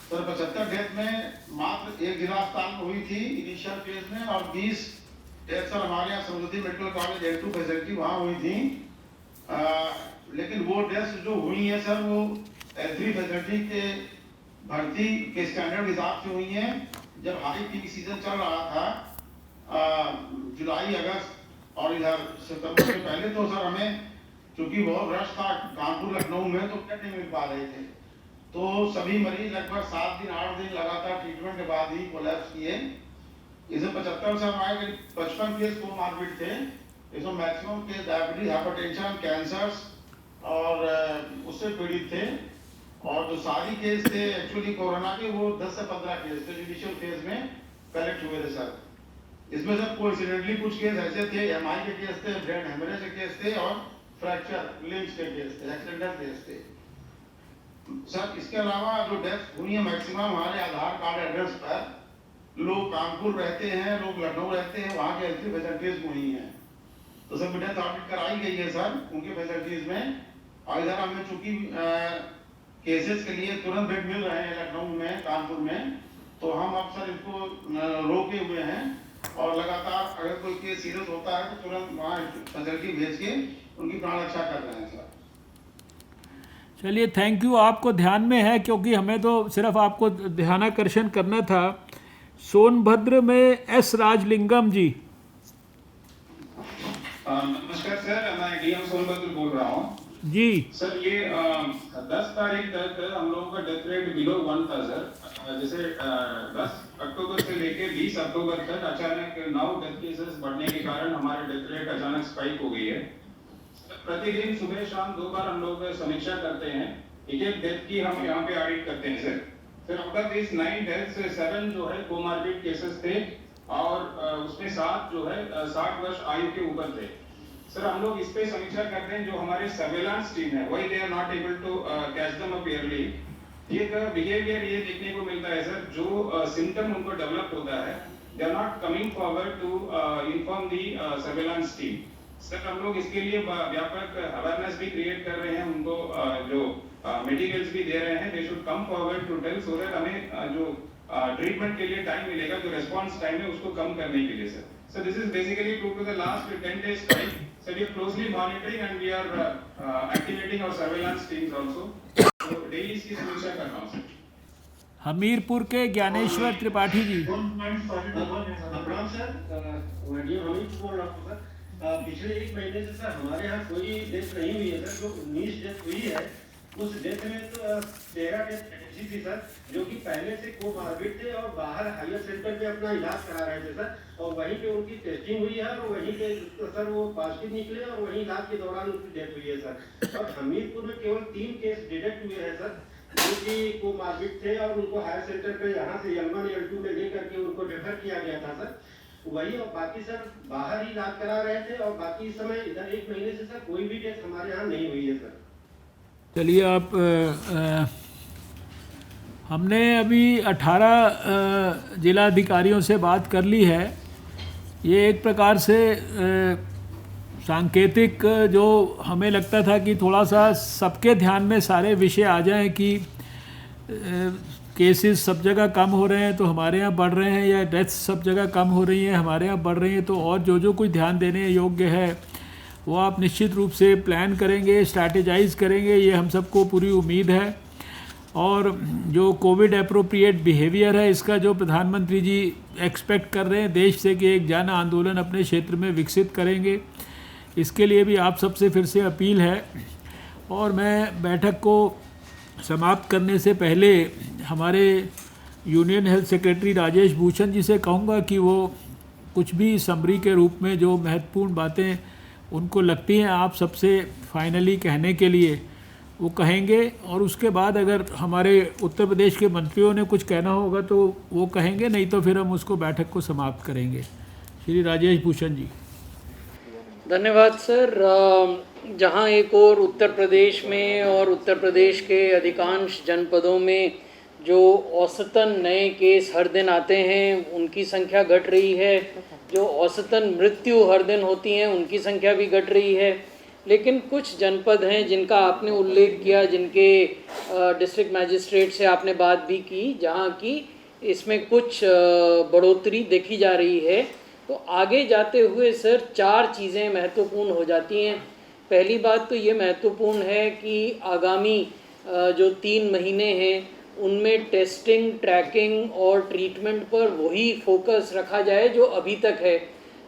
सर। 75 डेथ में मात्र एक जिला अस्पताल में हुई थी इनिशियल फेज में, और 20 डेथ सर हमारे यहाँ समृद्धि मेडिकल कॉलेज L2 फैसिलिटी वहाँ हुई थी। लेकिन वो डेथ जो हुई है सर, वो L3 फैसिलिटी के भर्ती के स्टैंडर्ड हिसाब से हुई है। जब हाई पीक सीजन चल रहा था जुलाई अगस्त और इधर सितंबर से पहले, तो सर हमें चूंकि बहुत रश था कानपुर लखनऊ में, तो बेड नहीं मिल पा रहे थे, तो सभी मरीज लगभग 7 दिन 8 दिन लगातार ट्रीटमेंट के बाद ही कोलैप्स किए। इसमें 75 से हमारे 55 केस कोमॉर्बिड थे। इसमें maximum case diabetes, hypertension, cancers और उससे पीड़ित थे, और जो सारी केस थे एक्चुअली कोरोना के, वो 10 से 15 केस थे इनिशियल फेज में कलेक्ट हुए थे सर। इसमें सर कोइंसिडेंटली कुछ केस ऐसे थे, MI के केस थे, ब्रेन हेमरेज के केस थे, और फ्रैक्चर लिम्स के केस थे, एक्सीडेंटल केस थे सर। इसके अलावा जो डेथ हुई है मैक्सिमम हमारे आधार कार्ड एड्रेस पर, लोग कानपुर रहते हैं, लोग लखनऊ रहते हैं, वहाँ के L3 फैसिलिटीज में हुई हैं, तो सब डेथ ऑडिट कराई गई है सर उनके फैसिलिटीज में। और इधर हमें चूंकि केसेस के लिए तुरंत बेड मिल रहे हैं लखनऊ में, कानपुर में, तो हम अब सर इसको रोके हुए हैं, और लगातार अगर कोई केस सीरियस होता है तो तुरंत वहाँ फैसिलिटी भेज के उनकी प्राण रक्षा कर रहे हैं सर। चलिए, थैंक यू। आपको ध्यान में है, क्योंकि हमें तो सिर्फ आपको ध्यानाकर्षण करना था। सोनभद्र में S राजलिंगम जी। नमस्कार सर, मैं डीएम सोनभद्र बोल रहा हूँ। जी सर ये 10 तारीख तक हम लोगों का डेथ रेट बिलो 1 था सर। जैसे 10 अक्टूबर से लेके 20 अक्टूबर तक अचानक 9 डेथ केसेस बढ़ने के कारण हमारे डेथ रेट अचानक स्पाइक हो गई है। प्रतिदिन सुबह शाम 2 बार हम लोग समीक्षा करते हैं, एक डेथ की हम यहाँ पे ऑडिट करते हैं सर। फिर आउट ऑफ दिस 9 डेथ्स 7 जो है कोमार्बिड केसेस थे और उसमें 7 जो है 60 वर्ष आयु के ऊपर थे। सर हम लोग इस पे समीक्षा करते हैं, जो हमारे सर्वेलांस टीम है वही they are not able to catch them up early. ये बिहेवियर ये देखने को मिलता है सर, जो सिम्टम उनको डेवलप होता है they are not coming forward to inform the surveillance team. Sir हम लोग इसके लिए व्यापक अवेयरनेस भी क्रिएट कर रहे हैं, उनको जो मटेरियल्स भी दे रहे हैं, they should come forward to tell so that हमें जो ट्रीटमेंट के लिए टाइम मिलेगा, जो रिस्पांस टाइम है उसको कम करने के लिए sir. So this is basically due to the last 10 days time. So we are closely monitoring and we are activating our surveillance teams also. So daily इसकी समीक्षा कर रहा हूँ सर। हमीरपुर के ज्ञानेश्वर त्रिपाठी जी। प्रणाम सर, मैं हमीरपुर बोल रहा हूँ सर। पिछले 1 महीने से सर हमारे यहाँ कोई डेथ नहीं हुई है सर। जो 19 डेथ हुई है उस डेथ में तो 13 डेथ ऐसी थी सर जो कि पहले से कोमार्बिड थे और बाहर हायर सेंटर पे अपना इलाज करा रहे थे सर, और वहीं पे उनकी टेस्टिंग हुई है और वहीं पे सर वो पॉजिटिव निकले और वहीं इलाज के दौरान उनकी डेथ हुई है सर। और हमीरपुर में केवल 3 केस डिटेक्ट हुए हैं सर जो कि कोमार्बिड थे और उनको हायर सेंटर पे यहाँ से L1 L2 में लेकर के उनको रेफर किया गया था सर। वही और बाकी सर बाहर ही इलाज करा रहे थे और बाकी इस समय इधर 1 महीने से सर कोई भी डेथ हमारे यहाँ नहीं हुई है सर। चलिए आप हमने अभी 18 जिला अधिकारियों से बात कर ली है। ये एक प्रकार से सांकेतिक जो हमें लगता था कि थोड़ा सा सबके ध्यान में सारे विषय आ जाएं कि केसेस सब जगह कम हो रहे हैं तो हमारे यहाँ बढ़ रहे हैं, या डेथ्स सब जगह कम हो रही हैं हमारे यहाँ बढ़ रही हैं, तो और जो कुछ ध्यान देने योग्य है वो आप निश्चित रूप से प्लान करेंगे, स्ट्रैटेजाइज करेंगे, ये हम सबको पूरी उम्मीद है। और जो कोविड एप्रोप्रिएट बिहेवियर है इसका जो प्रधानमंत्री जी एक्सपेक्ट कर रहे हैं देश से कि एक जन आंदोलन अपने क्षेत्र में विकसित करेंगे, इसके लिए भी आप सबसे फिर से अपील है। और मैं बैठक को समाप्त करने से पहले हमारे union health secretary Rajesh Bhushan ji से कहूँगा कि वो कुछ भी समरी के रूप में जो महत्वपूर्ण बातें उनको लगती हैं आप सबसे फाइनली कहने के लिए वो कहेंगे, और उसके बाद अगर हमारे उत्तर प्रदेश के मंत्रियों ने कुछ कहना होगा तो वो कहेंगे, नहीं तो फिर हम उसको बैठक को समाप्त करेंगे। श्री राजेश भूषण जी। धन्यवाद सर। जहां एक और उत्तर प्रदेश में और उत्तर प्रदेश के अधिकांश जनपदों में जो औसतन नए केस हर दिन आते हैं उनकी संख्या घट रही है, जो औसतन मृत्यु हर दिन होती हैं उनकी संख्या भी घट रही है, लेकिन कुछ जनपद हैं जिनका आपने उल्लेख किया, जिनके डिस्ट्रिक्ट मैजिस्ट्रेट से आपने बात भी की, जहां की इसमें कुछ बढ़ोतरी देखी जा रही है। तो आगे जाते हुए सर 4 चीज़ें महत्वपूर्ण हो जाती हैं। पहली बात तो ये महत्वपूर्ण है कि आगामी जो 3 महीने हैं उनमें टेस्टिंग, ट्रैकिंग और ट्रीटमेंट पर वही फोकस रखा जाए जो अभी तक है।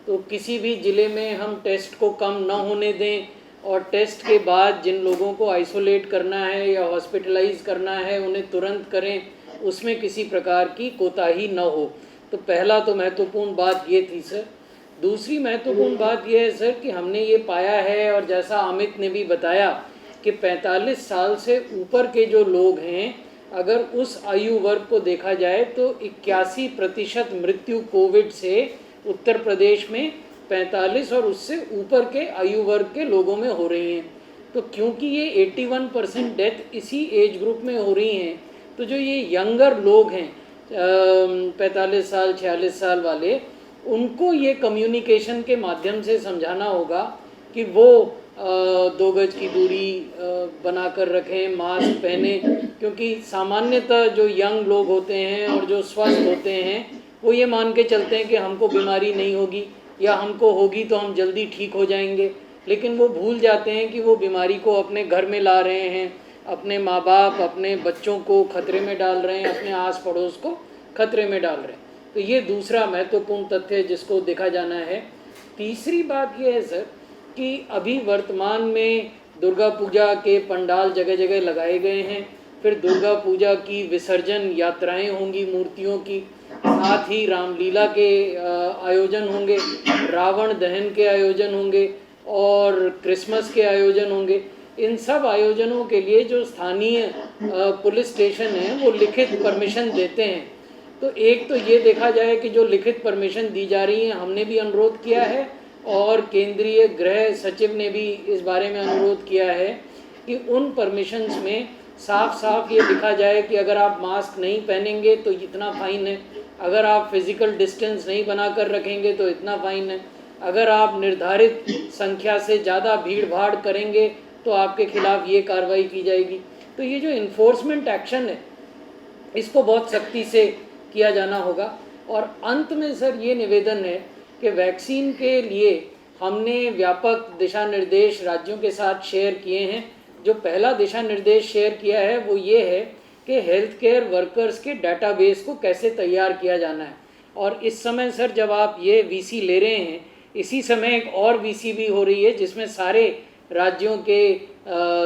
तो किसी भी ज़िले में हम टेस्ट को कम न होने दें, और टेस्ट के बाद जिन लोगों को आइसोलेट करना है या हॉस्पिटलाइज करना है उन्हें तुरंत करें, उसमें किसी प्रकार की कोताही न हो। तो पहला तो महत्वपूर्ण बात ये थी सर। दूसरी महत्वपूर्ण बात यह है सर कि हमने ये पाया है, और जैसा अमित ने भी बताया कि 45 साल से ऊपर के जो लोग हैं, अगर उस आयु वर्ग को देखा जाए तो 81% मृत्यु कोविड से उत्तर प्रदेश में 45 और उससे ऊपर के आयु वर्ग के लोगों में हो रही हैं। तो क्योंकि ये 81% डेथ इसी एज ग्रुप में हो रही हैं, तो जो ये यंगर लोग हैं 45 साल 46 साल वाले, उनको ये कम्युनिकेशन के माध्यम से समझाना होगा कि वो 2 गज की दूरी बनाकर रखें, मास्क पहने, क्योंकि सामान्यतः जो यंग लोग होते हैं और जो स्वस्थ होते हैं वो ये मान के चलते हैं कि हमको बीमारी नहीं होगी, या हमको होगी तो हम जल्दी ठीक हो जाएंगे, लेकिन वो भूल जाते हैं कि वो बीमारी को अपने घर में ला रहे हैं, अपने माँ बाप, अपने बच्चों को खतरे में डाल रहे हैं, अपने आस पड़ोस को खतरे में डाल रहे हैं। तो ये दूसरा महत्वपूर्ण तथ्य है जिसको देखा जाना है। तीसरी बात ये है सर कि अभी वर्तमान में दुर्गा पूजा के पंडाल जगह जगह लगाए गए हैं। फिर दुर्गा पूजा की विसर्जन यात्राएं होंगी मूर्तियों की, साथ ही रामलीला के आयोजन होंगे, रावण दहन के आयोजन होंगे और क्रिसमस के आयोजन होंगे। इन सब आयोजनों के लिए जो स्थानीय पुलिस स्टेशन हैं वो लिखित परमिशन देते हैं। तो एक तो ये देखा जाए कि जो लिखित परमिशन दी जा रही है, हमने भी अनुरोध किया है और केंद्रीय गृह सचिव ने भी इस बारे में अनुरोध किया है कि उन परमिशंस में साफ साफ ये लिखा जाए कि अगर आप मास्क नहीं पहनेंगे तो इतना फ़ाइन है, अगर आप फिज़िकल डिस्टेंस नहीं बना कर रखेंगे तो इतना फ़ाइन है, अगर आप निर्धारित संख्या से ज़्यादा भीड़ भाड़ करेंगे तो आपके खिलाफ़ ये कार्रवाई की जाएगी। तो ये जो इन्फोर्समेंट एक्शन है इसको बहुत सख्ती से किया जाना होगा। और अंत में सर ये निवेदन है कि वैक्सीन के लिए हमने व्यापक दिशा निर्देश राज्यों के साथ शेयर किए हैं। जो पहला दिशा निर्देश शेयर किया है वो ये है कि हेल्थ केयर वर्कर्स के डाटाबेस को कैसे तैयार किया जाना है। और इस समय सर जब आप ये वीसी ले रहे हैं, इसी समय एक और वीसी भी हो रही है जिसमें सारे राज्यों के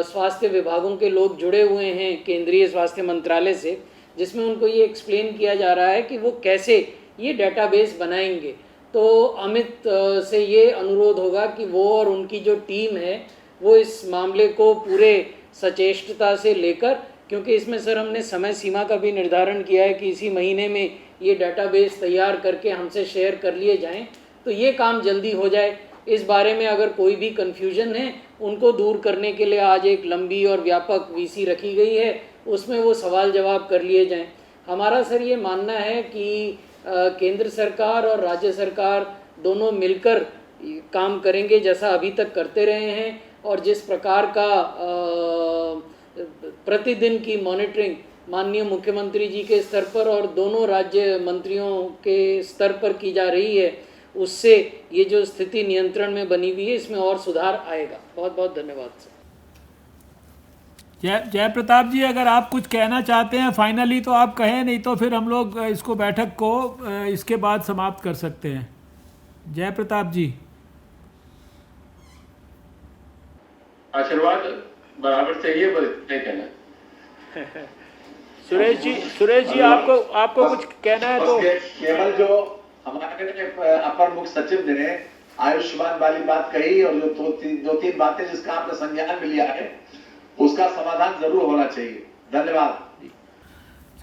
स्वास्थ्य विभागों के लोग जुड़े हुए हैं केंद्रीय स्वास्थ्य मंत्रालय से, जिसमें उनको ये एक्सप्लेन किया जा रहा है कि वो कैसे ये डाटाबेस बनाएंगे। तो अमित से ये अनुरोध होगा कि वो और उनकी जो टीम है वो इस मामले को पूरे सचेष्टता से लेकर, क्योंकि इसमें सर हमने समय सीमा का भी निर्धारण किया है कि इसी महीने में ये डाटाबेस तैयार करके हमसे शेयर कर लिए जाएं, तो ये काम जल्दी हो जाए। इस बारे में अगर कोई भी कन्फ्यूजन है उनको दूर करने के लिए आज एक लंबी और व्यापक वीसी रखी गई है, उसमें वो सवाल जवाब कर लिए जाएं। हमारा सर ये मानना है कि केंद्र सरकार और राज्य सरकार दोनों मिलकर काम करेंगे जैसा अभी तक करते रहे हैं, और जिस प्रकार का प्रतिदिन की मॉनिटरिंग माननीय मुख्यमंत्री जी के स्तर पर और दोनों राज्य मंत्रियों के स्तर पर की जा रही है, उससे ये जो स्थिति नियंत्रण में बनी हुई है इसमें और सुधार आएगा। बहुत बहुत धन्यवाद सर। जय प्रताप जी, अगर आप कुछ कहना चाहते हैं फाइनली तो आप कहें, नहीं तो फिर हम लोग इसको बैठक को इसके बाद समाप्त कर सकते हैं। जय प्रताप जी। आशीर्वाद बराबर चाहिए, बस नहीं कहना। सुरेश जी आपको कुछ कहना है तो केवल जो हमारे अपर मुख्य सचिव ने आयुष्मान वाली बात कही और जो दो तीन बातें जिसका आपने संज्ञान में लिया है उसका समाधान जरूर होना चाहिए। धन्यवाद।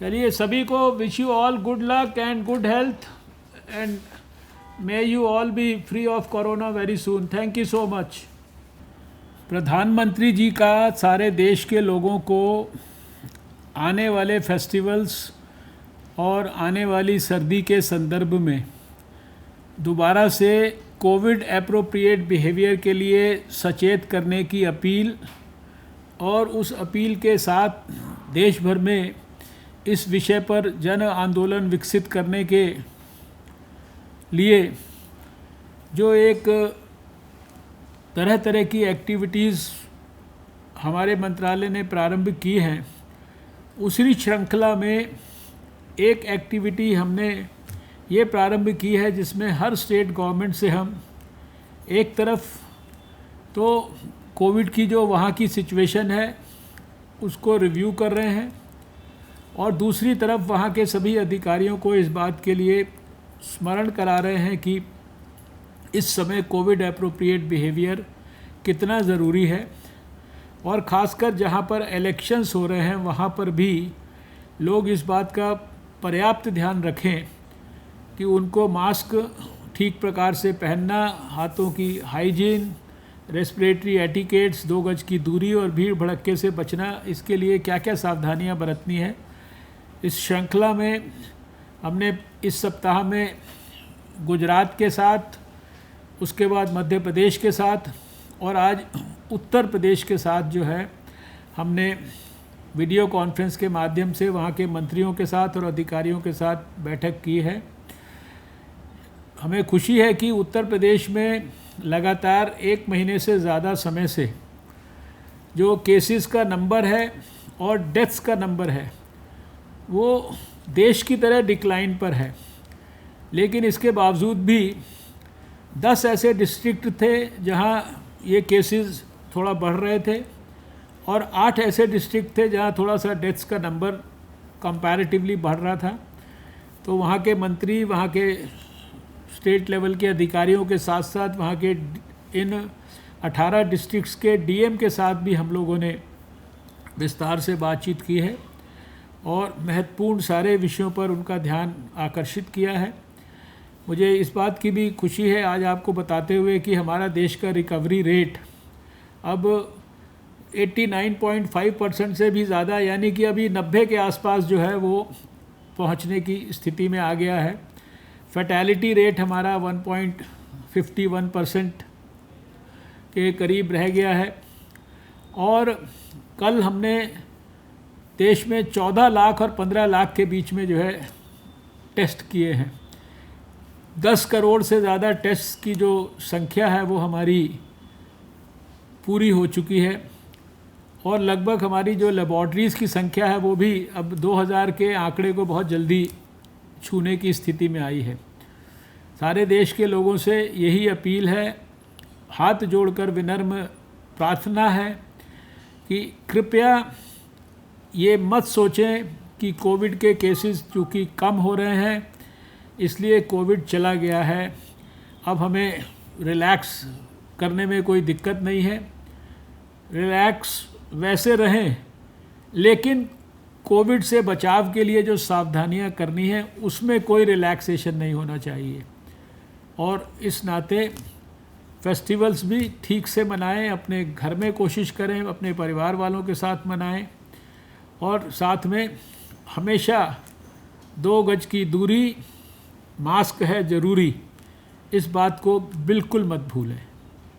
चलिए, सभी को wish you all good luck and good health and may you all B free of corona very soon. Thank you so much. प्रधानमंत्री जी का सारे देश के लोगों को आने वाले फेस्टिवल्स और आने वाली सर्दी के संदर्भ में दोबारा से कोविड एप्रोप्रिएट बिहेवियर के लिए सचेत करने की अपील, और उस अपील के साथ देश भर में इस विषय पर जन आंदोलन विकसित करने के लिए जो एक तरह तरह की एक्टिविटीज़ हमारे मंत्रालय ने प्रारंभ की हैं, उसी श्रृंखला में एक एक्टिविटी हमने ये प्रारंभ की है जिसमें हर स्टेट गवर्नमेंट से हम एक तरफ तो कोविड की जो वहाँ की सिचुएशन है उसको रिव्यू कर रहे हैं, और दूसरी तरफ वहाँ के सभी अधिकारियों को इस बात के लिए स्मरण करा रहे हैं कि इस समय कोविड एप्रोप्रिएट बिहेवियर कितना ज़रूरी है। और ख़ासकर जहाँ पर इलेक्शंस हो रहे हैं वहाँ पर भी लोग इस बात का पर्याप्त ध्यान रखें कि उनको मास्क ठीक प्रकार से पहनना, हाथों की हाइजीन, रेस्पिरेटरी एटिकेट्स, 2 गज की दूरी और भीड़ भड़क्के से बचना, इसके लिए क्या क्या सावधानियां बरतनी है। इस श्रृंखला में हमने इस सप्ताह में गुजरात के साथ, उसके बाद मध्य प्रदेश के साथ और आज उत्तर प्रदेश के साथ जो है हमने वीडियो कॉन्फ्रेंस के माध्यम से वहाँ के मंत्रियों के साथ और अधिकारियों के साथ बैठक की है। हमें खुशी है कि उत्तर प्रदेश में लगातार 1 महीने से ज़्यादा समय से जो केसेस का नंबर है और डेथ्स का नंबर है वो देश की तरह डिक्लाइन पर है, लेकिन इसके बावजूद भी 10 ऐसे डिस्ट्रिक्ट थे जहां ये केसेस थोड़ा बढ़ रहे थे और 8 ऐसे डिस्ट्रिक्ट थे जहाँ थोड़ा सा डेथ्स का नंबर कंपैरेटिवली बढ़ रहा था। तो वहाँ के मंत्री, वहाँ के स्टेट लेवल के अधिकारियों के साथ साथ वहाँ के इन 18 डिस्ट्रिक्ट्स के डीएम के साथ भी हम लोगों ने विस्तार से बातचीत की है और महत्वपूर्ण सारे विषयों पर उनका ध्यान आकर्षित किया है। मुझे इस बात की भी खुशी है आज आपको बताते हुए कि हमारा देश का रिकवरी रेट अब 89.5% से भी ज़्यादा, यानी कि अभी 90 के आसपास जो है वो पहुंचने की स्थिति में आ गया है। फैटेलिटी रेट हमारा 1.51% के करीब रह गया है और कल हमने देश में 14 लाख और 15 लाख के बीच में जो है टेस्ट किए हैं। 10 करोड़ से ज़्यादा टेस्ट की जो संख्या है वो हमारी पूरी हो चुकी है और लगभग हमारी जो लेबॉर्ट्रीज़ की संख्या है वो भी अब 2000 के आंकड़े को बहुत जल्दी छूने की स्थिति में आई है। सारे देश के लोगों से यही अपील है, हाथ जोड़कर विनम्र प्रार्थना है कि कृपया ये मत सोचें कि कोविड के केसेस चूँकि कम हो रहे हैं इसलिए कोविड चला गया है, अब हमें रिलैक्स करने में कोई दिक्कत नहीं है। रिलैक्स वैसे रहें, लेकिन कोविड से बचाव के लिए जो सावधानियां करनी है उसमें कोई रिलैक्सेशन नहीं होना चाहिए। और इस नाते फेस्टिवल्स भी ठीक से मनाएं, अपने घर में कोशिश करें, अपने परिवार वालों के साथ मनाएं और साथ में हमेशा 2 गज की दूरी, मास्क है ज़रूरी, इस बात को बिल्कुल मत भूलें।